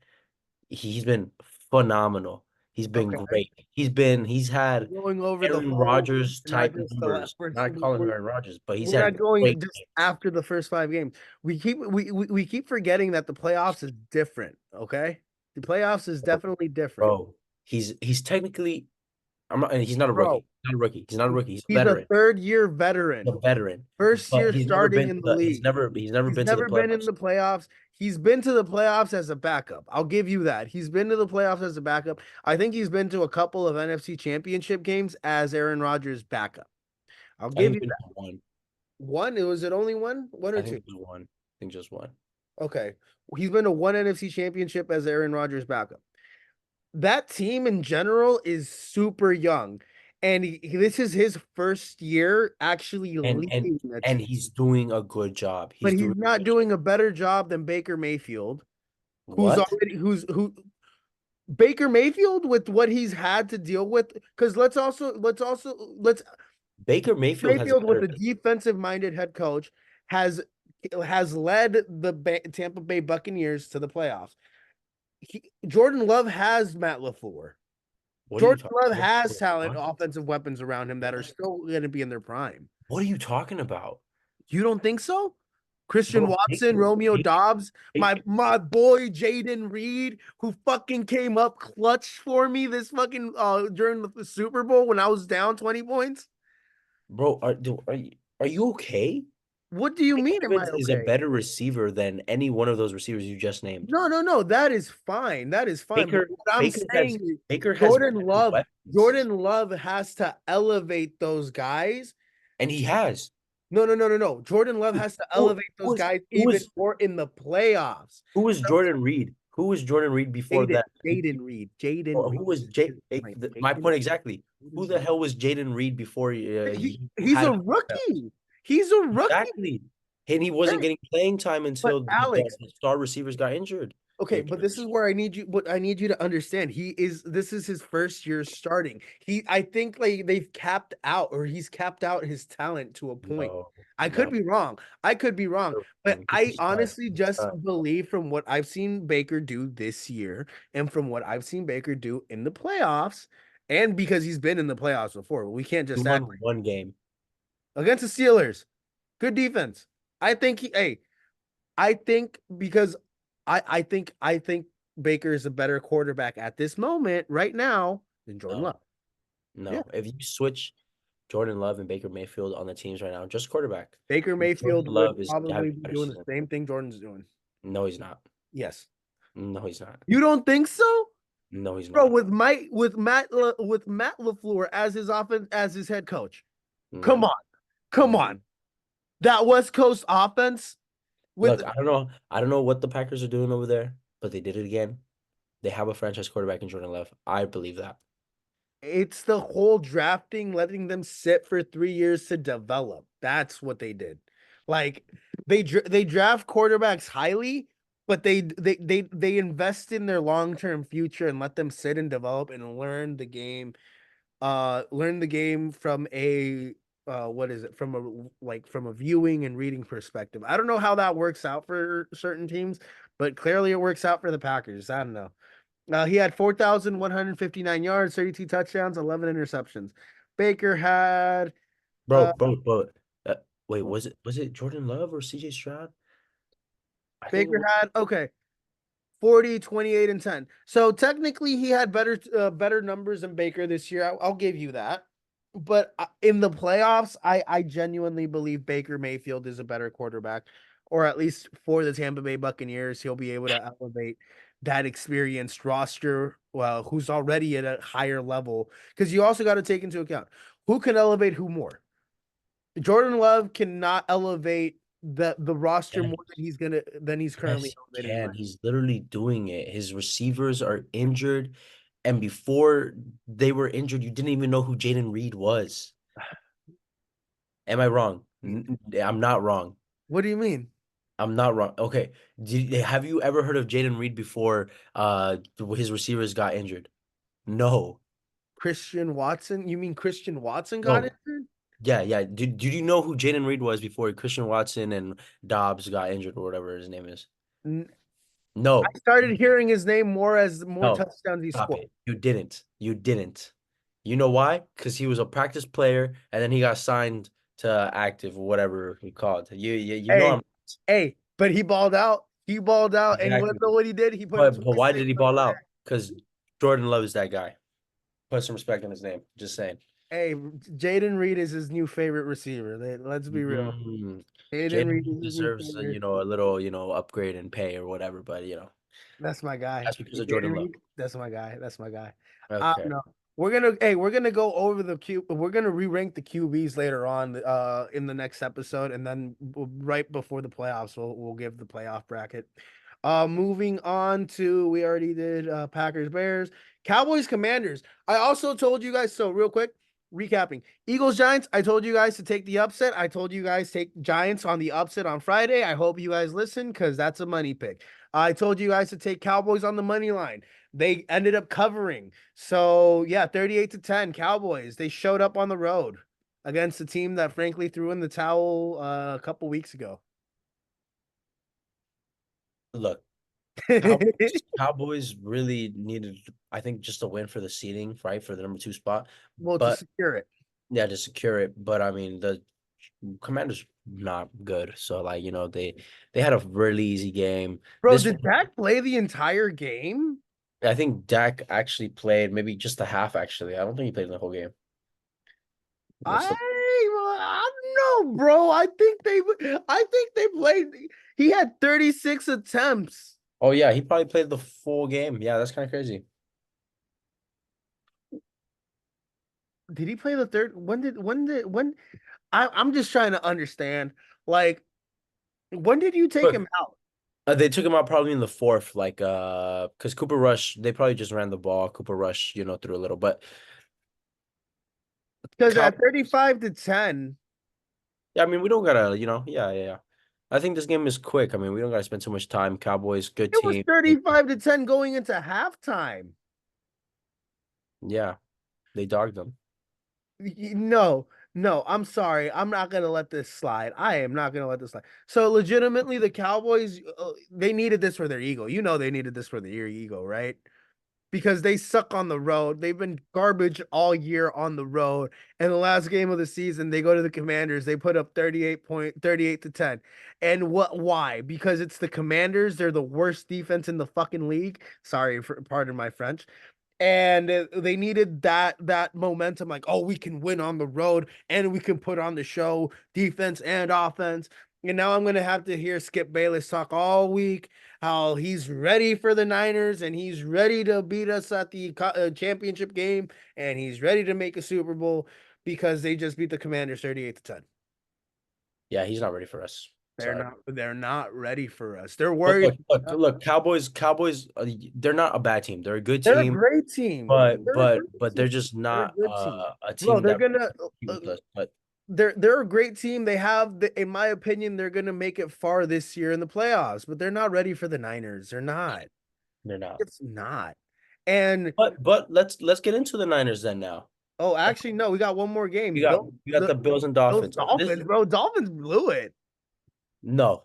he's been phenomenal. He's been okay, great. He's had going over the Aaron whole Rodgers not type just the numbers. Not calling him Aaron Rodgers, but he's we're not had going great just games. after the first 5 games. We keep forgetting that the playoffs is different, okay? The playoffs is definitely different. Bro, he's technically I'm not and he's not a rookie. Bro, He's not a rookie. He's not a rookie. He's a he's a veteran. third year He's veteran. a veteran. First But year starting in the league. he's never He's been to the never been in playoffs. the playoffs. He's been to the playoffs as a backup. I'll give you that. He's been to the playoffs as a backup. I think he's been to a couple of NFC championship games as Aaron Rodgers' backup. I'll I give think you he's been that. to one. One, was it only one? One or I think two? it was one. I think just one. Okay. He's been to one NFC championship as Aaron Rodgers' backup. That team in general is super young. And this is his first year actually And leading a and team. he's doing a good job. But He's he's doing not doing a better job than Baker Mayfield, who's what? already who Baker Mayfield with what he's had to deal with. Because let's Baker Mayfield has Mayfield with better. a defensive minded head coach has led the Tampa Bay Buccaneers to the playoffs. Jordan Love has Matt LaFleur. What are you Jordan talking? Love has talent, offensive weapons around him that are still going to be in their prime. What are you talking about, You don't think so? Christian bro? Watson, Romeo Dobbs, Baker, my boy Jaden Reed, who fucking came up clutch for me this fucking during the Super Bowl when I was down 20 points. bro, are you okay? What do you mean? Am I Evans is a okay? better receiver than any one of those receivers you just named. No. That is fine. That is fine. But Baker, what I'm Baker has saying is Baker has Jordan better Love, weapons, Jordan Love has to elevate those guys. and he has. No. Jordan Love has to Who, elevate who those is guys who even is more in the playoffs. who was Jordan Reed? Who was Jordan Reed before Jaden, that? Jaden Reed, Jaden Or Reed. who was Right, my Jaden point exactly? Who the Reed. hell was Jaden Reed before He's had a it? rookie. He's a rookie. Exactly. And he wasn't Right. getting playing time But until Alex, the star receivers got injured. okay, but this is where I need you. What I need you to understand, this is his first year starting. I think like they've capped out, or he's capped out his talent to a point. No, I could no. be wrong. I could be wrong, but He's I a stud. honestly He's a just stud. believe from what I've seen Baker do this year, and from what I've seen Baker do in the playoffs, and because he's been in the playoffs before, we can't He just act won one game. against the Steelers. Good defense. I think I think because I think Baker is a better quarterback at this moment right now than Jordan No, Love. no. Yeah. If you switch Jordan Love and Baker Mayfield on the teams right now, just quarterback. Baker Jordan Mayfield would Love is probably having be a better doing the season. same thing Jordan's doing. No, he's not. Yes. No, he's not. You don't think so? No, he's Bro, not. with Matt LaFleur as his offense as his head coach. Come No. on. Come on. That West Coast offense with Look, I don't know what the Packers are doing over there, but they did it again. They have a franchise quarterback in Jordan Love. I believe that. it's the whole drafting, letting them sit for 3 years to develop. That's what they did. Like they draft quarterbacks highly, but they invest in their long-term future and let them sit and develop and learn the game from a what is it from a viewing and reading perspective. I don't know how that works out for certain teams, but clearly it works out for the Packers. I don't know. He had 4,159 yards, 32 touchdowns, 11 interceptions. Baker had uh Bro. Uh, Wait, was it Jordan Love or CJ Stroud? I think it Baker was. had okay, 40, 28, and 10. So technically he had better numbers than Baker this year. I'll give you that. But in the playoffs, I genuinely believe Baker Mayfield is a better quarterback, or at least for the Tampa Bay Buccaneers, he'll be able to elevate that experienced roster, well, who's already at a higher level. Because you also got to take into account who can elevate who more. Jordan Love cannot elevate the roster Yes, more than he's currently yes, he elevating can. right. He's literally doing it. His receivers are injured, and before they were injured, you didn't even know who Jaden Reed was. Am I wrong? I'm not wrong. What do you mean? I'm not wrong. Okay. Have you ever heard of Jaden Reed before his receivers got injured? No. Christian Watson? You mean Christian Watson got No. injured? Yeah. Did you know who Jaden Reed was before Christian Watson and Dobbs got injured or whatever his name is? N- No. I started hearing his name more as more No. touchdowns he Stop scored. it. You didn't. You didn't. You know why? Because he was a practice player and then he got signed to active, whatever he called. You know Hey, I'm hey, but he balled out. He balled out, and you want exactly. to know what he did? He put a But why 26 did he on ball his out? back. Because Jordan loves that guy. Put some respect on his name. Just saying. Hey, Jaden Reed is his new favorite receiver. Let's be real. Mm, Jaden Jaden Reed is his new deserves favorite. a little upgrade in pay or whatever, but That's my guy. that's because of Jaden Jordan Love. Reed, that's my guy. That's my guy. Okay. No. We're gonna go over we're gonna re-rank the QBs later on in the next episode, and then right before the playoffs, we'll give the playoff bracket. Moving on to we already did Packers, Bears, Cowboys, Commanders. I also told you guys, so real quick, recapping. Eagles, Giants, I told you guys to take the upset. I told you guys take Giants on the upset on Friday. I hope you guys listen because that's a money pick. I told you guys to take Cowboys on the money line. They ended up covering. So yeah, 38-10 Cowboys. They showed up on the road against a team that frankly threw in the towel a couple weeks ago. Look, Cowboys really needed, I think, just a win for the seeding, right, for the number 2 spot. Well, to But secure it. yeah, to secure it. But I mean, the Commanders not good. So they had a really easy game. Bro, This did Dak play the entire game? I think Dak actually played maybe just a half. Actually, I don't think he played the whole game. Let's look. No, bro. I think they played. He had 36 attempts. Oh yeah, he probably played the full game. Yeah, that's kind of crazy. Did he play the third? When I'm just trying to understand. Like, when did you take Look, him out? they took him out probably in the fourth, like because Cooper Rush, they probably just ran the ball. Cooper Rush, threw a little, but Because Cow at 35-10, yeah, I mean, we don't gotta, yeah. I think this game is quick. I mean, we don't gotta spend too much time. Cowboys, good it was team. 35-10 going into halftime. Yeah, they dogged them. No, no, I'm sorry. I'm not gonna let this slide. I am not gonna let this slide. So legitimately, the Cowboys, they needed this for their ego. You know, they needed this for their ego, right? Because they suck on the road. They've been garbage all year on the road. And the last game of the season, they go to the Commanders. They put up 38-10. And why? Because it's the Commanders. They're the worst defense in the fucking league. Sorry for pardon my French. And they needed that momentum, like, oh, we can win on the road and we can put on the show, defense and offense. And now I'm gonna have to hear Skip Bayless talk all week how he's ready for the Niners and he's ready to beat us at the championship game and he's ready to make a Super Bowl because they just beat the Commanders 38-10. Yeah, he's not ready for us. Sorry. They're not ready for us. They're Look, worried. look, Cowboys. They're not a bad team. They're a good They're a team, great team. but They're a but great but team. they're just They're a not good team. a Bro, team they're that gonna compete with us. But they're a great team. They have in my opinion, they're gonna make it far this year in the playoffs, but they're not ready for the Niners. They're not. they're not. It's not. And But let's get into the Niners then now. oh, actually, no, we got one more We game. got we got the Bills and Those Dolphins. Dolphins, bro. Dolphins blew it. No,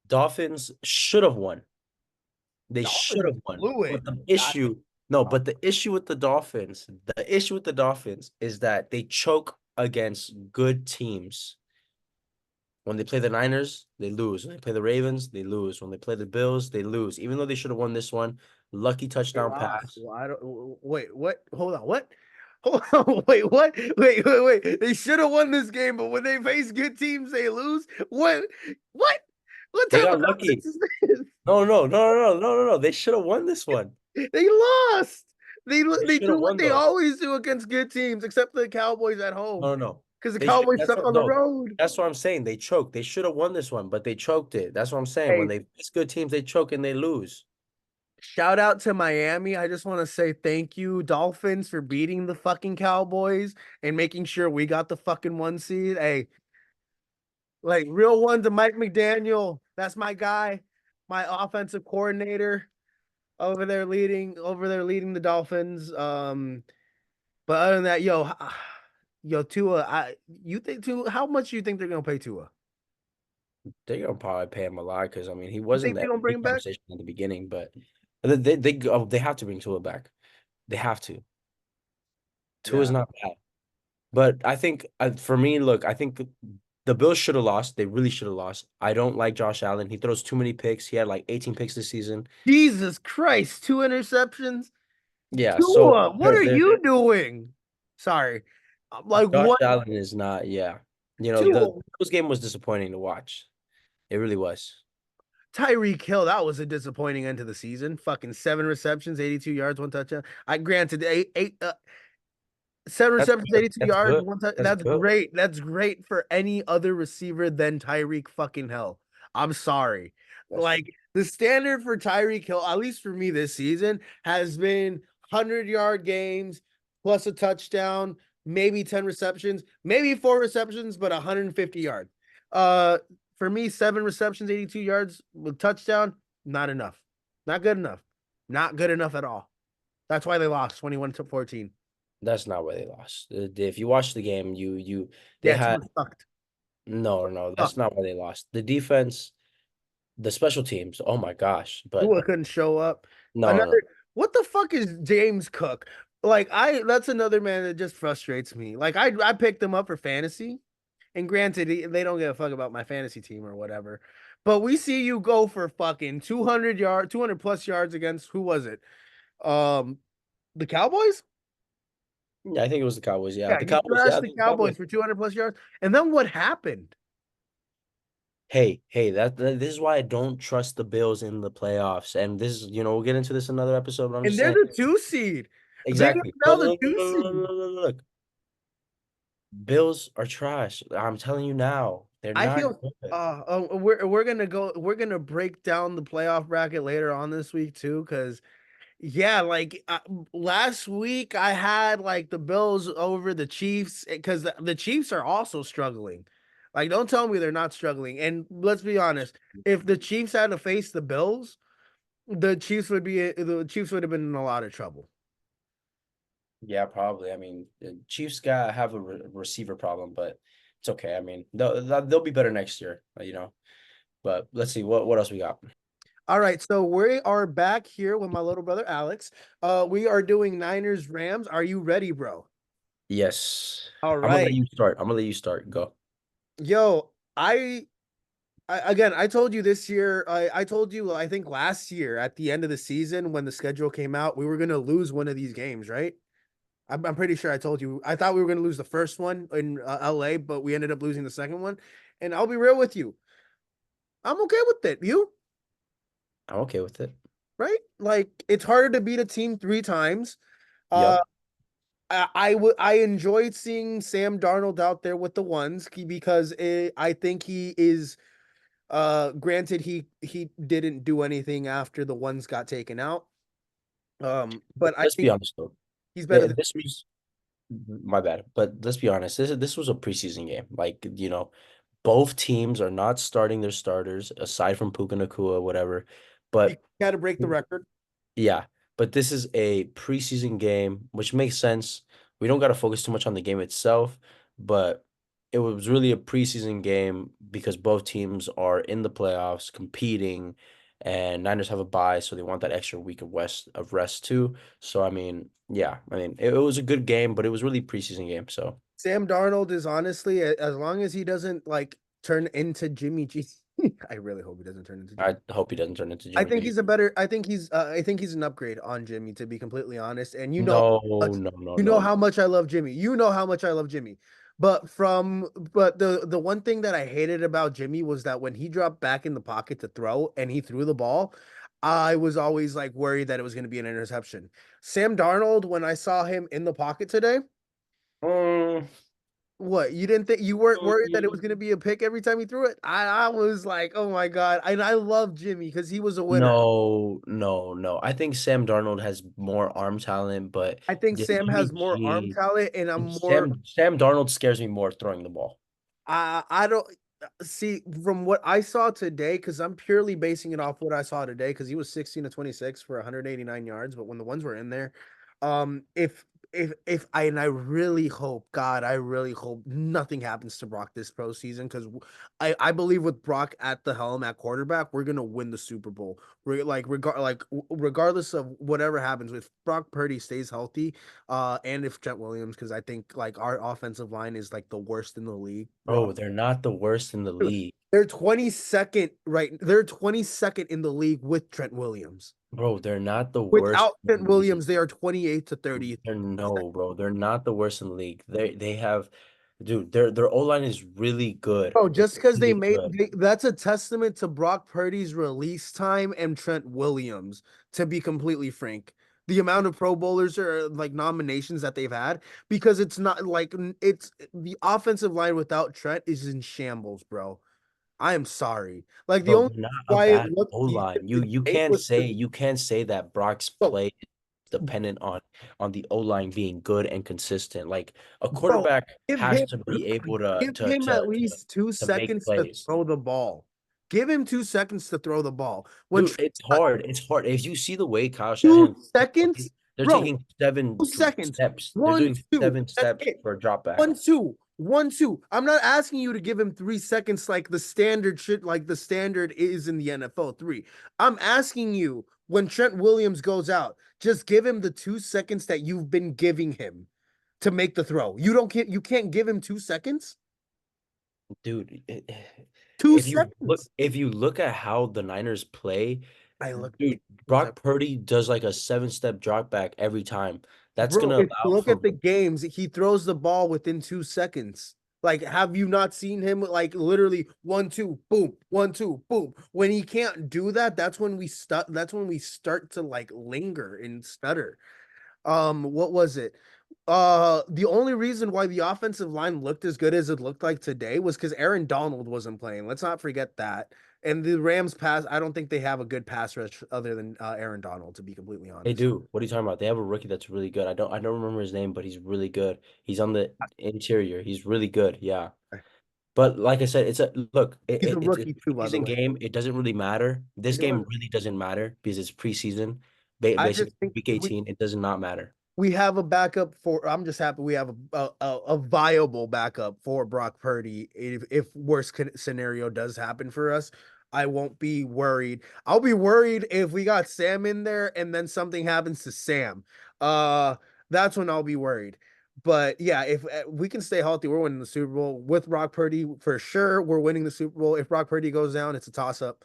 Dolphins should have won. They should Dolphins have won. blew it. But the issue with the Dolphins is that they choke against good teams. When they play the Niners, they lose. When they play the Ravens, they lose. When they play the Bills, they lose. Even though they should have won this one, lucky They touchdown lost. pass. Well, I don't. Wait, what? Hold on. What? Hold on. Wait, what? Wait. They should have won this game, but when they face good teams, they lose. What? What? What They type got of lucky. nonsense is this? No. They should have won this one. They lost. They They should have do what won they though. always do against good teams, except the Cowboys at home, No. because the They should. Cowboys suck on the road. That's what I'm saying. They choked. They should have won this one, but they choked it. That's what I'm saying. When Hey, they face good teams, they choke and they lose. shout out to Miami. I just want to say thank you, Dolphins, for beating the fucking Cowboys and making sure we got the fucking 1 seed. Hey, like real one to Mike McDaniel. That's my guy, my offensive coordinator over there leading the Dolphins. But other than that, yo, Tua, you think Tua, how much do you think they're gonna pay Tua? They're gonna probably pay him a lot because I mean he You wasn't think the they're gonna bring MVP him back? conversation at the beginning, but they have to bring Tua back. They have to. Tua's Yeah. not bad, but I think for me, look, I think the Bills should have lost. They really should have lost. I don't like Josh Allen. He throws too many picks. He had like 18 picks this season. Jesus Christ, 2 interceptions. Yeah, so Tua, what are you doing? Sorry. Like Josh what? Allen is not. Yeah, the Tua, Bills game was disappointing to watch. It really was. Tyreek Hill, that was a disappointing end to the season. Fucking 7 receptions, 82 yards, 1 touchdown. I granted seven That's receptions, good. 82 That's yards, good. 1 touch. That's That's good. great. That's great for any other receiver than Tyreek fucking Hill. I'm sorry. That's Like the standard for Tyreek Hill, at least for me this season, has been 100-yard games plus a touchdown, maybe 10 receptions, maybe 4 receptions, but 150 yards. Uh, for me, 7 receptions, 82 yards with touchdown, not enough. Not good enough. Not good enough at all. That's why they lost 21-14. That's not where they lost. If you watch the game, they Yeah, had Tua sucked. no. That's Sucked. not where they lost. The defense, the special teams. Oh my gosh! But Tua couldn't show up. no. What the fuck is James Cook? Like that's another man that just frustrates me. Like I picked him up for fantasy, and granted they don't give a fuck about my fantasy team or whatever. But we see you go for fucking 200 plus yards against who was it? Um, the Cowboys. Yeah, I think it was the Cowboys. Yeah, Yeah, the he Cowboys. thrashed Yeah, the the Cowboys for 200 plus yards. And then what happened? Hey, this is why I don't trust the Bills in the playoffs. And this is, we'll get into this in another episode, but I'm And just they're saying the 2 seed. They are exactly. now Look, the look, 2 look, look, seed. look, look, look. Bills are trash. I'm telling you now, they're I not feel good. we're gonna break down the playoff bracket later on this week too, because yeah, like last week I had like the Bills over the Chiefs because the Chiefs are also struggling. Like, don't tell me they're not struggling. And let's be honest, if the Chiefs had to face the Bills, the Chiefs would have been in a lot of trouble. Yeah, probably. I mean, the Chiefs got have a receiver problem, but it's okay. I mean, they'll be better next year, But let's see what else we got. All right, so we are back here with my little brother Alex. We are doing Niners Rams. Are you ready, bro? Yes, All I'm gonna let right. you start. I'm gonna let you start. Go. Yo, I again, I told you this year, I told you, I think last year at the end of the season when the schedule came out, we were going to lose one of these games, right? I'm pretty sure I told you. I thought we were going to lose the first one in LA, but we ended up losing the second one. And I'll be real with you. I'm okay with it. You? I'm okay with it. Right? Like, it's harder to beat a team 3 times. Uh, Yep. I enjoyed seeing Sam Darnold out there with the ones because I think he is granted he didn't do anything after the ones got taken out. But I Let's be think honest though. he's better than This was my bad, but let's be honest. This was a preseason game. Like, both teams are not starting their starters aside from Puka Nacua, whatever. he But had to break the record. yeah, but this is a preseason game, which makes sense. We don't got to focus too much on the game itself, but it was really a preseason game because both teams are in the playoffs competing, and Niners have a bye, so they want that extra week of rest too. So I mean, yeah, I mean it was a good game, but it was really preseason game. So Sam Darnold is honestly, as long as he doesn't like turn into Jimmy G. I really hope he doesn't turn into Jimmy. I hope he doesn't turn into I Jimmy think G. he's a better. I think he's an upgrade on Jimmy, to be completely honest. And No, much, no, no, you know no. how much I love Jimmy. You know how much I love Jimmy. But the one thing that I hated about Jimmy was that when he dropped back in the pocket to throw and he threw the ball, I was always like worried that it was going to be an interception. Sam Darnold, when I saw him in the pocket today, Mm, what, you didn't think, you weren't worried that it mm, was going to be a pick every time he threw it? I was like, oh my God. And I love Jimmy because he was a winner. no, no, no. I think Sam Darnold has more arm talent, but I think yeah, Sam Jimmy has more arm G. talent, and I'm more. Sam Darnold scares me more throwing the ball. I don't see from what I saw today, because I'm purely basing it off what I saw today, because he was 16 to 26 for 189 yards, but when the ones were in there, if I and I really hope, God, I really hope nothing happens to Brock this pro season, because I believe with Brock at the helm at quarterback, we're gonna win the Super Bowl. We're regardless of whatever happens, if Brock Purdy stays healthy, and if Trent Williams, because I think like our offensive line is like the worst in the league, bro. Bro, they're not the worst in the league. They're 22nd, right? They're 22nd in the league with Trent Williams. Bro, they're not the worst Without in Trent the league. Williams, they are 28 to 30. They're no, bro. They're not the worst in the league. They have, dude, their O-line is really good. Bro, It's just because really good. that's a testament to Brock Purdy's release time and Trent Williams, to be completely frank. The amount of Pro Bowlers or like nominations that they've had, because it's not like it's the offensive line without Trent is in shambles, bro. I am sorry. Like the Bro, only they're not a why it bad looked O-line. You today can't was say you can't say that Brock's bro, play is dependent on the O-line being good and consistent. Like a bro, quarterback give has him to be able to give to him to at to, least two to make seconds to plays. throw the ball. Give him 2 seconds to throw the ball. When Dude, it's hard. It's hard. If you see the way Kyle two Shanahan, seconds, they're bro, taking seven 2 seconds. steps. They're One, doing two. 7 steps for a drop back. 1, 2. 1, 2. I'm not asking you to give him 3 seconds like the standard shit, like the standard is in the NFL 3. I'm asking you when Trent Williams goes out, just give him the 2 seconds that you've been giving him to make the throw. You can't give him 2 seconds? Dude, Two seconds. if you look at how the Niners play, I look dude, Brock Purdy does like a 7 step drop back every time. That's Bro, gonna if you allow look for at the games, he throws the ball within 2 seconds. Like, have you not seen him like literally 1-2, boom, 1-2, boom? When he can't do that, that's when we start. That's when we start to like linger and stutter. What was it? The only reason why the offensive line looked as good as it looked like today was because Aaron Donald wasn't playing. Let's not forget that. And the Rams pass, I don't think they have a good pass rush other than Aaron Donald, to be completely they honest. do. What are you talking about? They have a rookie that's really good. I don't remember his name, but he's really good. He's on the interior. He's really good. Yeah. But like I said, it's a look. He's a It's a rookie too, by the preseason way. game. It doesn't really matter. This It game does. really doesn't matter because it's preseason. I just Basically, think week 18. It does not matter. we have a backup for. I'm just happy we have a viable backup for Brock Purdy. If worst scenario does happen for us, I won't be worried. I'll be worried if we got Sam in there and then something happens to Sam. Uh, that's when I'll be worried. But yeah, if we can stay healthy, we're winning the Super Bowl with Brock Purdy for sure. We're winning the Super Bowl. If Brock Purdy goes down, it's a toss up.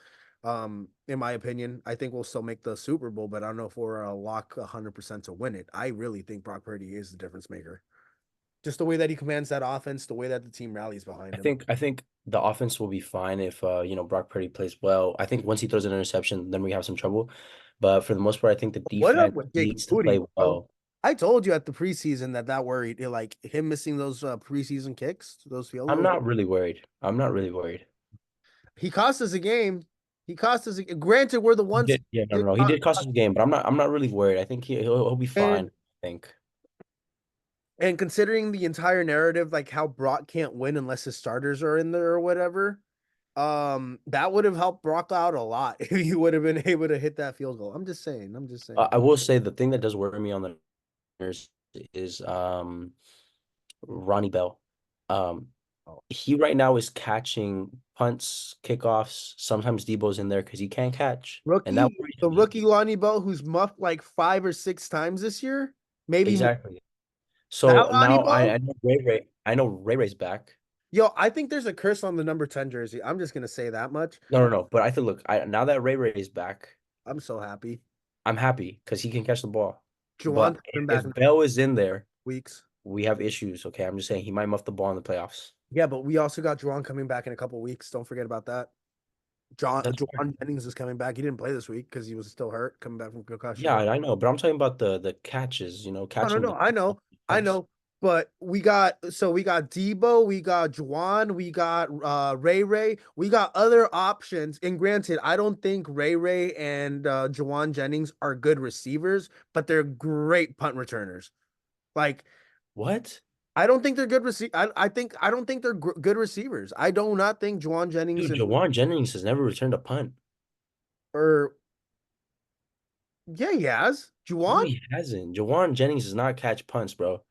In my opinion, I think we'll still make the Super Bowl, but I don't know if we're a lock 100% to win it. I really think Brock Purdy is the difference maker. Just the way that he commands that offense, the way that the team rallies behind him. I think the offense will be fine if Brock Purdy plays well. I think once he throws an interception, then we have some trouble. But for the most part, I think the What up defense with Jake needs to Moody, play bro? well. I told you at the preseason that worried, like him missing those preseason kicks, those field I'm goals. not really worried. I'm not really worried. He cost us a game. He cost us. Granted, we're the He ones. did, yeah, no. He did cost us a game, but I'm not really worried. I think he'll be fine. And I think. And considering the entire narrative, like how Brock can't win unless his starters are in there or whatever, that would have helped Brock out a lot if he would have been able to hit that field goal. I'm just saying. I'm just saying. I will say the thing that does worry me on the Niners is Ronnie Bell. Um, Oh. he right now is catching punts, kickoffs. Sometimes Debo's in there because he can't catch, and that worries The me. rookie Lonnie Bell, who's muffed like 5 or 6 times this year, maybe more. Exactly. That So Lonnie now Bell. I know Ray. I know Ray Ray's back. Yo, I think there's a curse on the number 10 jersey. I'm just gonna say that much. No. But I think look, now that Ray Ray is back, I'm so happy. I'm happy because he can catch the ball. Juwan But coming back if in Bell is in there, weeks. we have issues. Okay, I'm just saying he might muff the ball in the playoffs. Yeah, but we also got Juwan coming back in a couple weeks. Don't forget about that. That's fair. Juwan Jennings is coming back. He didn't play this week because he was still hurt, coming back from concussion. Yeah, I know, but I'm talking about the catches. No, Catching the I pass. know. But we got Debo, we got Juwan, we got Ray Ray, we got other options. And granted, I don't think Ray Ray and Juwan Jennings are good receivers, but they're great punt returners. Like, What? I don't think they're good I don't think they're good receivers. I do not think Juwan Jennings Dude, Jawan Jennings has never returned a punt. or yeah, he has. No, Juwan, he hasn't. Jawan Jennings does not catch punts, bro.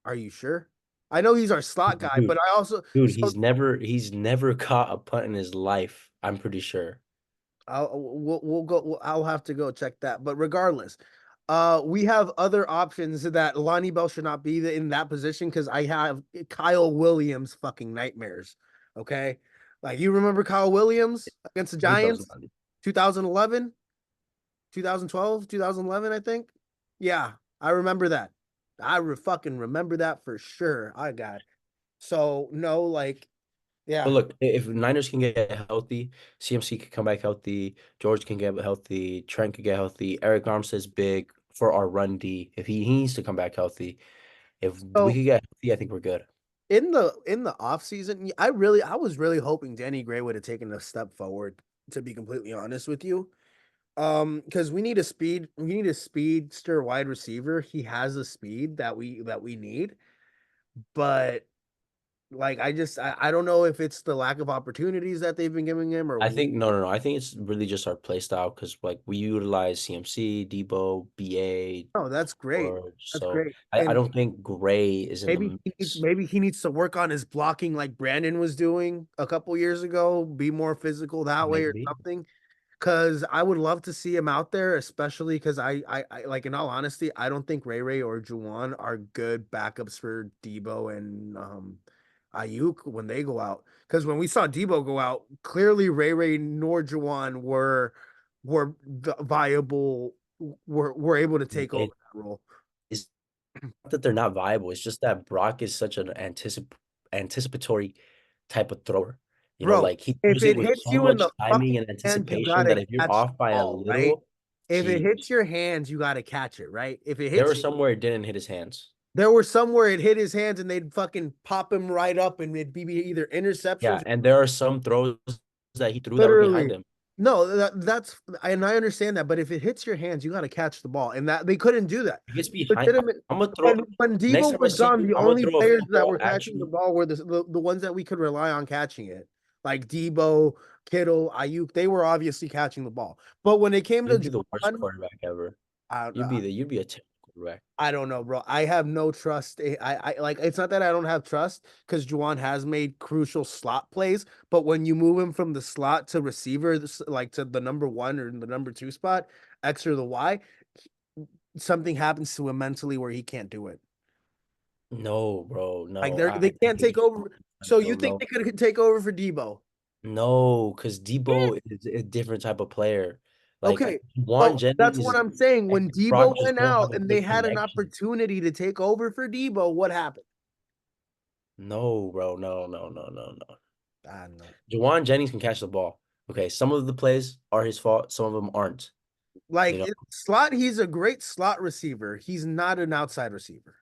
are you sure? I know he's our slot guy, but Dude, I also dude, so he's never caught a punt in his life. I'm pretty sure. we'll go. I'll have to go check that. But regardless, we have other options that Lonnie Bell should not be in that position because I have Kyle Williams fucking nightmares. Okay, like you remember Kyle Williams against the Who Giants, doesn't? 2011, 2012, 2011, I think. Yeah, I remember that. Fucking remember that for sure. I got so no, like, But yeah. look, if Niners can get healthy, CMC can come back healthy, George can get healthy, Trent can get healthy, Eric Armstead's big for our run D. If he needs to come back healthy, if we So could get healthy, I think we're good. in the off season, I was really hoping Danny Gray would have taken a step forward, to be completely honest with you. Because we need a speedster wide receiver. He has the speed that we need, but like I don't know if it's the lack of opportunities that they've been giving him or I think no. I think it's really just our play style because like we utilize CMC, Debo, BA, oh, that's great. George. That's So great. I And don't think Gray is in the mix. maybe he needs to work on his blocking like Brandon was doing a couple years ago, be more physical that way or Maybe. something. Cause I would love to see him out there, especially because I like in all honesty, I don't think Ray Ray or Juwan are good backups for Debo and Ayuk when they go out. Because when we saw Debo go out, clearly Ray Ray nor Juwan were viable were able to take over It- that role. It's not that they're not viable. It's just that Brock is such an anticipatory type of thrower. Bro, Like he if throws it it with hits so you in much the timing fucking and hand, you anticipation gotta that if you're catch the off by a ball, right? little, If it hits geez. your hands, you gotta catch it, right? If it There hits was somewhere it didn't hit his hands. there were somewhere it hit his hands and they'd fucking pop him right up and it'd be either Yeah, interceptions. and there are some throws that he threw that were behind Literally. him. No, that's and I understand that, but if it hits your hands, you got to catch the ball, and that they couldn't do that. If it's behind, Legitimate. I'm gonna throw. When Next Debo time I was see gone, you, the I'm gonna only throw a players that football were at catching the you. ball were the ones that we could rely on catching it, like Debo, Kittle, Ayuk. They were obviously catching the ball, but when it came to You'd be the worst Juwan, quarterback ever. I, You'd be a terrible quarterback. I don't know, bro. I have no trust. I like. It's not that I don't have trust because Juwan has made crucial slot plays, but when you move him from the slot to receiver, like to the number 1 or the number 2 spot, X or the Y, something happens to him mentally where he can't do it. No, bro, Like no. they can't take over. So you think No, they could take over for Debo? no, because Debo is a different type of player. Like Okay, Juwan but that's what Jennings I'm saying. and When Brock Debo just went don't out have a and they good had an connection. opportunity to take over for Debo, what happened? No, bro, no. I don't know. Juwan Jennings can catch the ball. Okay, some of the plays are his fault, some of them aren't. Like You know, slot, he's a great slot receiver. He's not an outside receiver.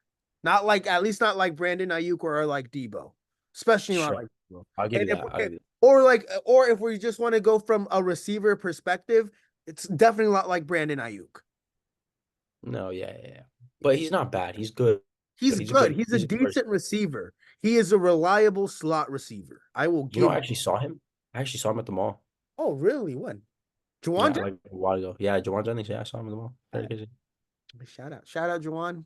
Not like at least not like Brandon Ayuk or like Debo, especially not sure. like Debo. I'll give And you that. I'll give you or if we just want to go from a receiver perspective, it's definitely not like Brandon Ayuk. that. No, yeah. But he's not bad. He's good. He's He's a good. good. He's a He's a good decent receiver. receiver. He is a reliable slot receiver. I will You know, give. I actually saw him. I actually saw him at the mall. Oh, really? When? Yeah, Juwan? like a while ago. Yeah, Juwan Jennings. Yeah, I saw him at the mall. Very crazy. Shout out, Juwan.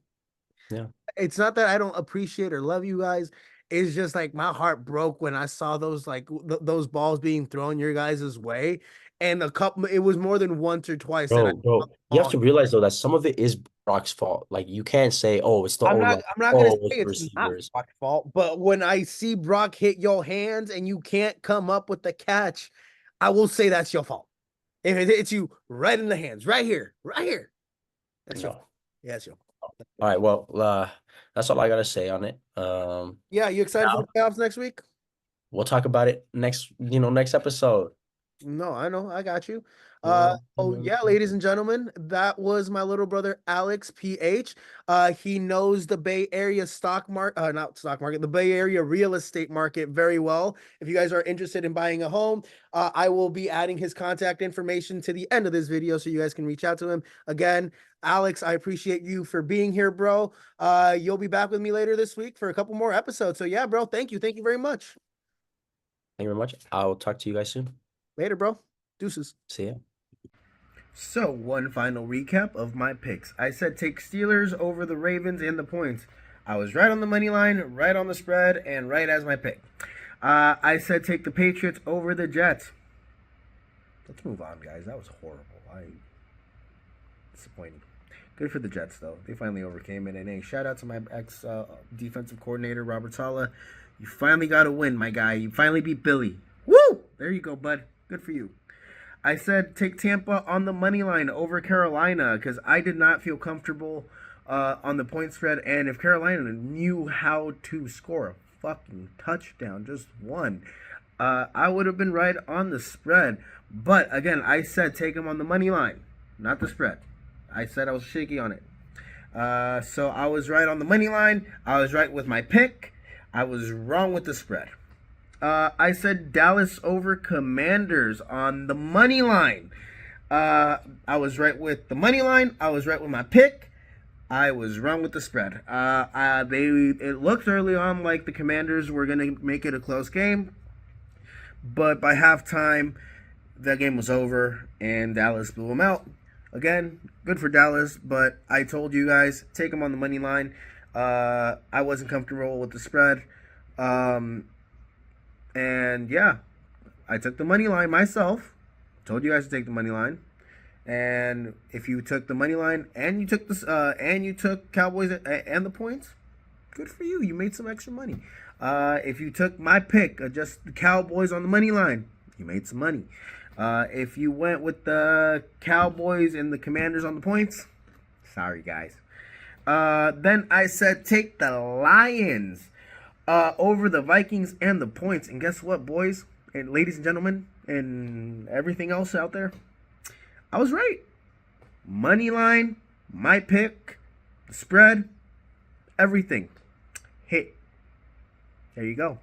Yeah. It's not that I don't appreciate or love you guys. It's just like my heart broke when I saw those like those balls being thrown your guys' way, and a couple. It was more than once or twice that I saw Bro, the you have ball. to realize though that some of it is Brock's fault. Like you can't say, "Oh, it's the I'm own not. line." I'm not gonna Oh, say it was the it's not receivers. Brock's fault, but when I see Brock hit your hands and you can't come up with the catch, I will say that's your fault. If it hits you right in the hands, right here, that's your No. fault. Yeah, that's your fault. All right. Well, that's all I gotta say on it. Yeah, you excited for the playoffs next week? We'll talk about it next episode. No, I know. I got you. Yeah. Oh yeah, ladies and gentlemen, that was my little brother Alex PH. He knows the Bay Area stock market, not stock market, the Bay Area real estate market very well. If you guys are interested in buying a home, I will be adding his contact information to the end of this video so you guys can reach out to him. Again, Alex, I appreciate you for being here, bro. You'll be back with me later this week for a couple more episodes. So yeah, bro, thank you. Thank you very much. Thank you very much. I'll talk to you guys soon. Later, bro. Deuces. See ya. So, one final recap of my picks. I said take Steelers over the Ravens and the points. I was right on the money line, right on the spread, and right as my pick. I said take the Patriots over the Jets. Let's move on, guys. That was horrible. Disappointing. Good for the Jets, though. They finally overcame it. And hey, shout out to my ex-defensive coordinator, Robert Saleh. You finally got a win, my guy. You finally beat Billy. Woo! There you go, bud. Good for you. I said take Tampa on the money line over Carolina because I did not feel comfortable on the point spread. And if Carolina knew how to score a fucking touchdown, just one, I would have been right on the spread. But again, I said take them on the money line, not the spread. I said I was shaky on it. So I was right on the money line. I was right with my pick. I was wrong with the spread. I said Dallas over Commanders on the money line. I was right with the money line. I was right with my pick. I was wrong with the spread. It looked early on like the Commanders were going to make it a close game. But by halftime, that game was over and Dallas blew them out. Again, good for Dallas, but I told you guys, take them on the money line. I wasn't comfortable with the spread. And yeah, I took the money line myself. Told you guys to take the money line. And if you took the money line and you took this and you took Cowboys and the points, good for you. You made some extra money. If you took my pick, just the Cowboys on the money line, you made some money. If you went with the Cowboys and the Commanders on the points, sorry guys. Then I said take the Lions over the Vikings and the points. And guess what, boys and ladies and gentlemen and everything else out there? I was right. Money line, my pick, the spread, everything hit. There you go.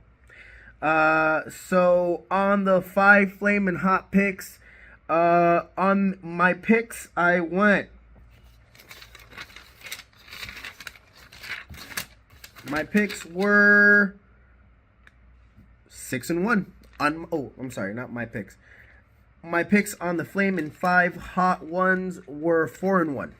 So on the 5 flamin' hot picks, on my picks, I went. My picks were 6-1. I'm sorry, not my picks. My picks on the flamin' 5 hot ones were 4-1.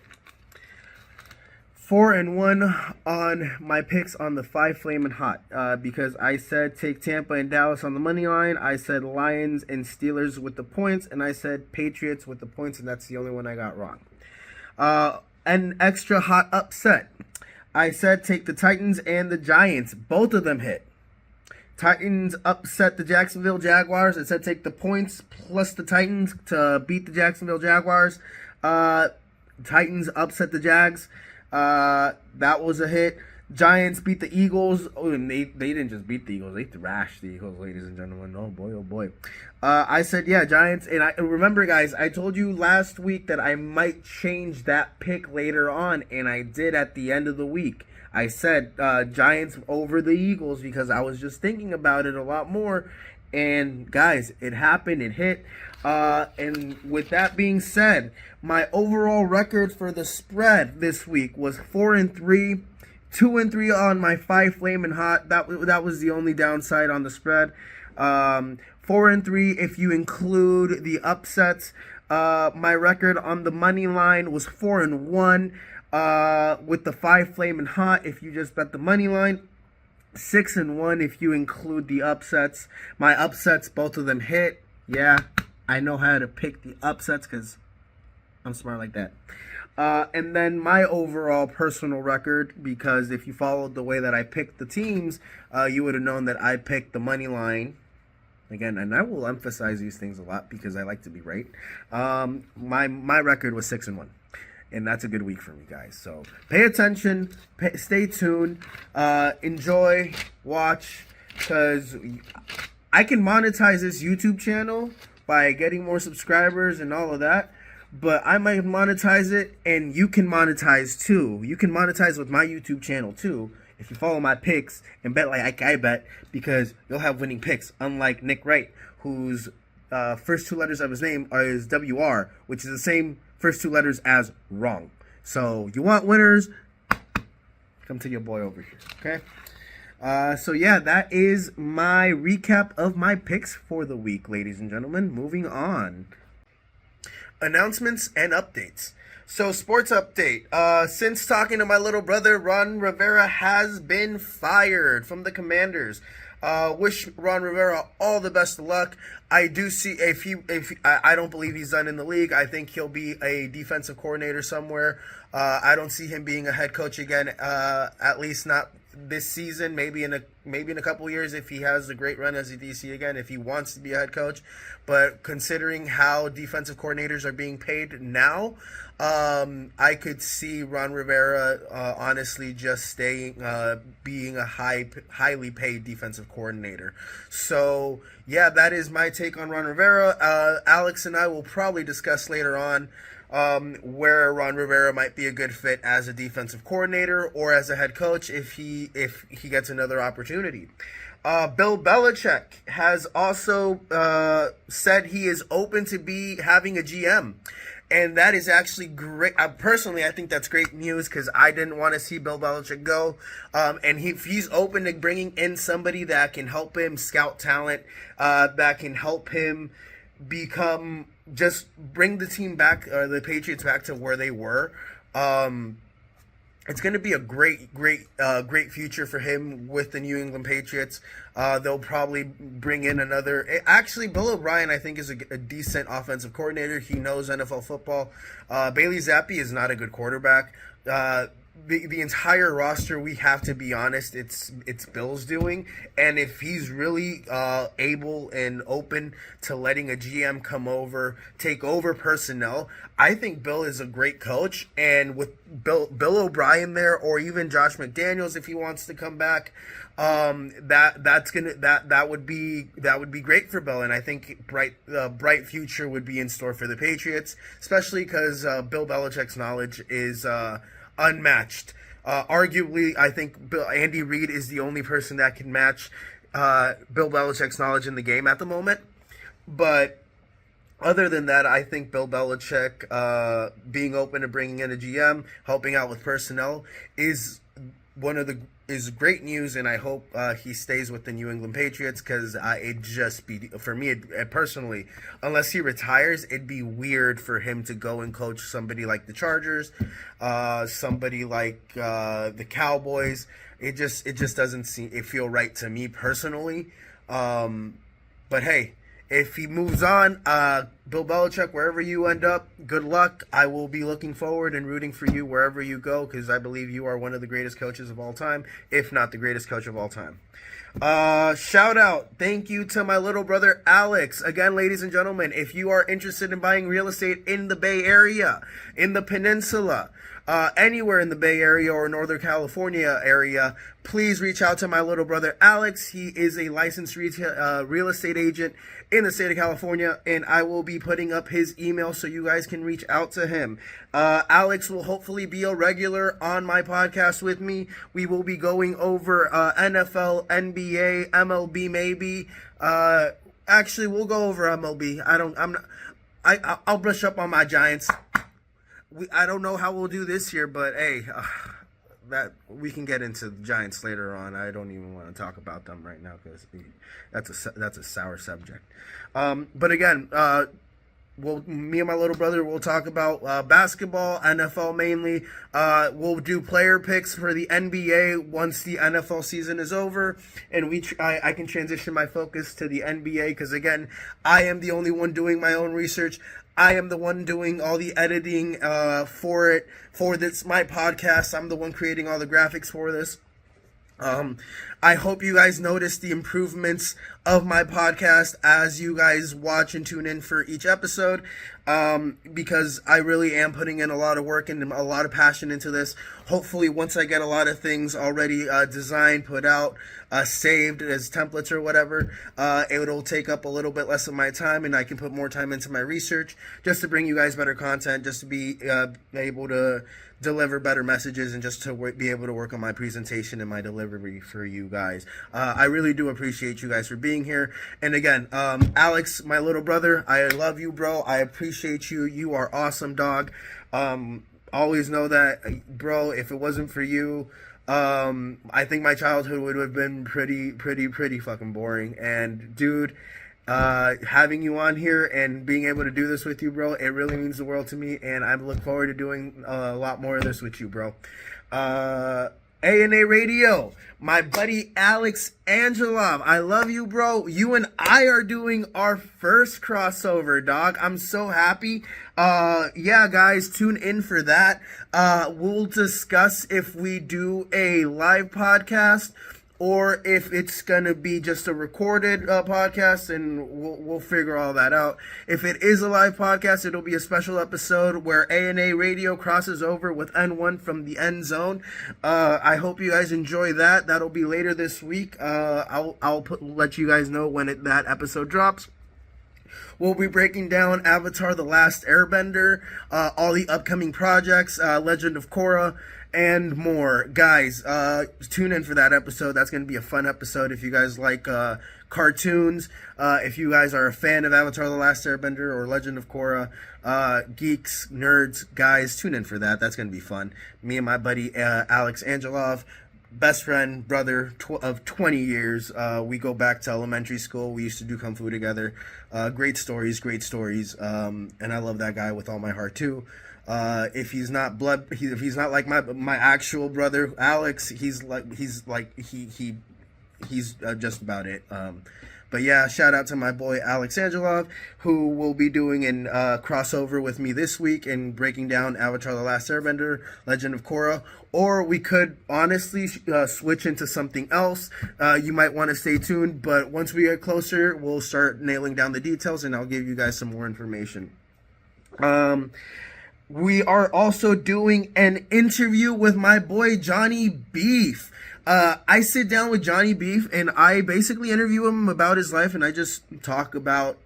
4-1 on my picks on the 5 flamin' hot, because I said take Tampa and Dallas on the money line. I said Lions and Steelers with the points, and I said Patriots with the points, and that's the only one I got wrong. N-Xtra hot upset. I said take the Titans and the Giants. Both of them hit. Titans upset the Jacksonville Jaguars. I said take the points plus the Titans to beat the Jacksonville Jaguars. Titans upset the Jags. That was a hit. Giants beat the Eagles. Oh, and they didn't just beat the Eagles. They thrashed the Eagles, ladies and gentlemen. Oh, boy, oh, boy. I said, yeah, Giants. And I remember, guys, I told you last week that I might change that pick later on, and I did at the end of the week. I said Giants over the Eagles because I was just thinking about it a lot more. And, guys, it happened. It hit. And with that being said, my overall record for the spread this week was 4-3, 2-3 on my 5 flamin' hot. That was the only downside on the spread. 4-3 if you include the upsets. My record on the money line was 4-1 with the 5 flamin' hot. If you just bet the money line. 6-1 if you include the upsets. My upsets, both of them hit. Yeah, I know how to pick the upsets because I'm smart like that. And then my overall personal record, because if you followed the way that I picked the teams, you would have known that I picked the money line. Again, and I will emphasize these things a lot because I like to be right. My record was 6-1. And that's a good week for me, guys. So pay attention, stay tuned, enjoy, watch, because I can monetize this YouTube channel by getting more subscribers and all of that. But I might monetize it, and you can monetize too. You can monetize with my YouTube channel too if you follow my picks and bet like I bet, because you'll have winning picks. Unlike Nick Wright, whose first 2 letters of his name is WR, which is the same first 2 letters as wrong. So you want winners? Come to your boy over here, okay? So yeah, that is my recap of my picks for the week, ladies and gentlemen. Moving on. Announcements and updates. So sports update. Since talking to my little brother, Ron Rivera has been fired from the Commanders. Wish Ron Rivera all the best of luck. I do see I don't believe he's done in the league. I think he'll be a defensive coordinator somewhere. I don't see him being a head coach again. At least not this season. Maybe in a couple of years if he has a great run as a DC again. If he wants to be a head coach, but considering how defensive coordinators are being paid now, I could see Ron Rivera honestly just staying, being a highly paid defensive coordinator. So yeah, that is my take on Ron Rivera. Alex and I will probably discuss later on where Ron Rivera might be a good fit as a defensive coordinator or as a head coach if he gets another opportunity. Bill Belichick has also said he is open to having a GM. And that is actually great. Personally, I think that's great news because I didn't want to see Bill Belichick go. And if he's open to bringing in somebody that can help him scout talent, that can help him just bring the team back, the Patriots back to where they were. It's going to be a great future for him with the New England Patriots. They'll probably bring in another. Actually, Bill O'Brien, I think, is a decent offensive coordinator. He knows NFL football. Bailey Zappi is not a good quarterback. the entire roster, we have to be honest, it's Bill's doing. And if he's really able and open to letting a GM come over, take over personnel, I think Bill is a great coach. And with Bill O'Brien there, or even Josh McDaniels if he wants to come back, that would be great for Bill. And I think bright future would be in store for the Patriots, especially because Bill Belichick's knowledge is unmatched. Arguably, I think Andy Reid is the only person that can match Bill Belichick's knowledge in the game at the moment. But other than that, I think Bill Belichick being open to bringing in a GM, helping out with personnel, is great news, and I hope he stays with the New England Patriots, because it'd just be, for me personally, unless he retires, it'd be weird for him to go and coach somebody like the Chargers, somebody like the Cowboys. It just doesn't feel right to me personally. But hey, if he moves on, Bill Belichick, wherever you end up, good luck. I will be looking forward and rooting for you wherever you go, because I believe you are one of the greatest coaches of all time, if not the greatest coach of all time. Shout out, thank you to my little brother Alex. Again, ladies and gentlemen, if you are interested in buying real estate in the Bay Area, in the Peninsula, anywhere in the Bay Area or Northern California area, please reach out to my little brother Alex. He is a licensed real estate agent in the state of California, and I will be putting up his email so you guys can reach out to him. Alex will hopefully be a regular on my podcast with me. We will be going over NFL, NBA, MLB maybe. Actually, we'll go over MLB. I'll brush up on my Giants. I don't know how we'll do this year, but hey, that we can get into the Giants later on. I don't even want to talk about them right now because that's a sour subject. But again, me and my little brother will talk about basketball, NFL mainly. We'll do player picks for the NBA once the NFL season is over, and I can transition my focus to the NBA, because again, I am the only one doing my own research. I am the one doing all the editing for my podcast. I'm the one creating all the graphics for this. I hope you guys notice the improvements of my podcast as you guys watch and tune in for each episode, because I really am putting in a lot of work and a lot of passion into this. Hopefully, once I get a lot of things already designed, put out, saved as templates or whatever, it'll take up a little bit less of my time, and I can put more time into my research just to bring you guys better content, just to be able to deliver better messages, and just to be able to work on my presentation and my delivery for you guys. I really do appreciate you guys for being here. And again, Alex, my little brother, I love you, bro. I appreciate you. You are awesome, dog. Always know that, bro. If it wasn't for you, I think my childhood would have been pretty fucking boring. And dude, having you on here and being able to do this with you, bro, it really means the world to me, and I look forward to doing a lot more of this with you, bro. A&A Radio, my buddy Alex Angelov, I love you, bro. You and I are doing our first crossover, dog. I'm so happy. Yeah, guys, tune in for that. We'll discuss if we do a live podcast or if it's gonna be just a recorded podcast, and we'll figure all that out. If it is a live podcast, it'll be a special episode where A&A Radio crosses over with N1 from the End Zone. I hope you guys enjoy that. That'll be later this week. I'll let you guys know when that episode drops. We'll be breaking down Avatar: The Last Airbender, all the upcoming projects, Legend of Korra, and more. Guys, tune in for that episode. That's going to be a fun episode. If you guys like cartoons, if you guys are a fan of Avatar: The Last Airbender or Legend of Korra, geeks, nerds, guys, tune in for that. That's going to be fun. Me and my buddy Alex Angelov, best friend, brother of 20 years. We go back to elementary school. We used to do Kung Fu together. Great stories. And I love that guy with all my heart too. If he's not like my actual brother Alex, he's just about it. But yeah, shout out to my boy Alex who will be doing an crossover with me this week and breaking down Avatar: The Last Airbender, Legend of Korra. Or we could honestly switch into something else. You might want to stay tuned, but once we get closer, we'll start nailing down the details and I'll give you guys some more information. We are also doing an interview with my boy Johnny Beef. I sit down with Johnny Beef and I basically interview him about his life and I just talk about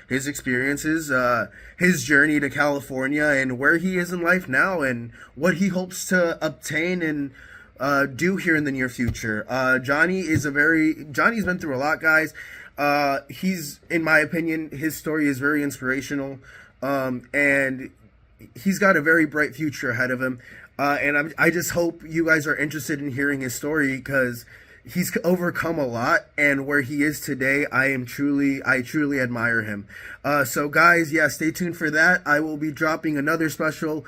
his experiences, his journey to California and where he is in life now and what he hopes to obtain and do here in the near future. Johnny's been through a lot, guys. He's, in my opinion, his story is very inspirational, and he's got a very bright future ahead of him. And I just hope you guys are interested in hearing his story because he's overcome a lot, and where he is today, I truly admire him. So guys, yeah, stay tuned for that. I will be dropping another special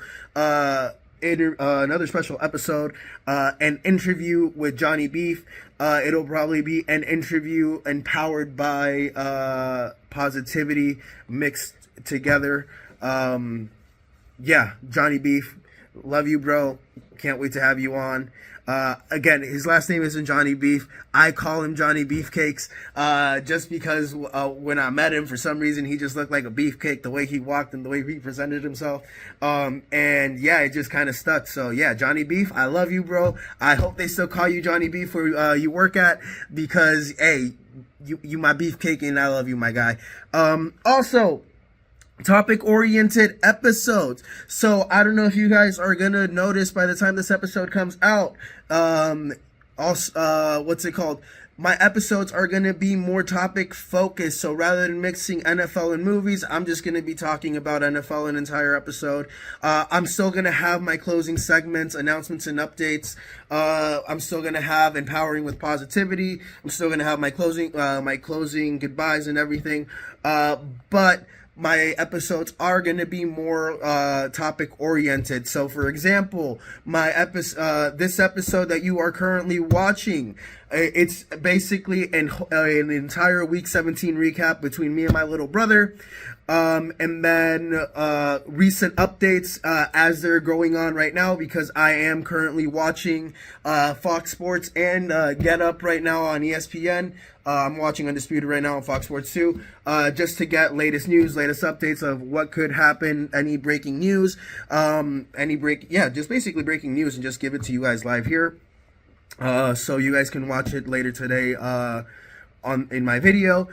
episode, an interview with Johnny Beef. It'll probably be an interview empowered by positivity mixed together. Yeah, Johnny Beef, love you, bro. Can't wait to have you on. Again, his last name isn't Johnny Beef. I call him Johnny Beefcakes, just because when I met him, for some reason, he just looked like a beefcake, the way he walked and the way he presented himself. And yeah, it just kind of stuck. So yeah, Johnny Beef, I love you, bro. I hope they still call you Johnny Beef where you work at, because, hey, you my beefcake and I love you, my guy. Also, topic-oriented episodes. So I don't know if you guys are gonna notice by the time this episode comes out, what's it called? My episodes are gonna be more topic focused. So rather than mixing NFL and movies, I'm just gonna be talking about NFL an entire episode. I'm still gonna have my closing segments, announcements and updates. I'm still gonna have empowering with positivity. I'm still gonna have my closing goodbyes and everything. But my episodes are going to be more topic oriented. So for example, this episode that you are currently watching, it's basically an entire week 17 recap between me and my little brother. And then recent updates as they're going on right now, because I am currently watching Fox Sports and Get Up right now on ESPN. I'm watching Undisputed right now on Fox Sports 2, just to get latest news, latest updates of what could happen, any breaking news, just basically breaking news, and just give it to you guys live here. So you guys can watch it later today in my video.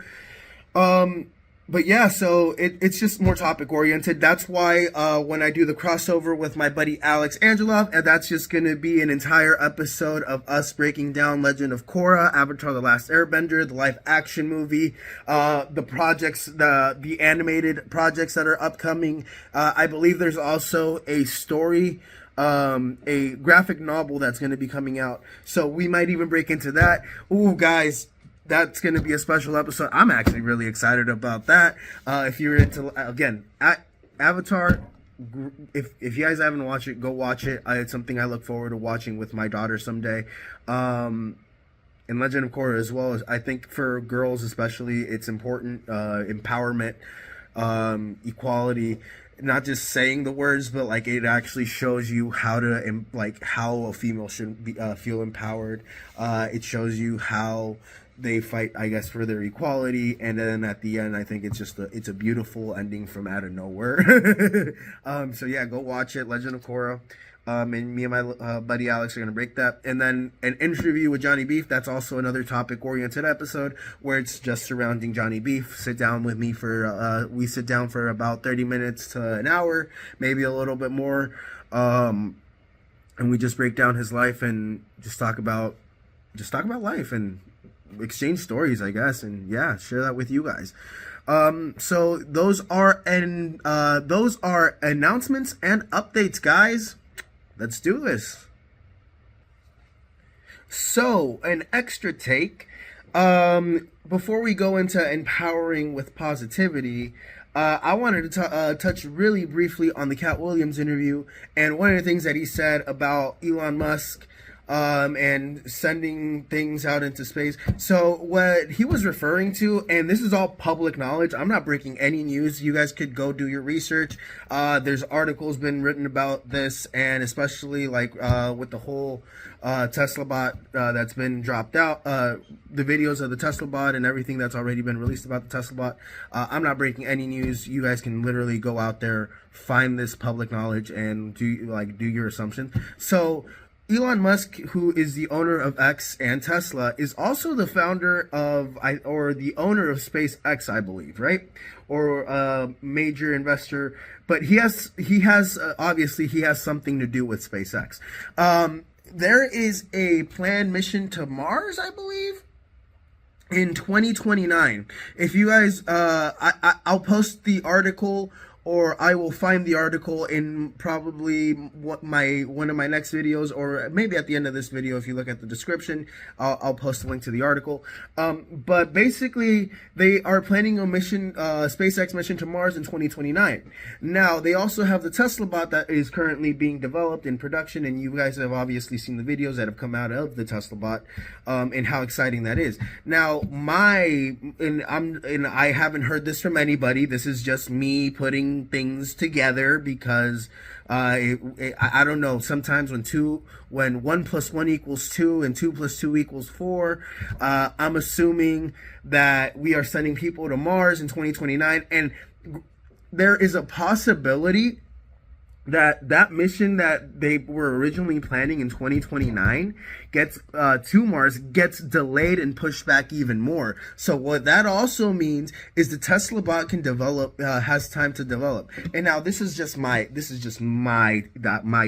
But yeah, so it's just more topic oriented. That's why when I do the crossover with my buddy Alex, and that's just going to be an entire episode of us breaking down Legend of Korra, Avatar: The Last Airbender, the live action movie, the projects, the animated projects that are upcoming. I believe there's also a story, a graphic novel that's going to be coming out. So we might even break into that. Ooh, guys, that's going to be a special episode. I'm actually really excited about that. If you're into, again, Avatar, if you guys haven't watched it, go watch it. It's something I look forward to watching with my daughter someday. And Legend of Korra as well. I think for girls especially, it's important. Empowerment, equality. Not just saying the words, but like it actually shows you how a female should be, feel empowered. It shows you how they fight, I guess, for their equality, and then at the end, I think it's a beautiful ending from out of nowhere. So yeah, go watch it, Legend of Korra. And me and my buddy Alex are gonna break that, and then an interview with Johnny Beef. That's also another topic-oriented episode where it's just surrounding Johnny Beef. Sit down with me we sit down for about 30 minutes to an hour, maybe a little bit more, and we just break down his life and just talk about life and exchange stories, I guess, and yeah, share that with you guys. So those are announcements and updates, guys. Let's do this. So an extra take, before we go into empowering with positivity, I wanted to touch really briefly on the Cat Williams interview, and one of the things that he said about Elon Musk and sending things out into space. So what he was referring to, and this is all public knowledge, I'm not breaking any news. You guys could go do your research. There's articles been written about this, and especially like with the whole Tesla bot that's been dropped out, the videos of the Tesla bot and everything that's already been released about the Tesla bot. I'm not breaking any news. You guys can literally go out there, find this public knowledge, and do your assumptions. So Elon Musk, who is the owner of X and Tesla, is also the founder of, or the owner of SpaceX, I believe, right? Or a major investor, but he has obviously he has something to do with SpaceX. There is a planned mission to Mars, I believe, in 2029. If you guys, I'll post the article, or I will find the article in probably one of my next videos, or maybe at the end of this video. If you look at the description, I'll post a link to the article. But basically, they are planning a mission, SpaceX mission to Mars in 2029. Now, they also have the Tesla bot that is currently being developed in production, and you guys have obviously seen the videos that have come out of the Tesla bot, and how exciting that is. Now, I haven't heard this from anybody. This is just me putting things together because I don't know, sometimes when 1 + 1 = 2 and 2 + 2 = 4, I'm assuming that we are sending people to Mars in 2029, and there is a possibility that mission that they were originally planning in 2029 gets to Mars gets delayed and pushed back even more. So what that also means is the Tesla bot can develop, has time to develop. And now this is just my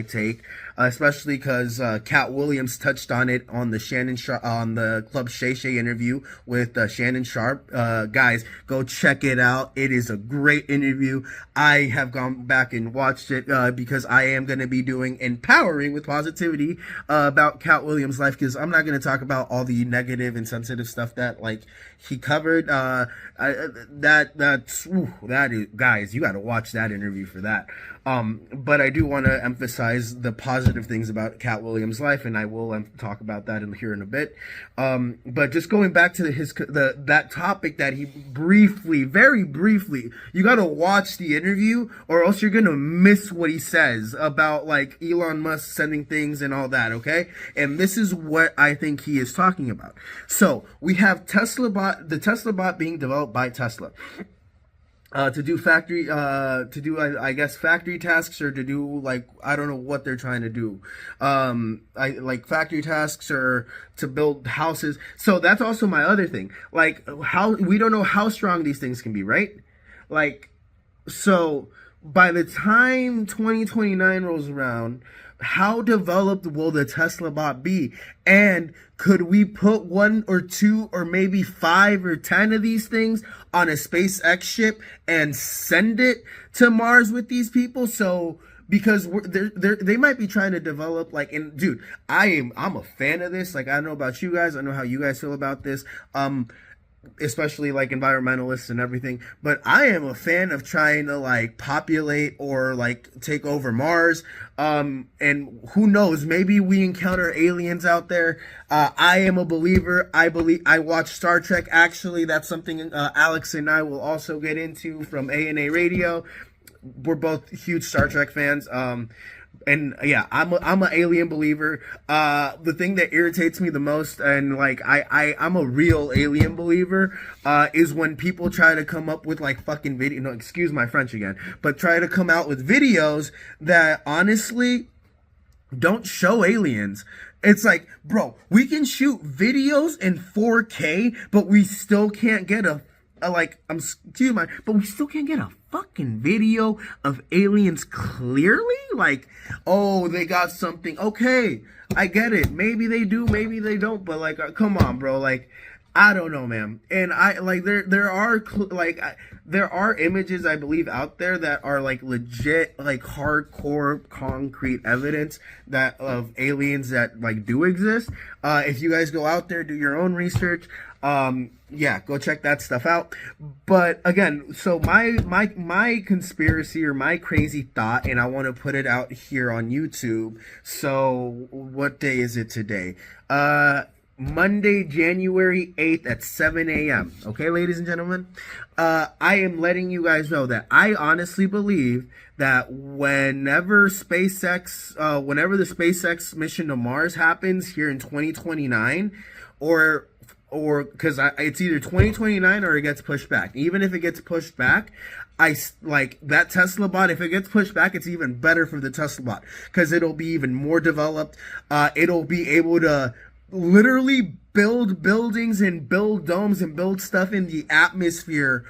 take, especially because Cat Williams touched on it on the on the Club Shay Shay interview with Shannon Sharp. Guys, go check it out. It is a great interview. I have gone back and watched it because I am going to be doing Empowering with Positivity about Cat Williams' life, because I'm not going to talk about all the negative and sensitive stuff that he covered. Guys, you got to watch that interview for that. But I do want to emphasize the positive things about Cat Williams' life, and I will talk about that here in a bit. But just going back to that topic that he very briefly, you got to watch the interview, or else you're gonna miss what he says about Elon Musk sending things and all that. Okay, and this is what I think he is talking about. So we have the Tesla bot being developed by Tesla. To do factory tasks, or to do I don't know what they're trying to do. Factory tasks, or to build houses. So that's also my other thing. How we don't know how strong these things can be, right? So by the time 2029 rolls around, how developed will the Tesla bot be? And could we put 1 or 2 or maybe 5 or 10 of these things on a SpaceX ship and send it to Mars with these people? So because they might be trying to develop and dude, I'm a fan of this. I don't know about you guys. I know how you guys feel about this. Especially environmentalists and everything, but I am a fan of trying to populate or take over Mars. And who knows, maybe we encounter aliens out there. I am a believer. I watch Star Trek. Actually, that's something Alex and I will also get into from A&A Radio. We're both huge Star Trek fans. And yeah, I'm an alien believer. The thing that irritates me the most, and I'm a real alien believer, is when people try to come up with fucking video. No, excuse my French again, but try to come out with videos that honestly don't show aliens. It's bro, we can shoot videos in 4K, but we still can't get but we still can't get a fucking video of aliens clearly. Oh, they got something. Okay, I get it. Maybe they do, maybe they don't. But come on, bro. I don't know, man. And I like there are there are images I believe out there that are like legit like hardcore concrete evidence that of aliens that like do exist. If you guys go out there, do your own research. Yeah, go check that stuff out. But again, so my conspiracy or my crazy thought, and I want to put it out here on YouTube. So what day is it today? Monday, January 8th at 7 a.m. Okay, ladies and gentlemen, I am letting you guys know that I honestly believe that whenever the SpaceX mission to Mars happens here in 2029, or because it's either 2029 or it gets pushed back. Even if it gets pushed back, I like that Tesla bot. If it gets pushed back, it's even better for the Tesla bot because it'll be even more developed. It'll be able to literally build buildings and build domes and build stuff in the atmosphere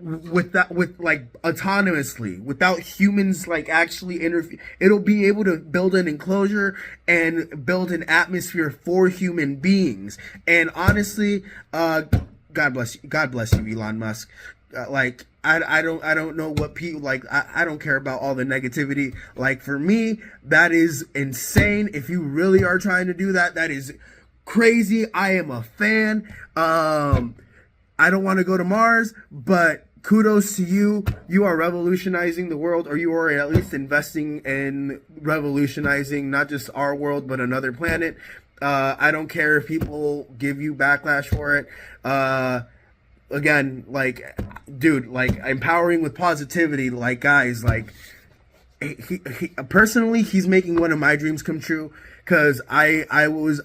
with like autonomously without humans like actually interfere. It'll be able to build an enclosure and build an atmosphere for human beings. And honestly, God bless you, Elon Musk. Like I don't know what people like. I don't care about all the negativity. Like for me, that is insane. If you really are trying to do that, that is crazy. I am a fan. I don't want to go to Mars, but kudos to you. You are revolutionizing the world, or you are at least investing in revolutionizing not just our world, but another planet. I don't care if people give you backlash for it. Again, like, dude, like empowering with positivity, like guys, like he personally, he's making one of my dreams come true. Cause I've always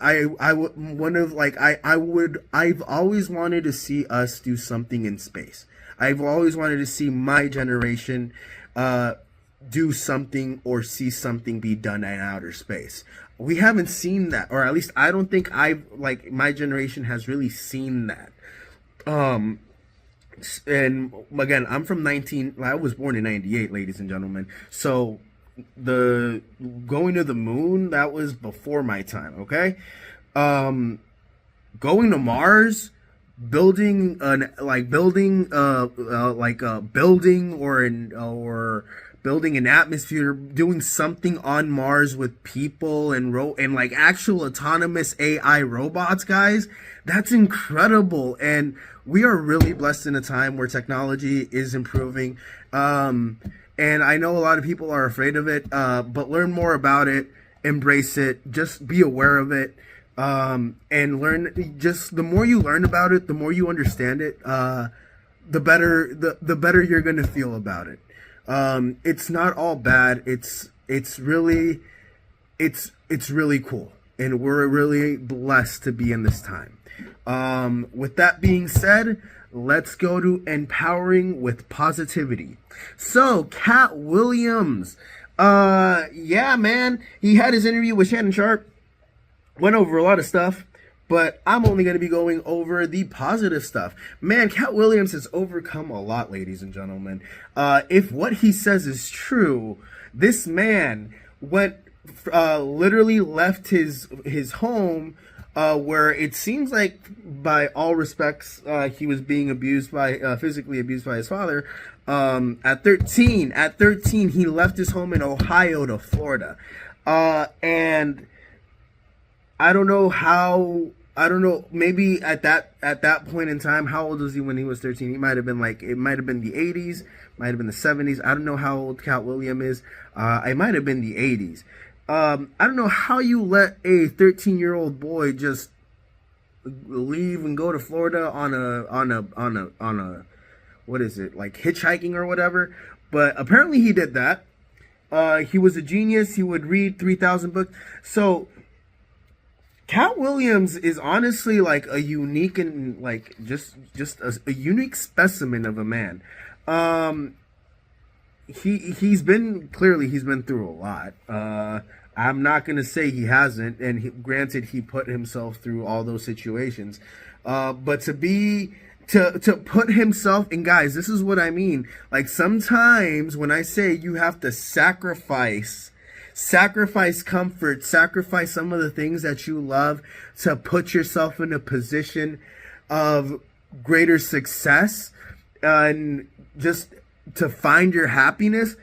wanted to see us do something in space. I've always wanted to see my generation, do something or see something be done in outer space. We haven't seen that, or at least I don't think my generation has really seen that. And again, I'm from I was born in 98, ladies and gentlemen. So the going to the moon, that was before my time. Okay. Going to Mars, building a building or building an atmosphere, doing something on Mars with people and like actual autonomous AI robots, guys. That's incredible. And we are really blessed in a time where technology is improving. And I know a lot of people are afraid of it, but learn more about it, embrace it, just be aware of it. And learn, just the more you learn about it, the more you understand it, the better you're going to feel about it. It's not all bad. It's really cool. And we're really blessed to be in this time. With that being said, let's go to empowering with positivity. So, Cat Williams, yeah, man, he had his interview with Shannon Sharp, went over a lot of stuff, but I'm only going to be going over the positive stuff. Man, Cat Williams has overcome a lot, ladies and gentlemen. If what he says is true, this man literally left his home, where it seems like, by all respects, he was being physically abused by his father. At 13, he left his home in Ohio to Florida. And I don't know, maybe at that point in time, how old was he when he was 13? He might have been it might have been the 80s, might have been the 70s. I don't know how old Cat Williams is. It might have been the 80s. I don't know how you let a 13-year-old boy just leave and go to Florida on a what is it, like hitchhiking or whatever, but apparently he did that. He was a genius. He would read 3,000 books. So Cat Williams is honestly like a unique and like just a unique specimen of a man. He's been through a lot. I'm not gonna say he hasn't, and granted, he put himself through all those situations. But to put himself, and guys, this is what I mean. Like sometimes when I say you have to sacrifice comfort, sacrifice some of the things that you love to put yourself in a position of greater success and just to find your happiness,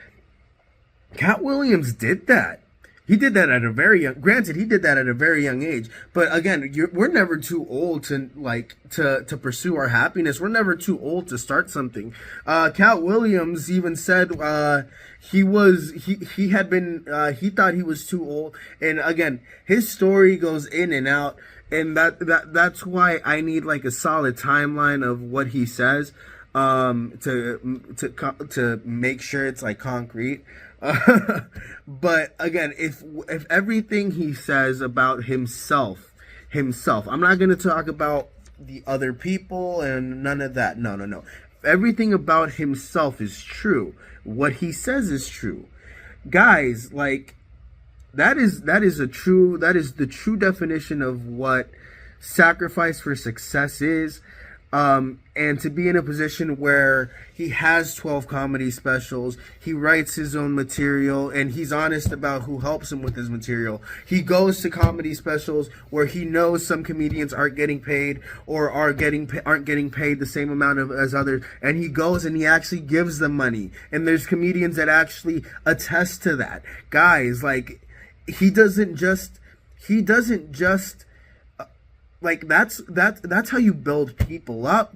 Cat Williams did that. He did that at a very young. Granted, he did that at a very young age. But again, we're never too old to pursue our happiness. We're never too old to start something. Cat Williams even said he thought he was too old. And again, his story goes in and out, and that's why I need like a solid timeline of what he says to make sure it's like concrete. But again, if everything he says about himself, I'm not going to talk about the other people and none of that. No. If everything about himself is true, what he says is true, guys, like that is the true definition of what sacrifice for success is. And to be in a position where he has 12 comedy specials, he writes his own material, and he's honest about who helps him with his material. He goes to comedy specials where he knows some comedians aren't getting paid or aren't getting paid the same amount as others, and he goes and he actually gives them money. And there's comedians that actually attest to that. Guys, like he doesn't just like that's how you build people up.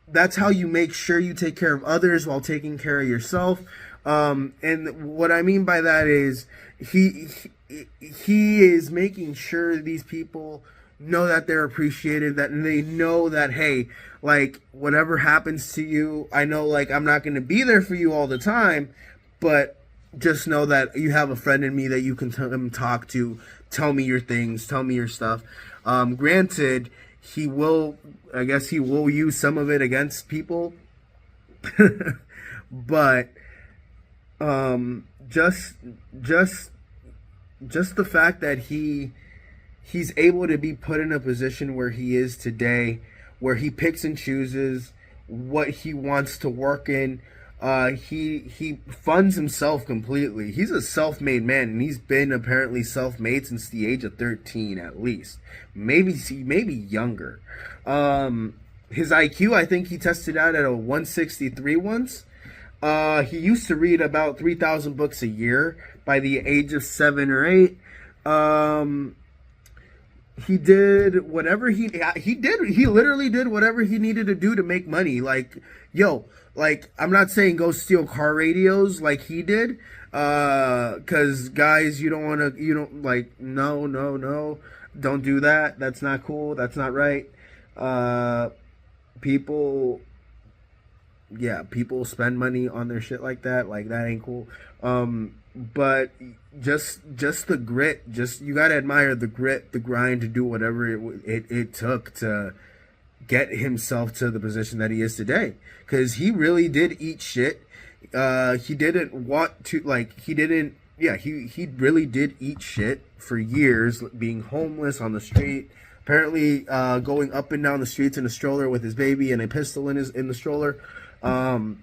That's how you make sure you take care of others while taking care of yourself. And what I mean by that is he is making sure these people know that they're appreciated, that they know that, hey, like whatever happens to you, I know like I'm not going to be there for you all the time, but just know that you have a friend in me that you can talk to, tell me your things, tell me your stuff. Granted, he will use some of it against people, but just the fact that he's able to be put in a position where he is today, where he picks and chooses what he wants to work in. He funds himself completely. He's a self-made man, and he's been apparently self-made since the age of 13 at least. Maybe younger. His IQ, I think he tested out at a 163 once. He used to read about 3,000 books a year by the age of 7 or 8. He did whatever he literally did whatever he needed to do to make money. Like, like, I'm not saying go steal car radios like he did, cause guys, no, don't do that. That's not cool. That's not right. People spend money on their shit like that. Like, that ain't cool. But just the grit, you gotta admire the grit, the grind to do whatever it took to get himself to the position that he is today. Because he really did eat shit. He really did eat shit for years, being homeless on the street, apparently going up and down the streets in a stroller with his baby and a pistol in the stroller. And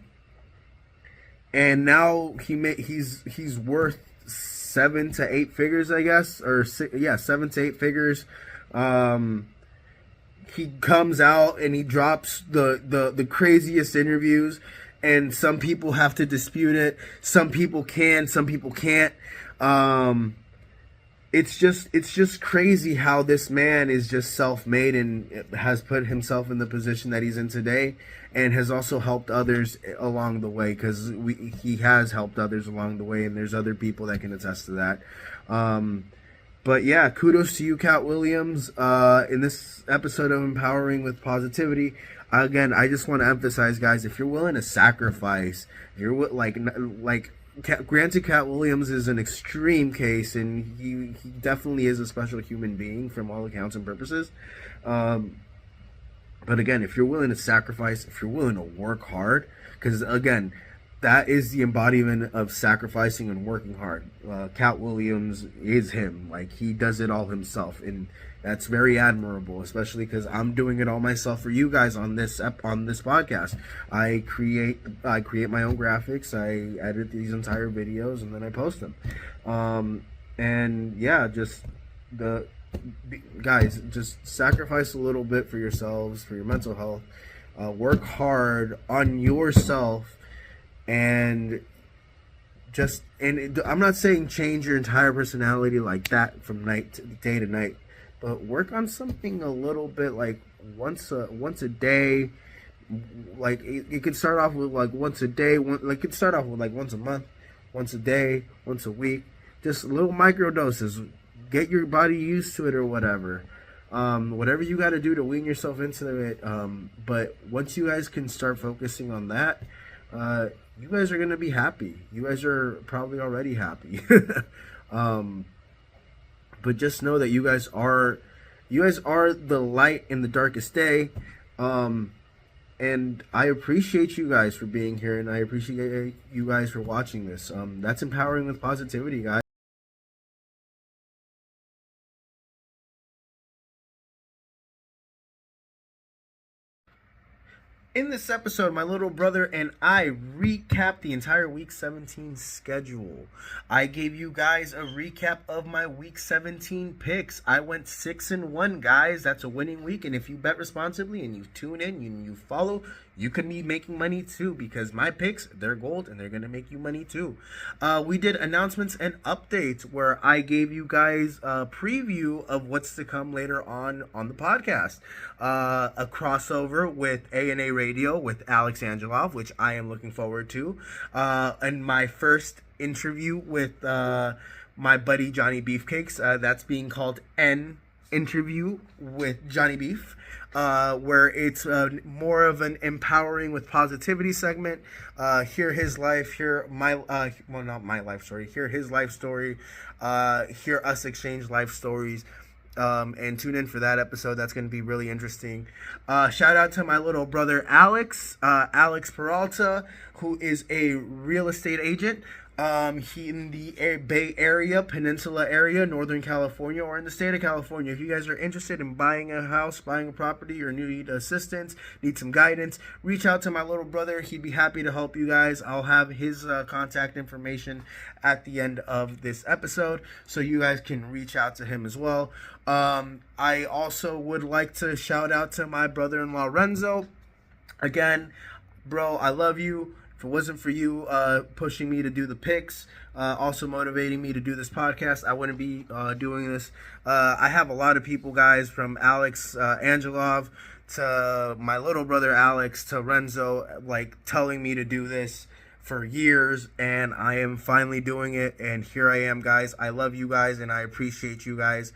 now he's worth 7 to 8 figures, I guess, 7 to 8 figures. He comes out and he drops the craziest interviews, and some people have to dispute it. Some people can, some people can't. It's just crazy how this man is just self-made and has put himself in the position that he's in today, and has also helped others along the way, because he has helped others along the way, and there's other people that can attest to that. But yeah, kudos to you, Cat Williams. In this episode of Empowering with Positivity, again, I just want to emphasize, guys, if you're willing to sacrifice, if you're granted, Cat Williams is an extreme case, and he definitely is a special human being from all accounts and purposes. But again, if you're willing to sacrifice, if you're willing to work hard, because again, that is the embodiment of sacrificing and working hard. Cat Williams is him. Like, he does it all himself, and that's very admirable, especially because I'm doing it all myself for you guys on this podcast. I create my own graphics, I edit these entire videos, and then I post them. And yeah, just guys, just sacrifice a little bit for yourselves, for your mental health. Work hard on yourself, and I'm not saying change your entire personality like that from day to night, but work on something a little bit, like once a day. Like it could start off with like once a day, it could start off with like once a month, once a day, once a week, just little micro doses. Get your body used to it or whatever. Whatever you got to do to wean yourself into it. But once you guys can start focusing on that, you guys are gonna be happy. You guys are probably already happy. But just know that you guys are the light in the darkest day. And I appreciate you guys for being here, and I appreciate you guys for watching this. That's Empowering with Positivity, guys. In this episode, my little brother and I recapped the entire Week 17 schedule. I gave you guys a recap of my Week 17 picks. I went 6-1, guys. That's a winning week. And if you bet responsibly and you tune in and you follow, you could be making money too, because my picks, they're gold and they're going to make you money too. We did announcements and updates where I gave you guys a preview of what's to come later on the podcast. A crossover with A&A Radio with Alex Angelov, which I am looking forward to. And my first interview with my buddy Johnny Beefcakes. That's being called N-Interview with Johnny Beef. Where it's more of an empowering with positivity segment. Hear his life, hear not my life story, hear his life story, hear us exchange life stories. And tune in for that episode. That's going to be really interesting. Shout out to my little brother Alex Peralta, who is a real estate agent. He in the Bay Area, Peninsula area, Northern California, or in the state of California. If you guys are interested in buying a house, buying a property, or need assistance, need some guidance, reach out to my little brother. He'd be happy to help you guys. I'll have his contact information at the end of this episode, so you guys can reach out to him as well. I also would like to shout out to my brother-in-law Renzo. Again, bro, I love you. If it wasn't for you pushing me to do the picks, also motivating me to do this podcast, I wouldn't be doing this. I have a lot of people, guys, from Alex Angelov to my little brother Alex to Renzo, like telling me to do this for years, and I am finally doing it, and here I am, guys. I love you guys, and I appreciate you guys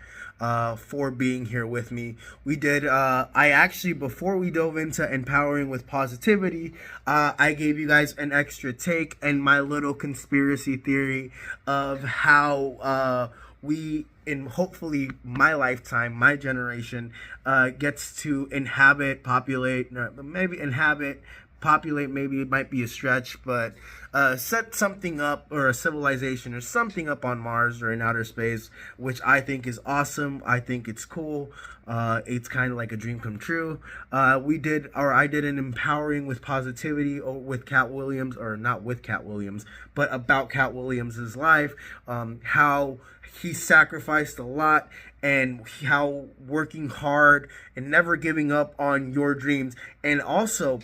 for being here with me. We did, I actually, before we dove into Empowering with Positivity, I gave you guys an extra take and my little conspiracy theory of how we, in hopefully my lifetime, my generation, gets to populate, maybe it might be a stretch, but set something up, or a civilization or something up on Mars or in outer space, which I think is awesome. I think it's cool. It's kind of like a dream come true. I did an Empowering with Positivity with Cat Williams, or not with Cat Williams, but about Cat Williams' life, how he sacrificed a lot, and how working hard and never giving up on your dreams. And also,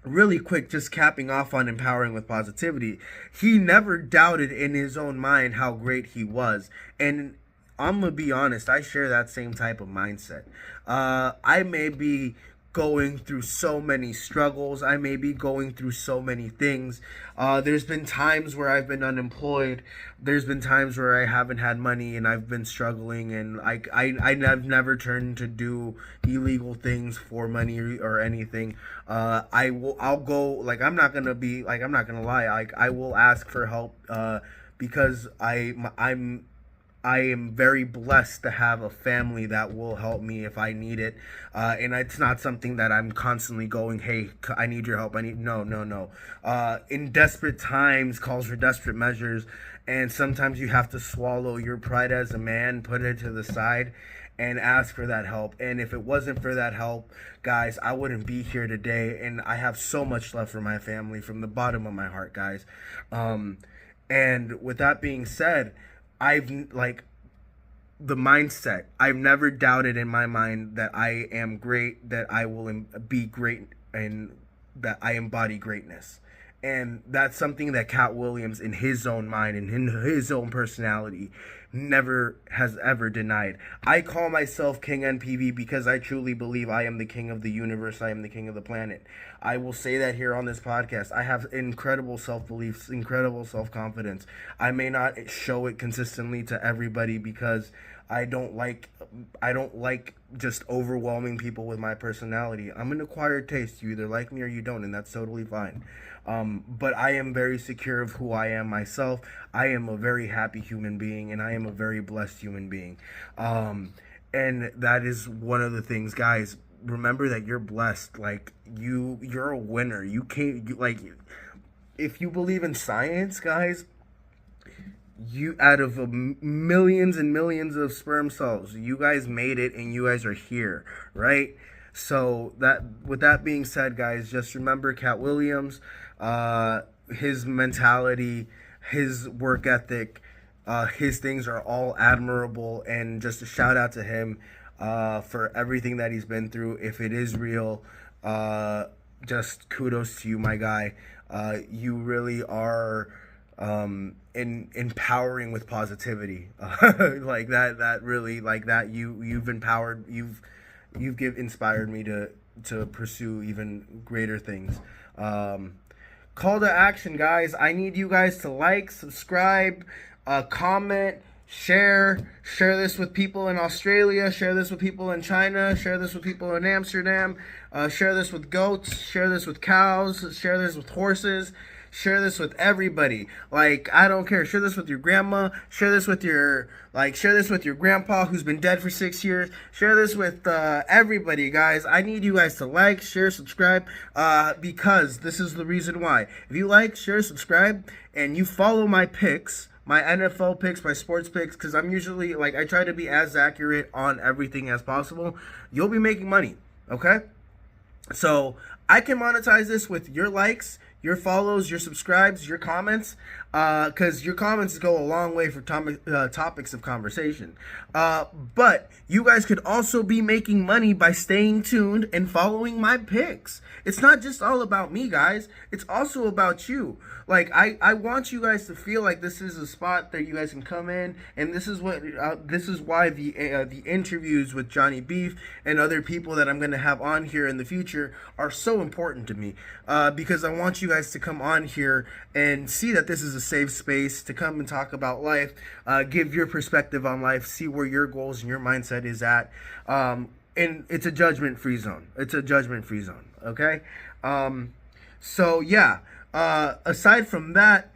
really quick, just capping off on Empowering with Positivity, he never doubted in his own mind how great he was. And I'm gonna be honest, I share that same type of mindset. I may be going through so many struggles, I may be going through so many things. There's been times where I've been unemployed, there's been times where I haven't had money and I've been struggling, and I've never turned to do illegal things for money or anything. I'll go, like, I'm not gonna lie, like, I will ask for help, because I am very blessed to have a family that will help me if I need it. And it's not something that I'm constantly going, hey, I need your help. No. In desperate times calls for desperate measures. And sometimes you have to swallow your pride as a man, put it to the side, and ask for that help. And if it wasn't for that help, guys, I wouldn't be here today. And I have so much love for my family from the bottom of my heart, guys. And with that being said, the mindset. I've never doubted in my mind that I am great, that I will be great, and that I embody greatness. And that's something that Cat Williams, in his own mind and in his own personality, never has ever denied. I call myself King N.P.V because I truly believe I am the king of the universe. I am the king of the planet. I will say that here on this podcast. I have incredible self-beliefs, incredible self-confidence. I may not show it consistently to everybody because I don't like just overwhelming people with my personality. I'm an acquired taste. You either like me or you don't, and that's totally fine. But I am very secure of who I am myself. I am a very happy human being, and I am a very blessed human being. And that is one of the things, guys. Remember that you're blessed. Like, you're a winner. You can't, if you believe in science, guys, you, out of millions and millions of sperm cells, you guys made it, and you guys are here, right? So that, with that being said, guys, just remember Cat Williams, his mentality, his work ethic, his things are all admirable, and just a shout out to him for everything that he's been through. If it is real, just kudos to you, my guy. You really are empowering with positivity. Like that really, like that you've empowered, you've inspired me to pursue even greater things. Call to action, guys. I need you guys to like, subscribe, comment, share this with people in Australia, share this with people in China, share this with people in Amsterdam, share this with goats, share this with cows, share this with horses, share this with everybody. Like, I don't care. Share this with your grandma. Share this with your grandpa who's been dead for 6 years. Share this with everybody, guys. I need you guys to like, share, subscribe, because this is the reason why. If you like, share, subscribe, and you follow my picks, my NFL picks, my sports picks, because I'm usually, I try to be as accurate on everything as possible, you'll be making money, okay? So I can monetize this with your likes, your follows, your subscribes, your comments, because your comments go a long way for topics of conversation. But you guys could also be making money by staying tuned and following my picks. It's not just all about me, guys. It's also about you. Like, I want you guys to feel like this is a spot that you guys can come in, and this is why the interviews with Johnny Beef and other people that I'm going to have on here in the future are so important to me, because I want you guys to come on here and see that this is a safe space to come and talk about life, give your perspective on life, see where your goals and your mindset is at, and it's a judgment-free zone. It's a judgment-free zone, okay? So yeah, aside from that,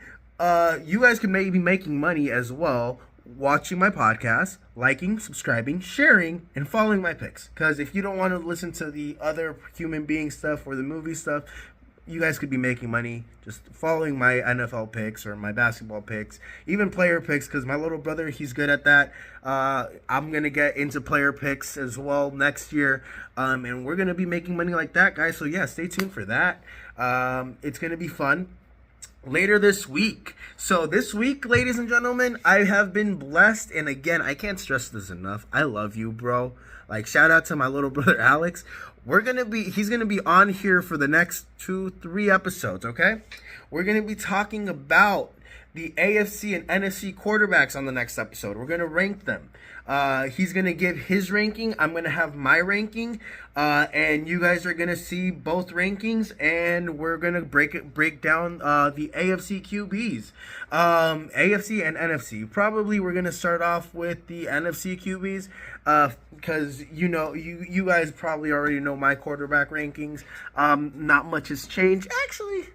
you guys can maybe be making money as well watching my podcast, liking, subscribing, sharing, and following my picks. Because if you don't want to listen to the other human being stuff or the movie stuff, you guys could be making money just following my NFL picks or my basketball picks, even player picks, because my little brother, he's good at that. I'm going to get into player picks as well next year, and we're going to be making money like that, guys. So yeah, stay tuned for that. It's going to be fun later this week. So this week, ladies and gentlemen, I have been blessed, and again, I can't stress this enough. I love you, bro. Like, shout out to my little brother Alex. He's gonna be on here for the next 2-3 episodes, okay? We're gonna be talking about the AFC and NFC quarterbacks on the next episode. We're gonna rank them. He's gonna give his ranking. I'm gonna have my ranking, and you guys are gonna see both rankings, and we're gonna break down the AFC QBs, AFC and NFC. Probably we're gonna start off with the NFC QBs, because you guys probably already know my quarterback rankings. Not much has changed, actually.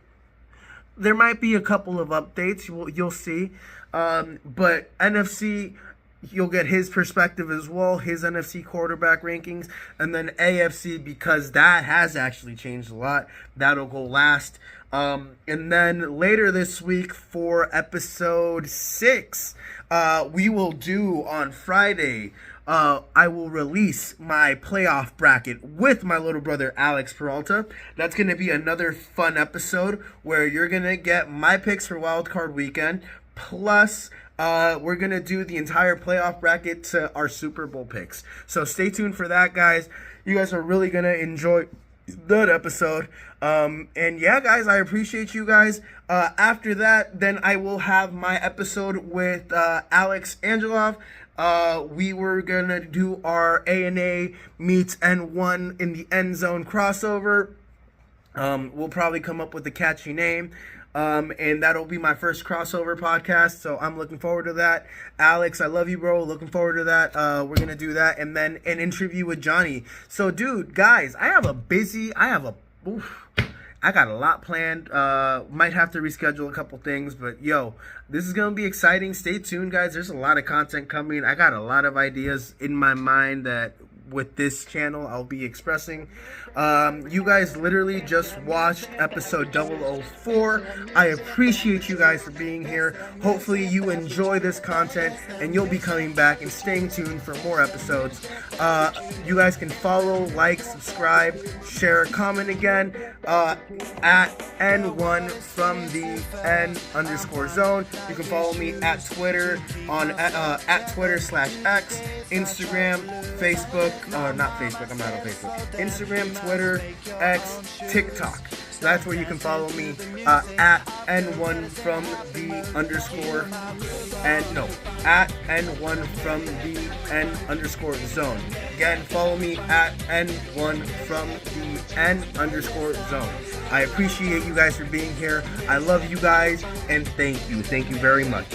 There might be a couple of updates. You'll see, but NFC, you'll get his perspective as well, his NFC quarterback rankings, and then AFC, because that has actually changed a lot. That'll go last. And then later this week for episode 6, we will do on Friday, I will release my playoff bracket with my little brother Alex Peralta. That's going to be another fun episode where you're going to get my picks for Wild Card Weekend, plus we're going to do the entire playoff bracket to our Super Bowl picks. So stay tuned for that, guys. You guys are really going to enjoy that episode. And yeah, guys, I appreciate you guys. After that, then I will have my episode with Alex Angelov. We were gonna do our A&A meets N1 in the end zone crossover. We'll probably come up with a catchy name. And that'll be my first crossover podcast, so I'm looking forward to that. Alex, I love you, bro. Looking forward to that. We're gonna do that, and then an interview with Johnny. So, dude, guys, I got a lot planned. Might have to reschedule a couple things, but yo, this is gonna be exciting. Stay tuned, guys. There's a lot of content coming. I got a lot of ideas in my mind that with this channel I'll be expressing. You guys literally just watched episode 004. I appreciate you guys for being here. Hopefully you enjoy this content and you'll be coming back and staying tuned for more episodes. You guys can follow, like, subscribe, share, comment again at N1 from the N_zone. You can follow me at Twitter on at Twitter/X, Instagram, Facebook. Not Facebook. I'm not on Facebook. Instagram, Twitter, X, TikTok. That's where you can follow me at N1 from the underscore at N1 from the N_zone. Again, follow me at N1 from the N_zone. I appreciate you guys for being here. I love you guys, and thank you. Thank you very much.